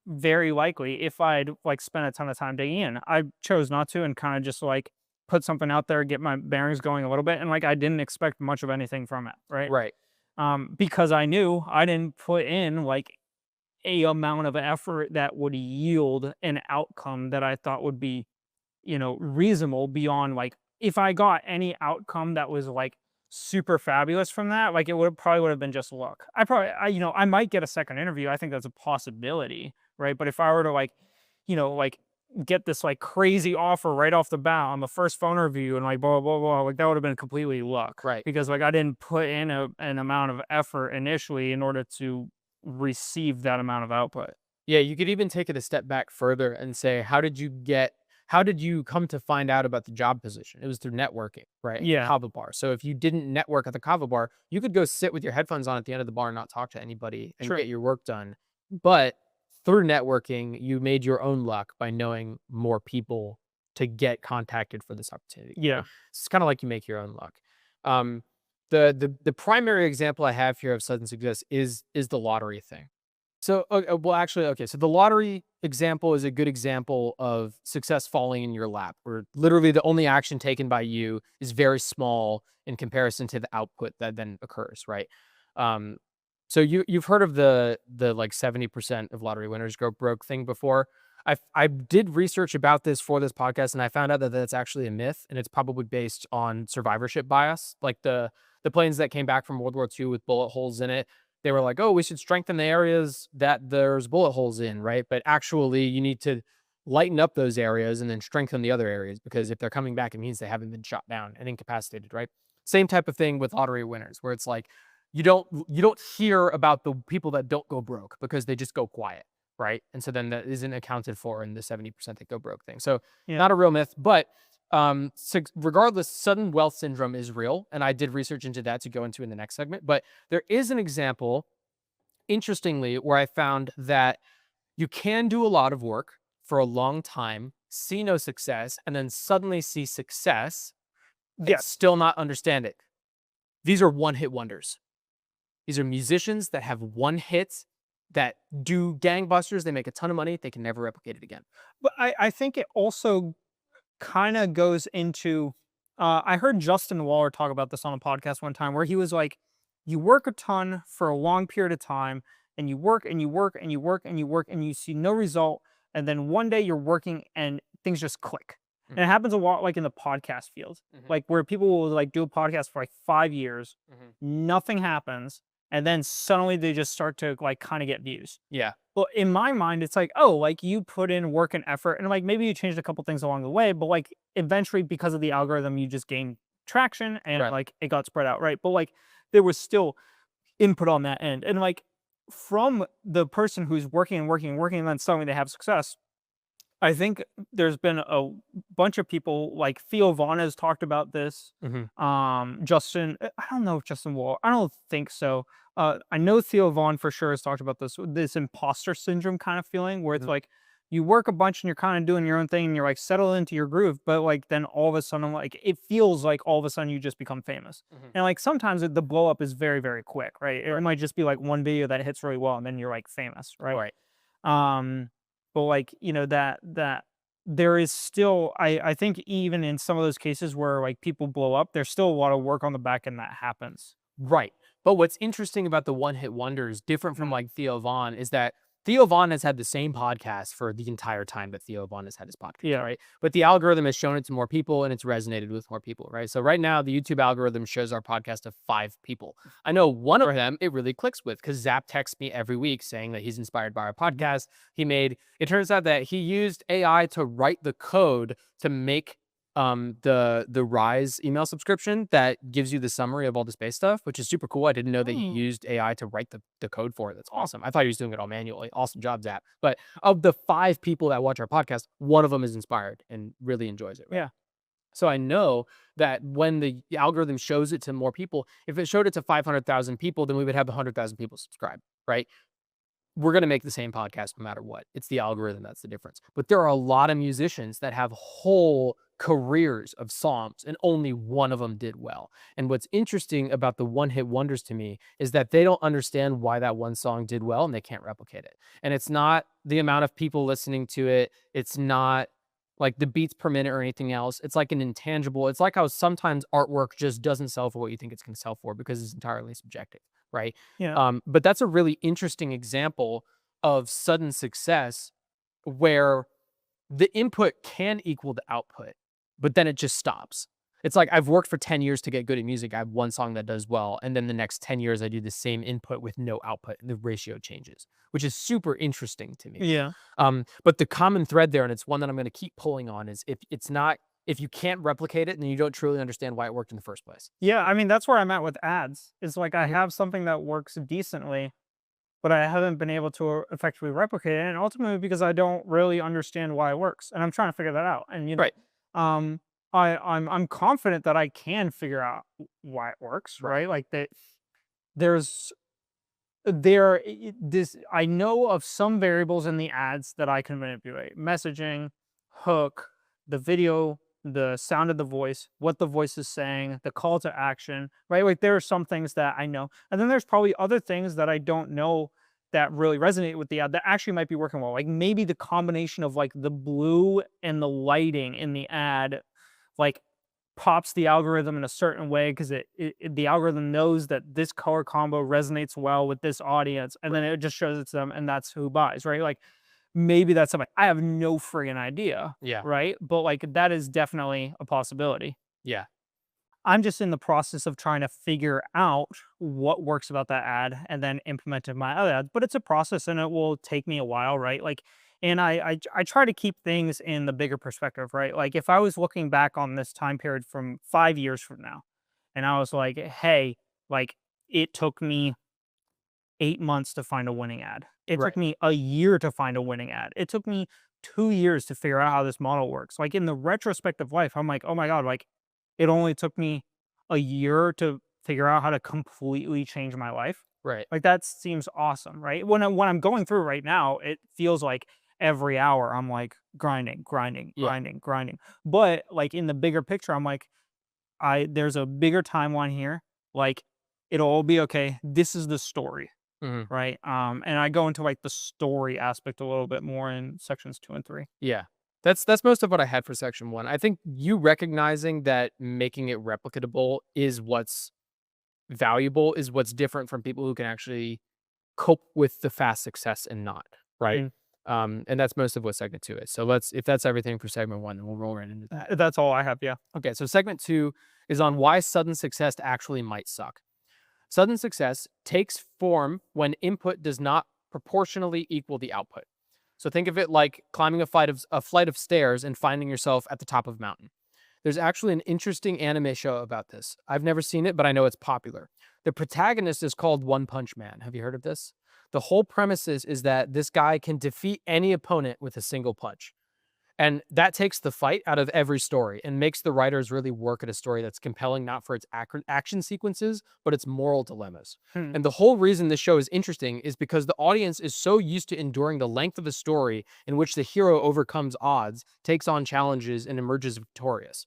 very likely if I'd like spent a ton of time digging in. I chose not to and kind of just like put something out there, get my bearings going a little bit, and like I didn't expect much of anything from it, right? Right. Because I knew I didn't put in like a amount of effort that would yield an outcome that I thought would be, reasonable beyond like if I got any outcome that was like super fabulous from that, like it would have been just luck. I might get a second interview. I think that's a possibility, right? But if I were to like get this like crazy offer right off the bat on the first phone interview and like blah blah blah, like that would have been completely luck Right. because like I didn't put in an amount of effort initially in order to receive that amount of output. Yeah, you could even take it a step back further and say, how did you come to find out about the job position? It was through networking, right? Yeah, Kava bar. So if you didn't network at the kava bar, you could go sit with your headphones on at the end of the bar and not talk to anybody and sure. get your work done. But through networking, you made your own luck by knowing more people to get contacted for this opportunity. Yeah, Right? It's kind of like you make your own luck. Um, The primary example I have here of sudden success is the lottery thing. So, well, actually, okay. So the lottery example is a good example of success falling in your lap, where literally the only action taken by you is very small in comparison to the output that then occurs, right? Um, so you've heard of the like 70% of lottery winners go broke thing before. I did research about this for this podcast, and I found out that that's actually a myth, and it's probably based on survivorship bias. Like the planes that came back from World War II with bullet holes in it, they were like, oh, we should strengthen the areas that there's bullet holes in, right? But actually, you need to lighten up those areas and then strengthen the other areas, because if they're coming back, it means they haven't been shot down and incapacitated, right? Same type of thing with lottery winners, where it's like you don't hear about the people that don't go broke because they just go quiet, right? And so then that isn't accounted for in the 70% that go broke thing. So Yeah. not a real myth, but regardless, sudden wealth syndrome is real, and I did research into that to go into in the next segment. But there is an example, interestingly, where I found that you can do a lot of work for a long time, see no success, and then suddenly see success and Yes. still not understand it. These are one-hit wonders. These are musicians that have one hit that do gangbusters. They make a ton of money. They can never replicate it again. But I think it also kind of goes into I heard Justin Waller talk about this on a podcast one time where he was like, you work a ton for a long period of time and you work and you work and you work and you work and you see no result, and then one day you're working and things just click. And it happens a lot like in the podcast field. Mhm. Like where people will like do a podcast for like 5 years, Mhm. nothing happens, and then suddenly they just start to like kind of get views. Yeah. Well, in my mind, it's like, oh, like you put in work and effort, and like maybe you changed a couple things along the way, but like eventually, because of the algorithm, you just gained traction and Right. like it got spread out, right? But like there was still input on that end, and like from the person who's working and working and working, and then suddenly they have success. I think there's been a bunch of people like Theo Vaughn has talked about this. Mhm. Justin, I don't know if Justin Wall, I don't think so. I know Theo Vaughn for sure has talked about this imposter syndrome kind of feeling where it's Mhm. like you work a bunch and you're kind of doing your own thing and you're like settled into your groove, but like then all of a sudden like it feels like all of a sudden you just become famous. Mhm. And like sometimes the blow up is very, very quick, right? It Right. might just be like one video that hits really well and then you're like famous, right? Right. Um, but like, that there is still I think even in some of those cases where like people blow up, there's still a lot of work on the back end that happens. Right. But what's interesting about the one hit wonders, different from Mm. like Theo Vaughn, is that Theo Vaughn has had the same podcast for the entire time that Theo Vaughn has had his podcast, Yeah. right? But the algorithm has shown it to more people and it's resonated with more people, right? So right now, the YouTube algorithm shows our podcast to 5 people. I know one of them it really clicks with because Zap texts me every week saying that he's inspired by our podcast. It turns out that he used AI to write the code to make the Rise email subscription that gives you the summary of all the space stuff, which is super cool. I didn't know that he Mm. used AI to write the code for it. That's Huh. awesome. I thought he was doing it all manually. Awesome job, Zap. But of the 5 people that watch our podcast, one of them is inspired and really enjoys it, right? Yeah. So I know that when the algorithm shows it to more people, if it showed it to 500,000 people, then we would have 100,000 people subscribe, right? We're going to make the same podcast no matter what. It's the algorithm that's the difference. But there are a lot of musicians that have whole careers of songs and only one of them did well. And what's interesting about the one hit wonders to me is that they don't understand why that one song did well and they can't replicate it. And it's not the amount of people listening to it, it's not like the beats per minute or anything else. It's like an intangible. It's like how sometimes artwork just doesn't sell for what you think it's going to sell for because it's entirely subjective, right? Yeah. But that's a really interesting example of sudden success where the input can equal the output, but then it just stops. It's like I've worked for 10 years to get good at music. I have one song that does well. And then the next 10 years, I do the same input with no output and the ratio changes, which is super interesting to me. Yeah. But the common thread there, and it's one that I'm going to keep pulling on, is if you can't replicate it, then you don't truly understand why it worked in the first place. Yeah. I mean, that's where I'm at with ads. It's like I have something that works decently, but I haven't been able to effectively replicate it. And ultimately because I don't really understand why it works. And I'm trying to figure that out. And Right. um I'm confident that I can figure out why it works, Right. right? Like that there's there I- this I know of some variables in the ads that I can manipulate. Messaging, hook, the video the sound of the voice, what the voice is saying, the call to action, right? Like there are some things that I know, and then there's probably other things that I don't know that really resonate with the ad that actually might be working well. Like maybe the combination of like the blue and the lighting in the ad, like pops the algorithm in a certain way because the algorithm knows that this color combo resonates well with this audience, and then it just shows it to them, and that's who buys, right? Like maybe that's something I have no friggin' idea, Yeah. right? But like that is definitely a possibility. Yeah. I'm just in the process of trying to figure out what works about that ad and then implement it in my other ads. But it's a process and it will take me a while, right? Like, and I try to keep things in the bigger perspective, right? Like if I was looking back on this time period from 5 years from now, and I was like, hey, like it took me 8 months to find a winning ad. It Right. took me a year to find a winning ad. It took me 2 years to figure out how this model works. Like in the retrospective life, I'm like, oh my God, like it only took me a year to figure out how to completely change my life. Right. Like that seems awesome, right? When I'm going through right now, it feels like every hour I'm like grinding, grinding, Yeah. grinding, grinding. But like in the bigger picture, I'm like, there's a bigger timeline here. Like it'll all be okay. This is the story, Mhm. right? And I go into like the story aspect a little bit more in sections 2 and 3. Yeah. That's most of what I had for section 1. I think you recognizing that making it replicatable is what's valuable, is what's different from people who can actually cope with the fast success and not, right? Mm. And that's most of what segment 2 is. So let's if that's everything for segment 1, then we'll roll right into that. That's all I have. Yeah. Okay, so segment 2 is on why sudden success actually might suck. Sudden success takes form when input does not proportionally equal the output. So think of it like climbing a flight of stairs and finding yourself at the top of a mountain. There's actually an interesting anime show about this. I've never seen it, but I know it's popular. The protagonist is called One Punch Man. Have you heard of this? The whole premise is that this guy can defeat any opponent with a single punch. And that takes the fight out of every story and makes the writers really work at a story that's compelling not for its action sequences, but its moral dilemmas. Hmm. And the whole reason this show is interesting is because the audience is so used to enduring the length of a story in which the hero overcomes odds, takes on challenges, and emerges victorious.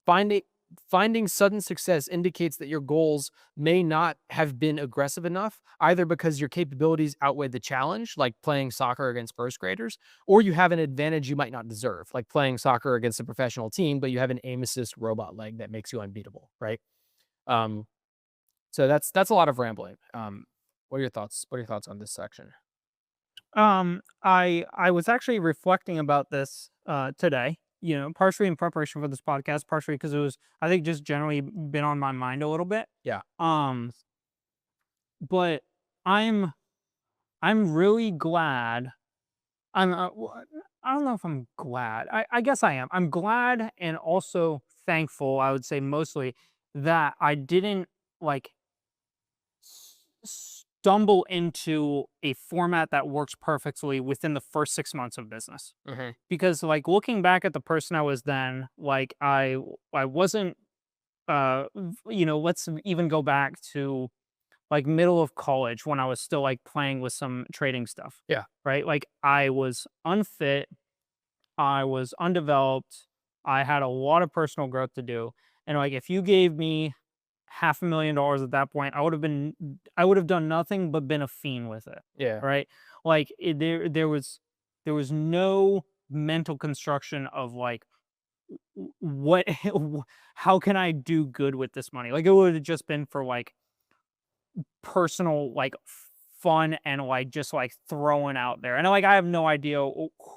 Finding finding sudden success indicates that your goals may not have been aggressive enough, either because your capabilities outweigh the challenge, like playing soccer against first graders, or you have an advantage you might not deserve, like playing soccer against a professional team, but you have an aim assist robot leg that makes you unbeatable, right? Um, so that's a lot of rambling. What are your thoughts? What are your thoughts on this section? I was actually reflecting about this today, partially in preparation for this podcast, partially because it was, I think, just generally been on my mind a little bit. Yeah. Um, but I'm I'm really glad. I don't know if I'm glad. I guess I am. I'm glad and also thankful, I would say mostly, that I didn't like stumble into a format that works perfectly within the first 6 months of business. Hmm. Because like looking back at the person I was then, like I wasn't let's even go back to like middle of college when I was still like playing with some trading stuff, Yeah. right? Like I was unfit, I was undeveloped, I had a lot of personal growth to do. And like if you gave me $500,000 at that point, I would have done nothing but been a fiend with it. Yeah. Right? Like there was no mental construction of like what how can I do good with this money? Like it would have just been for like personal like fun and like just like throwing out there. And like I have no idea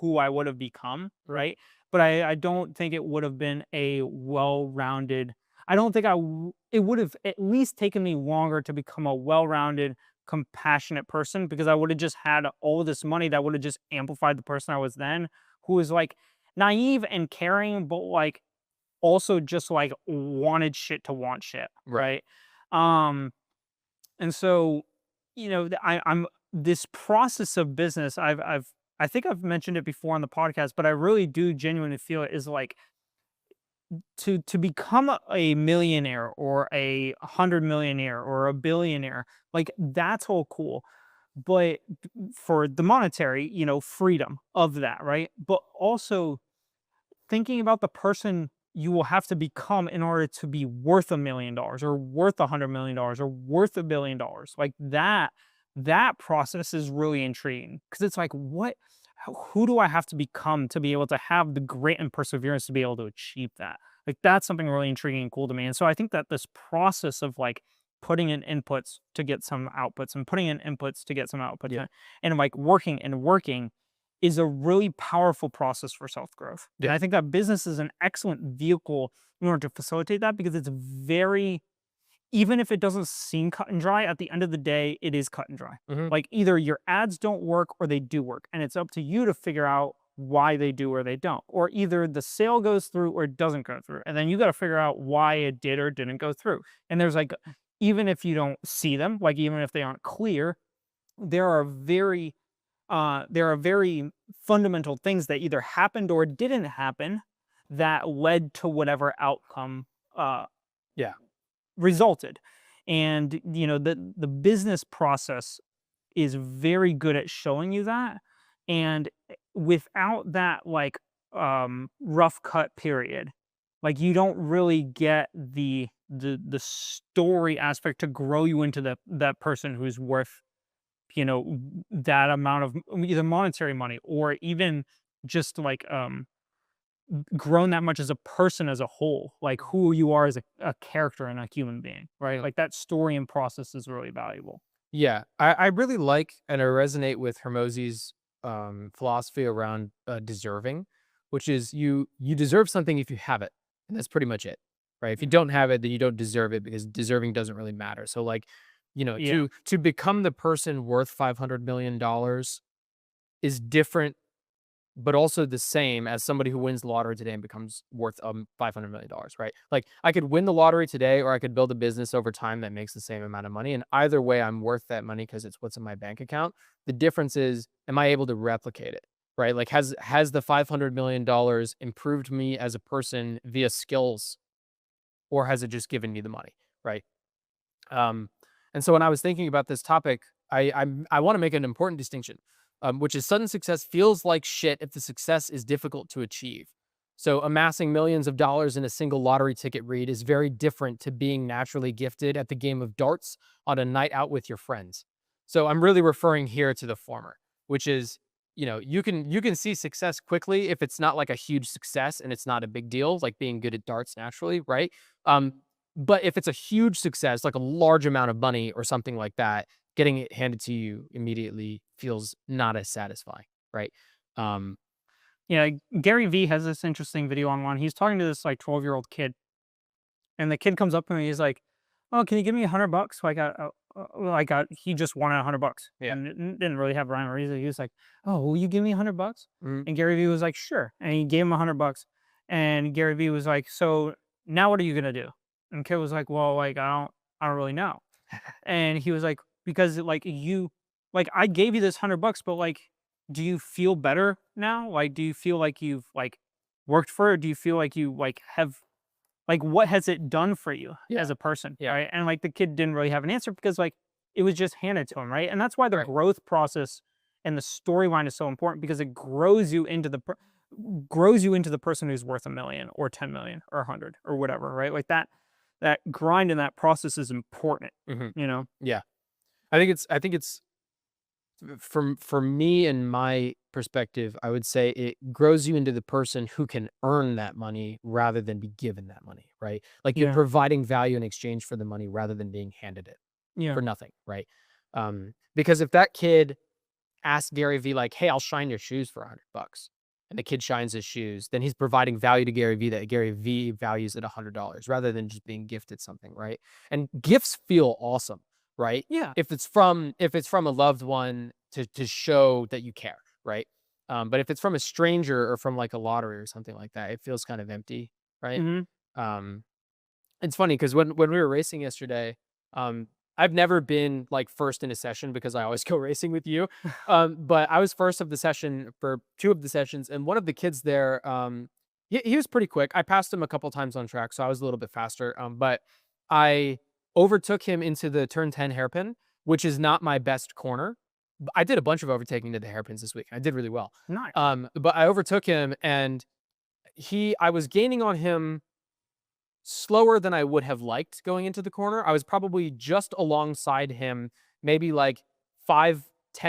who I would have become, right? But I don't think it would have been a well-rounded. I don't think it would have at least taken me longer to become a well-rounded, compassionate person because I would have just had all this money that would have just amplified the person I was then, who was like naive and caring, but like also just like wanted shit to want shit, Right. right? Um, and so, I'm this process of business. I think I've mentioned it before on the podcast, but I really do genuinely feel it is like to become a millionaire or a 100 millionaire or a billionaire. Like that's all cool, but for the monetary, freedom of that, right? But also thinking about the person you will have to become in order to be worth $1 million or worth $100 million or worth $1 billion. Like that process is really intriguing because it's like, who do I have to become to be able to have the grit and perseverance to be able to achieve that? Like that's something really intriguing and cool to me. And so I think that this process of like putting in inputs to get some outputs and putting in inputs to get some outputs Yeah. and like working and working is a really powerful process for self growth. And Yeah. I think that business is an excellent vehicle in order to facilitate that because it's very, even if it doesn't seem cut and dry, at the end of the day, it is cut and dry. Hmm. Like either your ads don't work or they do work. And it's up to you to figure out why they do or they don't. Or either the sale goes through or it doesn't go through. And then you got to figure out why it did or didn't go through. And there's like, even if you don't see them, like even if they aren't clear, there are very fundamental things that either happened or didn't happen that led to whatever outcome Yeah. resulted. And the business process is very good at showing you that. And without that like rough cut period, like you don't really get the story aspect to grow you into that person who's worth that amount of either monetary money or even just like grown that much as a person as a whole, like who you are as a character and a human being, right? Like that story and process is really valuable. Yeah, I really like and I resonate with Hermosi's philosophy around deserving, which is you deserve something if you have it, and that's pretty much it, right? If you don't have it, then you don't deserve it because deserving doesn't really matter. So like, Yeah. to become the person worth $500 million is different but also the same as somebody who wins the lottery today and becomes worth $500 million, right? Like I could win the lottery today, or I could build a business over time that makes the same amount of money. And either way, I'm worth that money because it's what's in my bank account. The difference is, am I able to replicate it? Right? Like has the $500 million improved me as a person via skills, or has it just given me the money? Right. Um, and so when I was thinking about this topic, I want to make an important distinction, which is sudden success feels like shit if the success is difficult to achieve. So amassing millions of dollars in a single lottery ticket read is very different to being naturally gifted at the game of darts on a night out with your friends. So I'm really referring here to the former, which is, you can see success quickly if it's not like a huge success and it's not a big deal, like being good at darts naturally, right? Um, but if it's a huge success, like a large amount of money or something like that, getting it handed to you immediately feels not as satisfying, right? Um, Yeah, Gary Vee has this interesting video online. He's talking to this like 12-year-old kid, and the kid comes up to me. He's like, "Oh, can you give me $100?" He just wanted $100 yeah. and didn't really have rhyme or reason. He was like, "Oh, will you give me $100?" Mhm. And Gary Vee was like, "Sure." And he gave him $100. And Gary Vee was like, "So now what are you gonna do?" And the kid was like, "Well, like I don't really know." And he was like, "Because like I gave you this $100, but like, do you feel better now? Like, do you feel like you've like worked for it? Do you feel like you like have like what has it done for you Yeah. as a person?" Yeah. Right. And like the kid didn't really have an answer because like it was just handed to him. Right. And that's why the Right. growth process and the storyline is so important because it grows you into grows you into the person who's worth 1 million or 10 million or 100 or whatever. Right. Like that grind and that process is important, Hmm. you know? Yeah. I think it's for me and my perspective, I would say it grows you into the person who can earn that money rather than be given that money, right? Like you're Yeah. providing value in exchange for the money rather than being handed it Yeah. for nothing, right? Because if that kid ask Gary Vee like, "Hey, I'll shine your shoes for $100," and the kid shines his shoes, then he's providing value to Gary Vee that Gary Vee values at $100 rather than just being gifted something, right? And gifts feel awesome, right? Yeah. If it's from a loved one to show that you care, right? But if it's from a stranger or from like a lottery or something like that, it feels kind of empty, right? Mhm. Um, it's funny because when we were racing yesterday, um, I've never been like first in a session because I always go racing with you. But I was first of the session for two of the sessions, and one of the kids there, he was pretty quick. I passed him a couple times on track, so I was a little bit faster. But I overtook him into the turn 10 hairpin, which is not my best corner. I did a bunch of overtaking to the hairpins this week. I did really well. Nice. But I overtook him and I was gaining on him slower than I would have liked going into the corner. I was probably just alongside him, maybe like 5-10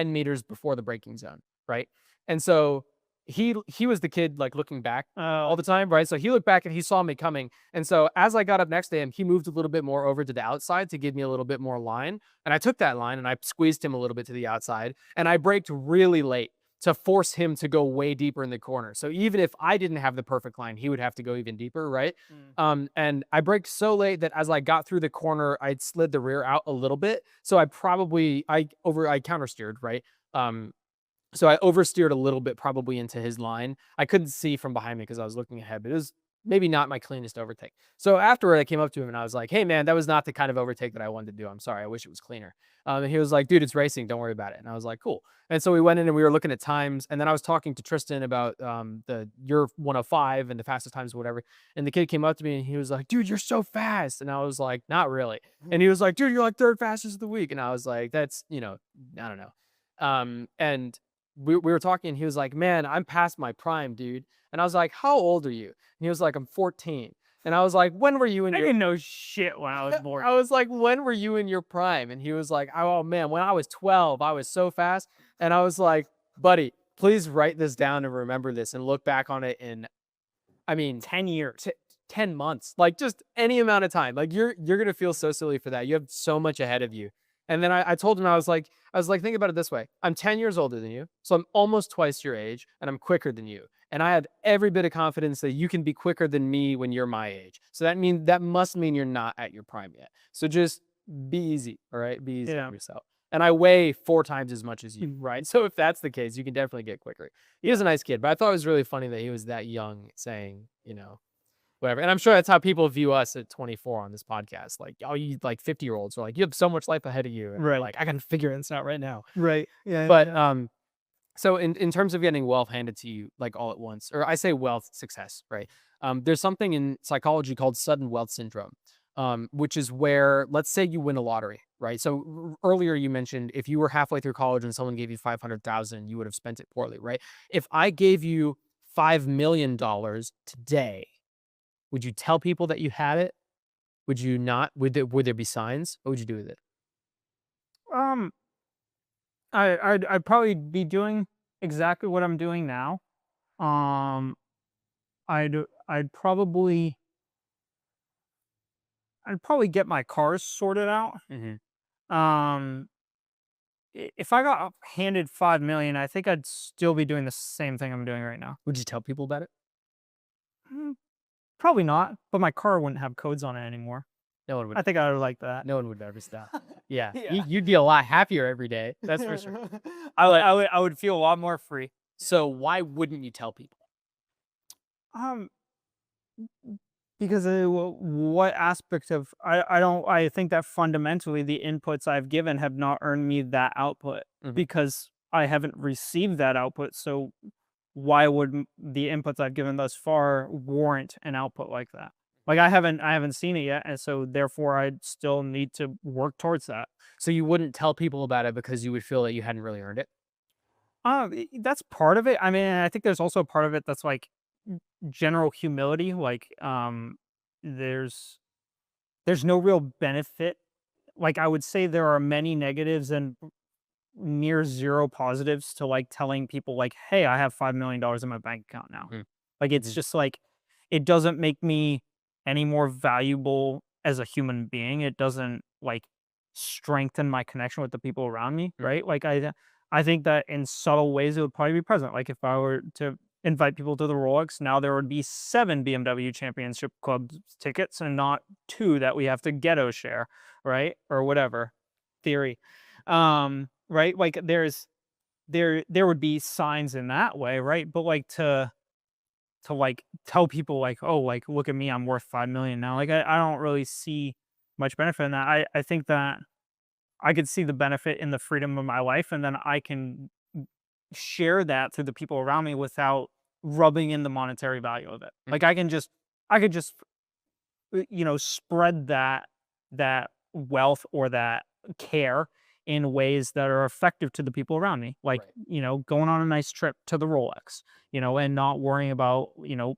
meters before the braking zone, right? And so he was the kid like looking back Oh, all the time, right? So he looked back and he saw me coming. And so as I got up next to him, he moved a little bit more over to the outside to give me a little bit more line. And I took that line and I squeezed him a little bit to the outside. And I braked really late to force him to go way deeper in the corner. So even if I didn't have the perfect line, he would have to go even deeper, right? And I braked so late that as I got through the corner, I slid the rear out a little bit. So I countersteered, right? So I oversteered a little bit probably into his line. I couldn't see from behind me because I was looking ahead, but it was maybe not my cleanest overtake. So afterward, I came up to him and I was like, "Hey, man, that was not the kind of overtake that I wanted to do. I'm sorry. I wish it was cleaner." And he was like, "Dude, it's racing. Don't worry about it." And I was like, "Cool." And so we went in and we were looking at times, and then I was talking to Tristan about the your 105 and the fastest times, whatever. And the kid came up to me and he was like, "Dude, you're so fast." And I was like, "Not really." And he was like, "Dude, you're like third fastest of the week." And I was like, "That's I don't know." And we were talking and he was like, "Man, I'm past my prime, dude." And I was like, "How old are you?" And he was like, "I'm 14." And I was like, "When were you in I your didn't know shit when I was born. I was like, "When were you in your prime?" And he was like, "Oh man, when I was 12, I was so fast." And I was like, "Buddy, please write this down and remember this and look back on it in, I mean, 10 years. 10 months, like just any amount of time. Like you're going to feel so silly for that. You have so much ahead of you." And then I told him, I was like, think about it this way. I'm 10 years older than you. So I'm almost twice your age and I'm quicker than you. And I have every bit of confidence that you can be quicker than me when you're my age. So that must mean you're not at your prime yet. So just be easy. All right. Be easy Yeah. on yourself. And I weigh 4 times as much as you, right? So if that's the case, you can definitely get quicker. He was a nice kid, but I thought it was really funny that he was that young saying, whatever. And I'm sure that's how people view us at 24 on this podcast. Like, oh, you like 50-year-olds are like, you have so much life ahead of you. And Right. like, I can figure this out right now. Right. Yeah. But so in terms of getting wealth handed to you like all at once, or I say wealth success, right? There's something in psychology called sudden wealth syndrome, which is where, let's say you win a lottery, right? So earlier you mentioned if you were halfway through college and someone gave you 500,000, you would have spent it poorly, right? If I gave you $5 million today, would you tell people that you had it? Would you not? Would there be signs? What would you do with it? Um, I'd probably be doing exactly what I'm doing now. Um, I'd I'd probably I'd probably get my cars sorted out. Mhm. Um, if I got handed 5 million, I think I'd still be doing the same thing I'm doing right now. Would you tell people about it? Mm, Probably not, but my car wouldn't have codes on it anymore. No one would. I think I would like that. No one would ever stop. Yeah, Yeah. you'd be a lot happier every day. That's for sure. I would feel a lot more free. So why wouldn't you tell people? Um, because what aspect of I think that fundamentally the inputs I've given have not earned me that output Mhm. because I haven't received that output. So why would the inputs I've given thus far warrant an output like that? Like I haven't seen it yet, and so therefore I still need to work towards that. So you wouldn't tell people about it because you would feel that you hadn't really earned it. That's part of it. I mean, I think there's also a part of it that's like general humility. Like, there's there's no real benefit. Like, I would say there are many negatives and near zero positives to like telling people like, "Hey, I have $5 million in my bank account now." Mm. Like, it's Mhm. just like it doesn't make me any more valuable as a human being. It doesn't like strengthen my connection with the people around me, Mm. right? Like I think that in subtle ways it would probably be present. Like if I were to invite people to the Rolex, now there would be 7 BMW Championship Club tickets and not 2 that we have to ghetto share, right? Or whatever theory. Right? Like there would be signs in that way, right? But like to like tell people like, oh, like look at me, I'm worth 5 million now. Like I don't really see much benefit in that. I think that I could see the benefit in the freedom of my life, and then I can share that to the people around me without rubbing in the monetary value of it. Mm. Like I could just spread that wealth or that care in ways that are effective to the people around me. Like, Right. going on a nice trip to the Rolex, and not worrying about,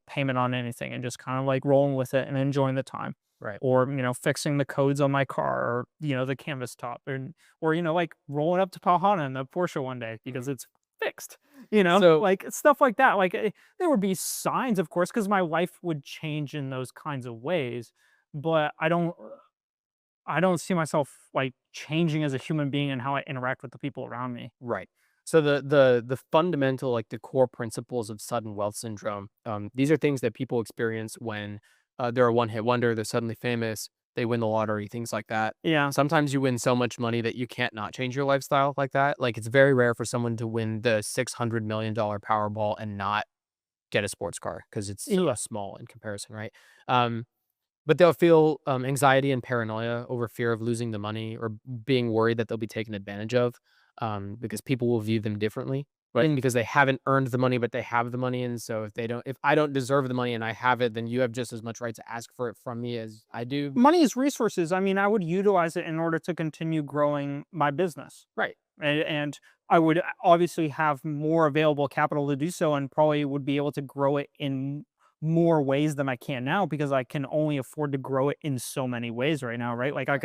payment on anything and just kind of like rolling with it and enjoying the time. Right. Or, fixing the codes on my car or, the canvas top or, like rolling up to Palhana in the Porsche one day because Mhm. it's fixed, So like stuff like that. Like there would be signs, of course, because my life would change in those kinds of ways, but I don't see myself like changing as a human being and how I interact with the people around me. right. So the fundamental, like the core principles of sudden wealth syndrome, these are things that people experience when they're a one-hit wonder, they're suddenly famous, they win the lottery, things like that. Yeah. Sometimes you win so much money that you can't not change your lifestyle like that. Like it's very rare for someone to win the $600 million Powerball and not get a sports car because it's so Yeah. small in comparison, right? Um, but they'll feel anxiety and paranoia over fear of losing the money or being worried that they'll be taken advantage of, because people will view them differently, right? And because they haven't earned the money, but they have the money, and so if I don't deserve the money and I have it, then you have just as much right to ask for it from me as I do. Money is resources. I mean, I would utilize it in order to continue growing my business. Right. And I would obviously have more available capital to do so, and probably would be able to grow it in more ways than I can now because I can only afford to grow it in so many ways right now, right? Like Right.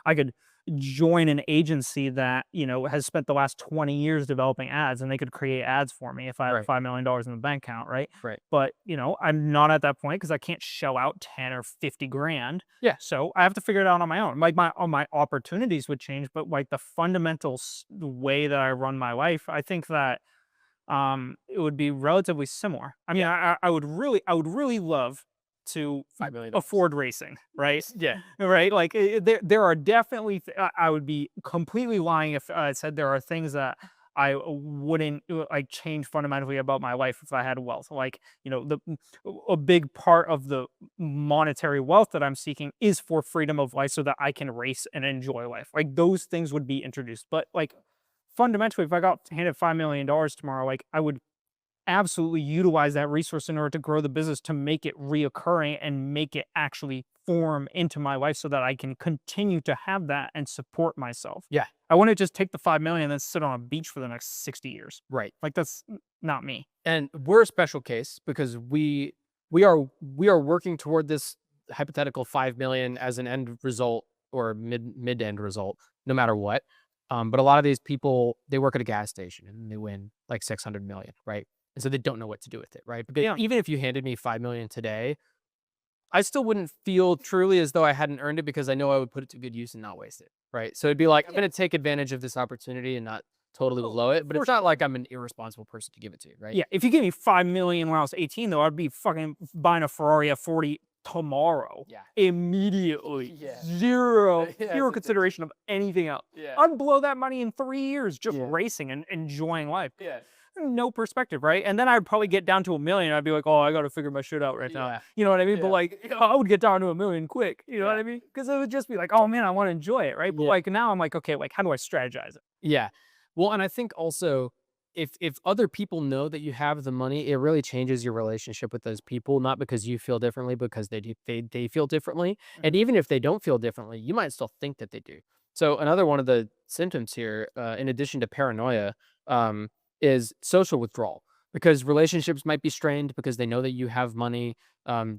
I could join an agency that, has spent the last 20 years developing ads, and they could create ads for me if I had Right. $5 million in the bank account, right? Right. But, I'm not at that point because I can't shell out 10 or 50 grand. Yeah. So I have to figure it out on my own. Like my opportunities would change, but like the fundamental the way that I run my life, I think that it would be relatively similar. I mean, Yeah. I would really love to $5 million. afford racing, right? Yeah. Right? Like there are definitely I would be completely lying if I said there are things that I wouldn't like change fundamentally about my life if I had wealth. Like, a big part of the monetary wealth that I'm seeking is for freedom of life so that I can race and enjoy life. Like those things would be introduced. But like fundamentally, if I got handed $5 million tomorrow, like I would absolutely utilize that resource in order to grow the business to make it reoccurring and make it actually form into my life so that I can continue to have that and support myself. Yeah. I wouldn't just take the 5 million and then sit on a beach for the next 60 years. Right. Like that's not me. And we're a special case because we are working toward this hypothetical 5 million as an end result or mid end result, no matter what. But a lot of these people, they work at a gas station and they win like 600 million, right? And so they don't know what to do with it, right? Because Yeah. even if you handed me 5 million today, I still wouldn't feel truly as though I hadn't earned it because I know I would put it to good use and not waste it, right? So it'd be like I'm Yeah. going to take advantage of this opportunity and not totally Oh, blow it, of but it's course. not like I'm an irresponsible person to give it to, right? Yeah. If you give me 5 million when I was 18, though, I'd be fucking buying a Ferrari F40 tomorrow. Yeah. Immediately. Yeah. Zero, Yeah, zero it's consideration of anything else. yeah. I'd blow that money in 3 years just Yeah. racing and enjoying life. Yeah. No perspective, right? And then I'd probably get down to 1 million. I'd be like, oh, I got to figure my shit out right now. Yeah. You know what I mean? But Yeah. like, I would get down to 1 million quick. You know what Yeah. I mean? Because it would just be like, oh man, I want to enjoy it, right? But Yeah. like now I'm like, okay, like how do I strategize it? Yeah. Well, and I think also if other people know that you have the money, it really changes your relationship with those people, not because you feel differently, because they feel differently. And Mhm. even if they don't feel differently, you might still think that they do. So another one of the symptoms here, in addition to paranoia, is social withdrawal. Because relationships might be strained because they know that you have money,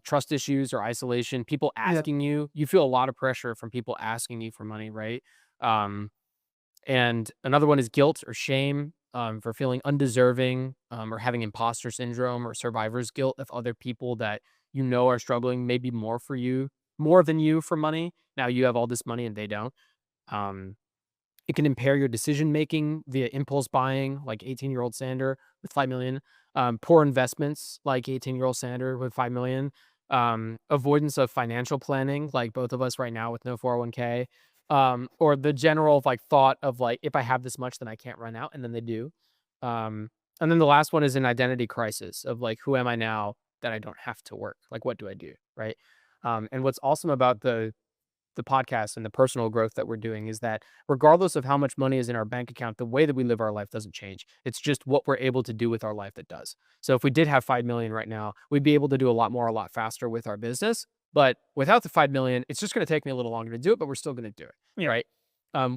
trust issues or isolation, people Yeah. asking you, you feel a lot of pressure from people asking you for money, right? Um, and another one is guilt or shame, for feeling undeserving, or having imposter syndrome or survivor's guilt if other people that you know are struggling maybe more than you for money. Now you have all this money and they don't. Um, it can impair your decision making via impulse buying, like 18-year-old Sander with 5 million. Poor investments, like 18-year-old Sander with 5 million. Avoidance of financial planning, like both of us right now with no 401k. Or the general like thought of like if I have this much, then I can't run out, and then they do. And then the last one is an identity crisis of like who am I now that I don't have to work? Like what do I do, right? And what's awesome about the podcast and the personal growth that we're doing is that regardless of how much money is in our bank account, the way that we live our life doesn't change. It's just what we're able to do with our life that does. So if we did have 5 million right now, we'd be able to do a lot more, a lot faster with our business. But without the 5 million, it's just going to take me a little longer to do it, but we're still going to do it. Yeah. Right.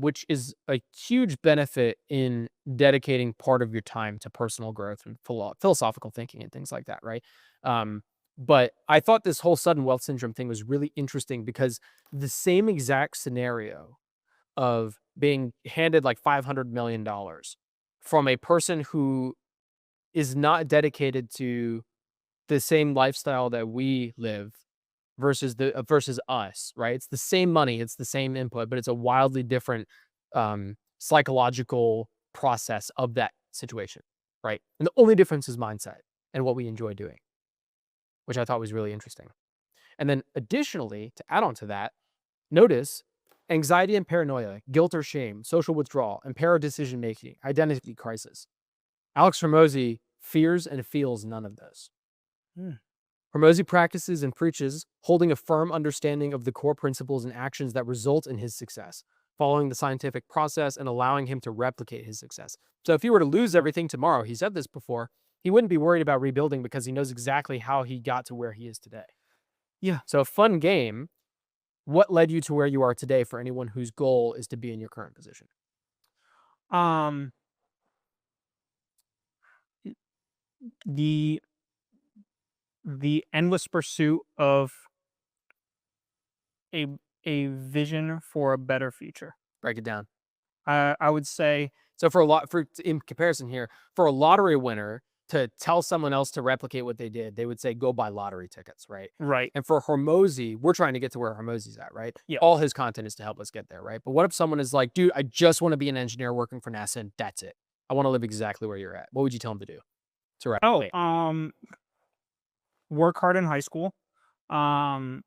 which is a huge benefit in dedicating part of your time to personal growth and philosophical thinking and things like that, right? But I thought this whole sudden wealth syndrome thing was really interesting because the same exact scenario of being handed like $500 million from a person who is not dedicated to the same lifestyle that we live versus us, right? It's the same money, it's the same input, but it's a wildly different psychological process of that situation, right? And the only difference is mindset and what we enjoy doing, which I thought was really interesting. And then additionally, to add on to that, notice anxiety and paranoia, guilt or shame, social withdrawal, impaired decision making, identity crisis. Alex Hormozy fears and feels none of this. Hmm. Hormozy practices and preaches holding a firm understanding of the core principles and actions that result in his success, following the scientific process and allowing him to replicate his success. So if he were to lose everything tomorrow, he said this before, he wouldn't be worried about rebuilding because he knows exactly how he got to where he is today. Yeah. So a fun game. What led you to where you are today for anyone whose goal is to be in your current position? Um, the the endless pursuit of a a vision for a better future. Break it down. I would say, So in comparison here, for a lottery winner to tell someone else to replicate what they did, they would say, go buy lottery tickets, right? right. And for Hormozy, we're trying to get to where Hormozy's at, right? Yeah. All his content is to help us get there, right? But what if someone is like, dude, I just want to be an engineer working for NASA and that's it. I want to live exactly where you're at. What would you tell them to do? To Oh, replicate? work hard in high school. Um,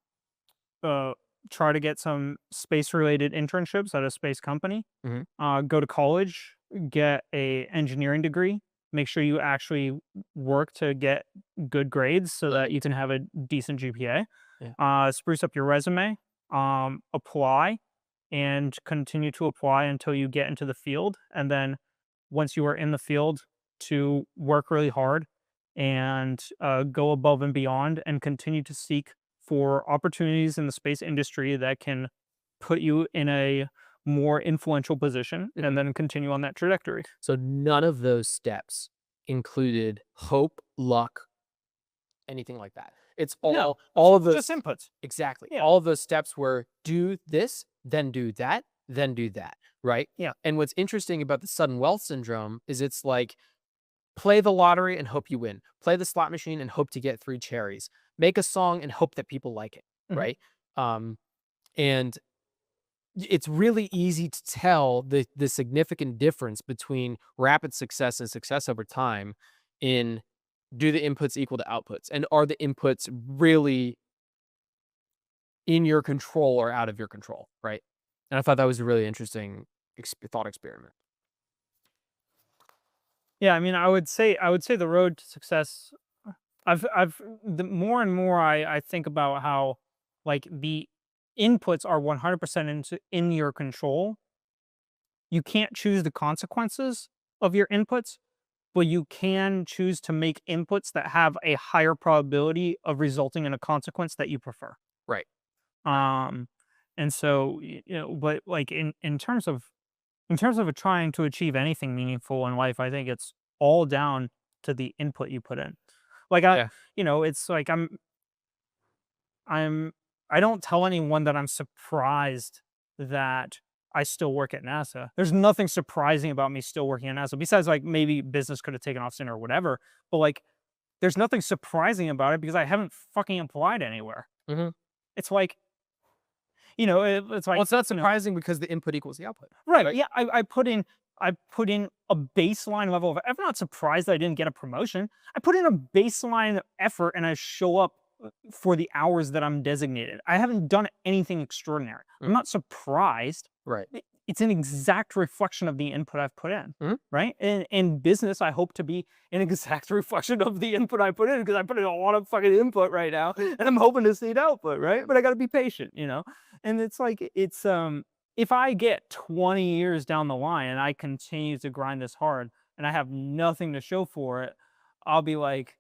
uh, try to get some space related internships at a space company. Mhm. Go to college, get a engineering degree. Make sure you actually work to get good grades so that you can have a decent GPA. Yeah. Spruce up your resume. Apply and continue to apply until you get into the field. And then once you are in the field, to work really hard and go above and beyond and continue to seek for opportunities in the space industry that can put you in a more influential position and then continue on that trajectory. So none of those steps included hope, luck, anything like that. It's No, all of those just inputs. exactly. Yeah. All of those steps were do this, then do that, then do that, right? Yeah. And what's interesting about the sudden wealth syndrome is it's like play the lottery and hope you win. Play the slot machine and hope to get 3 cherries. Make a song and hope that people like it, Mhm. right? And it's really easy to tell the significant difference between rapid success and success over time in do the inputs equal to outputs? And are the inputs really in your control or out of your control, right? And I thought that was a really interesting thought experiment. Yeah, I mean, I would say the road to success. The more and more I think about how like the inputs are 100% in your control. You can't choose the consequences of your inputs, but you can choose to make inputs that have a higher probability of resulting in a consequence that you prefer. Right. Um, and so but like in terms of trying to achieve anything meaningful in life, I think it's all down to the input you put in. Like Yeah. it's like I'm I don't tell anyone that I'm surprised that I still work at NASA. There's nothing surprising about me still working at NASA besides like maybe business could have taken off sooner or whatever. But like there's nothing surprising about it because I haven't fucking applied anywhere. Hmm. It's like, it's Well, like, it's not surprising because the input equals the output. right. Right. Yeah, I put in a baseline level of I'm not surprised that I didn't get a promotion. I put in a baseline effort and I show up for the hours that I'm designated. I haven't done anything extraordinary. I'm Mm. not surprised. Right. It's an exact reflection of the input I've put in. Mhm. Right. And in business, I hope to be an exact reflection of the input I put in because I put in a lot of fucking input right now and I'm hoping to see an output. Right. But I got to be patient. And it's like, if I get 20 years down the line and I continue to grind this hard and I have nothing to show for it, I'll be like,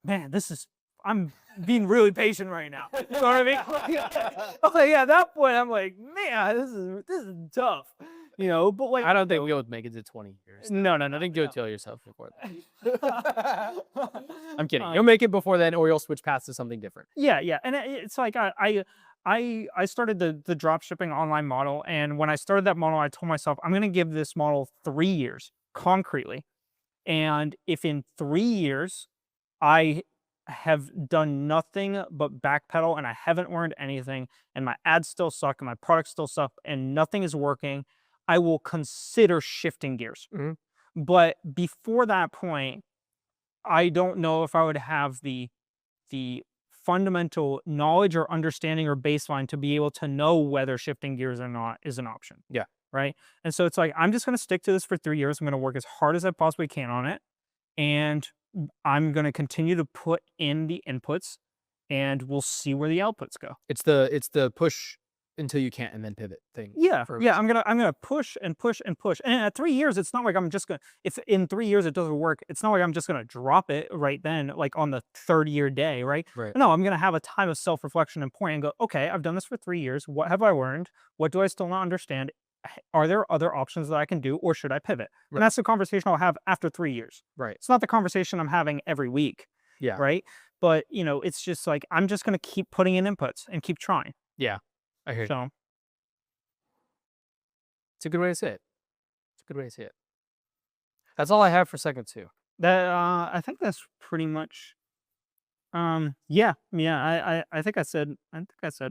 man, this is I'm being really patient right now. You know what I mean? Like, at that point, I'm like, man, this is tough. You know, but like, I don't think we'll make it to 20 years. no. I think you'll kill yourself before that. I'm kidding. Uh, You'll make it before then, or you'll switch paths to something different. Yeah, and it's like I started the drop shipping online model, and when I started that model, I told myself I'm going to give this model 3 years concretely, and if in 3 years I have done nothing but backpedal and I haven't learned anything, and my ads still suck and my products still suck and nothing is working, I will consider shifting gears. Mhm. But before that point, I don't know if I would have the fundamental knowledge or understanding or baseline to be able to know whether shifting gears or not is an option. Yeah. Right. And so it's like, I'm just going to stick to this for 3 years. I'm going to work as hard as I possibly can on it. And I'm going to continue to put in the inputs and we'll see where the outputs go. It's the push until you can't and then pivot thing. Yeah. I'm gonna push and push and push. And at 3 years, it's not like I'm just gonna, if in 3 years it doesn't work, it's not like I'm just gonna drop it right then, like on the 3rd-year day, right? Right. No, I'm gonna have a time of self-reflection and point and go, okay, I've done this for 3 years. What have I learned? What do I still not understand? Are there other options that I can do, or should I pivot? Right. And that's the conversation I'll have after 3 years. Right. It's not the conversation I'm having every week. Yeah. Right. But you know, it's just like I'm just gonna keep putting in inputs and keep trying. Yeah. I hear you. So It's a good way to say it. It's a good way to say it. That's all I have for segment 2. that I think that's pretty much yeah. I think I said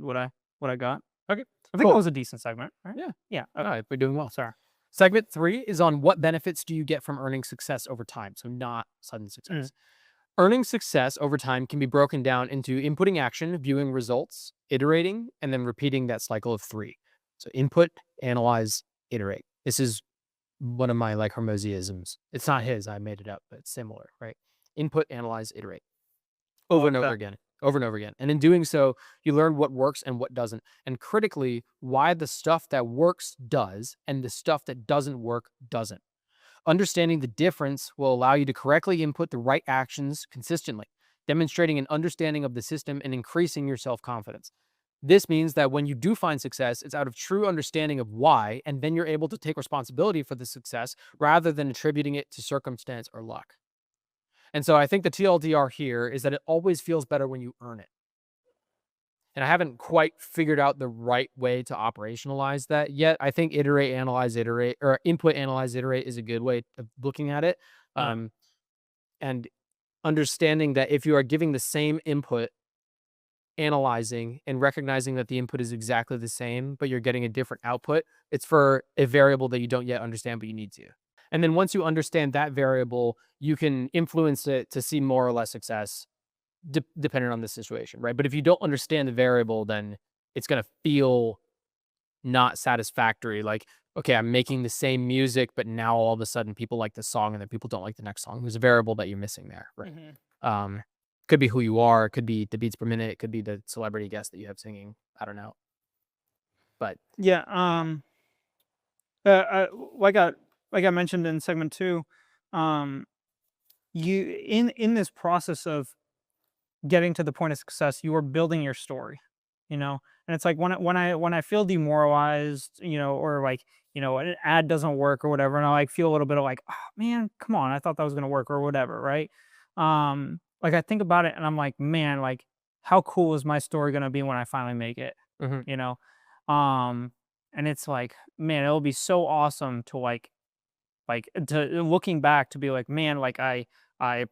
what I got. Okay. I think Cool. that was a decent segment, right? Yeah. Yeah. All right, we're doing well. Sorry. Segment 3 is on what benefits do you get from earning success over time, so not sudden success. Earning success over time can be broken down into inputting action, viewing results, iterating, and then repeating that cycle of 3. So input, analyze, iterate. This is one of my like Hermosiisms. It's not his, I made it up, but it's similar, right? Input, analyze, iterate. Over and over again. Over and over again. And in doing so, you learn what works and what doesn't. And critically, why the stuff that works does and the stuff that doesn't work doesn't. Understanding the difference will allow you to correctly input the right actions consistently, demonstrating an understanding of the system and increasing your self-confidence. This means that when you do find success, it's out of true understanding of why, and then you're able to take responsibility for the success rather than attributing it to circumstance or luck. And so I think the TLDR here is that it always feels better when you earn it. And I haven't quite figured out the right way to operationalize that yet. I think iterate, analyze, iterate, or input, analyze, iterate is a good way of looking at it. And understanding that if you are giving the same input, analyzing and recognizing that the input is exactly the same, but you're getting a different output, it's for a variable that you don't yet understand, but you need to. And then once you understand that variable, you can influence it to see more or less success depending on the situation, right? But if you don't understand the variable, then it's going to feel not satisfactory. Like, okay, I'm making the same music, but now all of a sudden people like this song and then people don't like the next song. There's a variable that you're missing there, right? Could be who you are. It could be the beats per minute. It could be the celebrity guest that you have singing. I don't know. But yeah, like I mentioned in segment 2, you in this process of getting to the point of success, you are building your story, you know. And it's like when I feel demoralized, you know, or like, you know, an ad doesn't work or whatever, and I like feel a little bit of like, oh man, come on, I thought that was gonna work or whatever, right? Like I think about it and I'm like, man, like how cool is my story gonna be when I finally make it, you know? And it's like, man, it'll be so awesome to like to looking back to be like, man, like I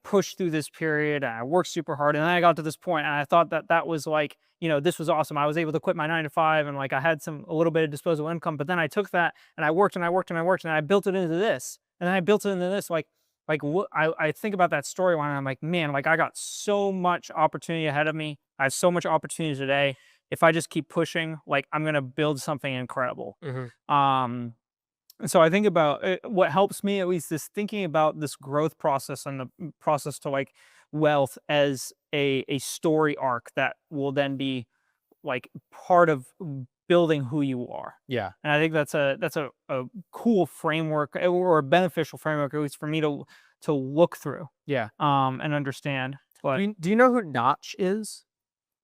pushed through this period and I worked super hard and then I got to this point and I thought that was like, you know, this was awesome. I was able to quit my 9 to 5 and like I had a little bit of disposable income, but then I took that and I worked and I worked and I worked and I built it into this. And then I built it into this, like what I think about that storyline and I'm like, man, like I got so much opportunity ahead of me. I have so much opportunity today. If I just keep pushing, like I'm gonna build something incredible. And so I think about what helps me at least is thinking about this growth process and the process to like wealth as a story arc that will then be like part of building who you are. yeah, And I think that's a cool framework or a beneficial framework, at least for me to look through yeah. and understand. But Do you know who Notch is?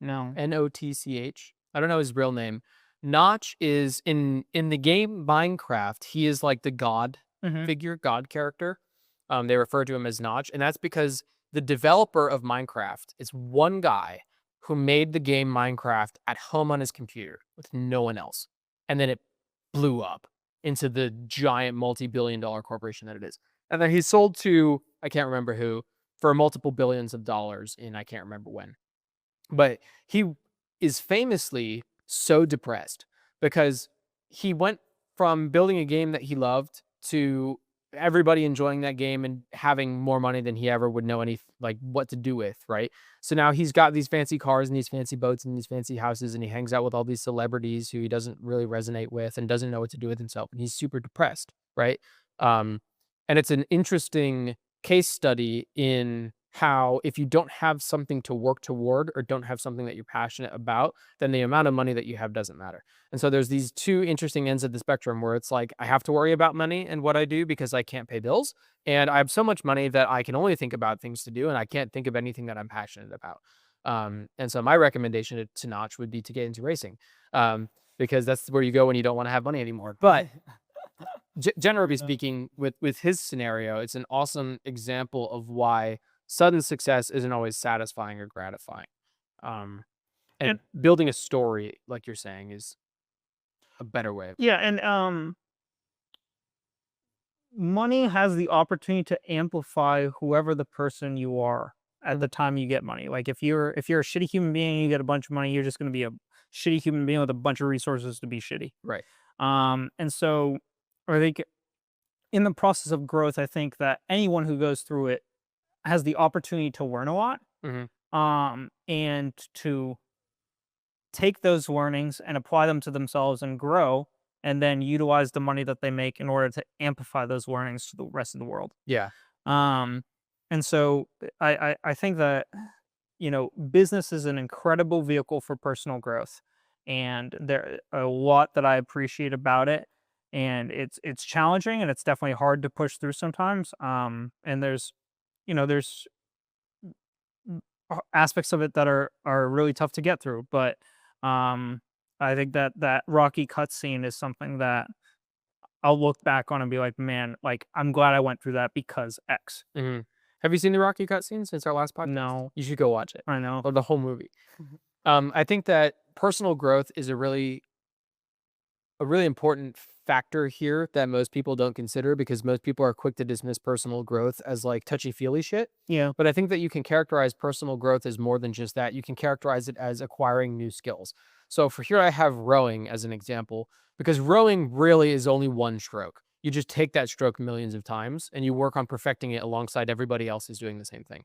no. Notch. I don't know his real name. Notch is in the game Minecraft. He is like the god Hmm. figure, god character. They refer to him as Notch, and that's because the developer of Minecraft is one guy who made the game Minecraft at home on his computer with no one else, and then it blew up into the giant multi-billion-dollar corporation that it is. And then he sold to I can't remember who for multiple billions of dollars in I can't remember when. But he is famously so depressed because he went from building a game that he loved to everybody enjoying that game and having more money than he ever would know what to do with, right? So now he's got these fancy cars and these fancy boats and these fancy houses, and he hangs out with all these celebrities who he doesn't really resonate with and doesn't know what to do with himself, and he's super depressed, right? Um, and it's an interesting case study in how if you don't have something to work toward or don't have something that you're passionate about, then the amount of money that you have doesn't matter. And so there's these two interesting ends of the spectrum where it's like I have to worry about money and what I do because I can't pay bills, and I have so much money that I can only think about things to do and I can't think of anything that I'm passionate about. And so my recommendation to Notch would be to get into racing, because that's where you go when you don't want to have money anymore. But generally speaking, with his scenario, it's an awesome example of why sudden success isn't always satisfying or gratifying. And building a story, like you're saying, is a better way. Yeah, and money has the opportunity to amplify whoever the person you are at the time you get money. Like if you're a shitty human being and you get a bunch of money, you're just going to be a shitty human being with a bunch of resources to be shitty. Right. And so I think in the process of growth, I think that anyone who goes through it has the opportunity to learn a lot, Hmm. and to take those learnings and apply them to themselves and grow, and then utilize the money that they make in order to amplify those learnings to the rest of the world. Yeah. Um, and so I think that, business is an incredible vehicle for personal growth, and there a lot that I appreciate about it. And it's challenging and it's definitely hard to push through sometimes. And there's aspects of it that are really tough to get through, but I think that Rocky cutscene is something that I'll look back on and be like, man, like I'm glad I went through that because X. Hmm. Have you seen the Rocky cutscene since our last podcast? No, You should go watch it. I know. Or the whole movie. I think that personal growth is a really important factor here that most people don't consider because most people are quick to dismiss personal growth as like touchy-feely shit. Yeah, But I think that you can characterize personal growth as more than just that. You can characterize it as acquiring new skills. So for here, I have rowing as an example because rowing really is only one stroke. You just take that stroke millions of times and you work on perfecting it alongside everybody else who's doing the same thing.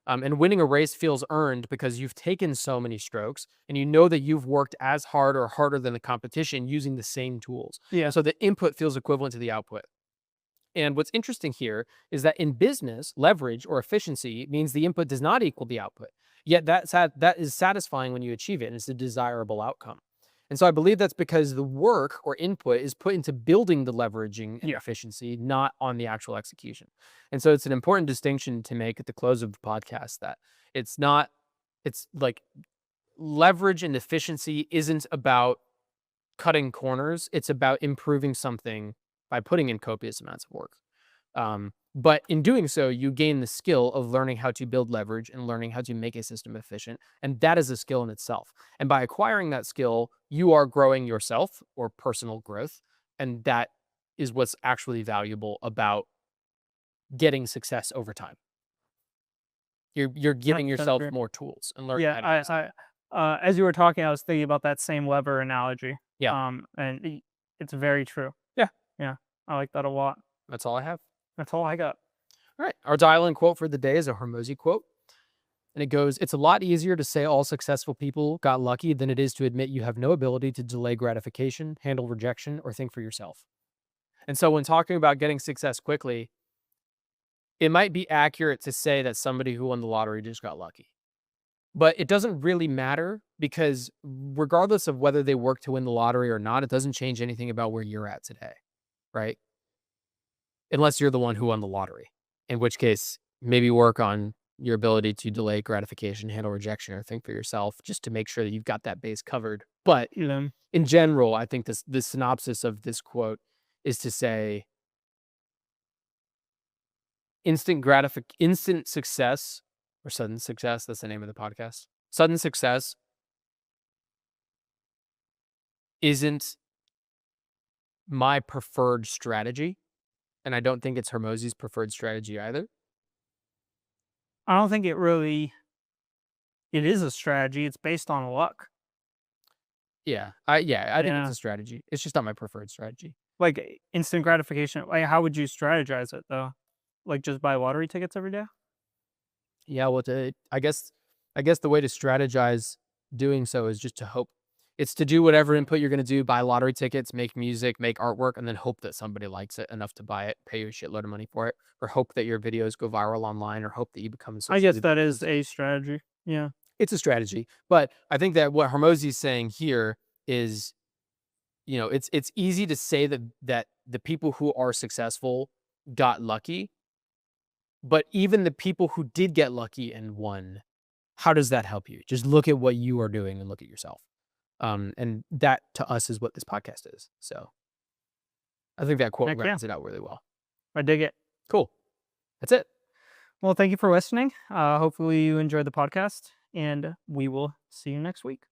And winning a race feels earned because you've taken so many strokes and you know that you've worked as hard or harder than the competition using the same tools. yeah, So the input feels equivalent to the output. And what's interesting here is that in business, leverage or efficiency means the input does not equal the output. Yet that is satisfying when you achieve it, and it's a desirable outcome. And so I believe that's because the work or input is put into building the leveraging and yeah. efficiency, not on the actual execution. And so it's an important distinction to make at the close of the podcast that it's not, it's like leverage and efficiency isn't about cutting corners. It's about improving something by putting in copious amounts of work. But in doing so, you gain the skill of learning how to build leverage and learning how to make a system efficient. And that is a skill in itself. And by acquiring that skill, you are growing yourself or personal growth. And that is what's actually valuable about getting success over time. You're giving That's yourself great. more tools and learning how to use them. Yeah, as you were talking, I was thinking about that same lever analogy. Yeah. And it's very true. Yeah. Yeah, I like that a lot. That's all I have. That's all I got. All right. Our dial-in quote for the day is a Hormozy quote. And it goes, "It's a lot easier to say all successful people got lucky than it is to admit you have no ability to delay gratification, handle rejection, or think for yourself." And so when talking about getting success quickly, it might be accurate to say that somebody who won the lottery just got lucky. But it doesn't really matter because regardless of whether they work to win the lottery or not, it doesn't change anything about where you're at today, right? Unless you're the one who won the lottery, in which case maybe work on your ability to delay gratification, handle rejection, or think for yourself, just to make sure that you've got that base covered. But You know, in general, I think the synopsis of this quote is to say instant success or sudden success. That's the name of the podcast. Sudden success isn't my preferred strategy, and I don't think it's Hormozy's preferred strategy either. I don't think it is a strategy. It's based on luck. I think it's Yeah. a strategy. It's just not my preferred strategy. Like instant gratification. Like, how would you strategize it though? Like just buy lottery tickets every day? Yeah, well, I guess the way to strategize doing so is just to hope. It's to do whatever input you're gonna do, buy lottery tickets, make music, make artwork, and then hope that somebody likes it enough to buy it, pay you a shitload of money for it, or hope that your videos go viral online, or hope that you become I guess associated. that is a strategy. Yeah. It's a strategy, but I think that what Hormozy is saying here is, it's easy to say that the people who are successful got lucky, but even the people who did get lucky and won, how does that help you? Just look at what you are doing and look at yourself. And that to us is what this podcast is. So I think that quote Heck yeah. rounds it out really well. I dig it. Cool. That's it. Well, thank you for listening. Hopefully you enjoyed the podcast, and we will see you next week.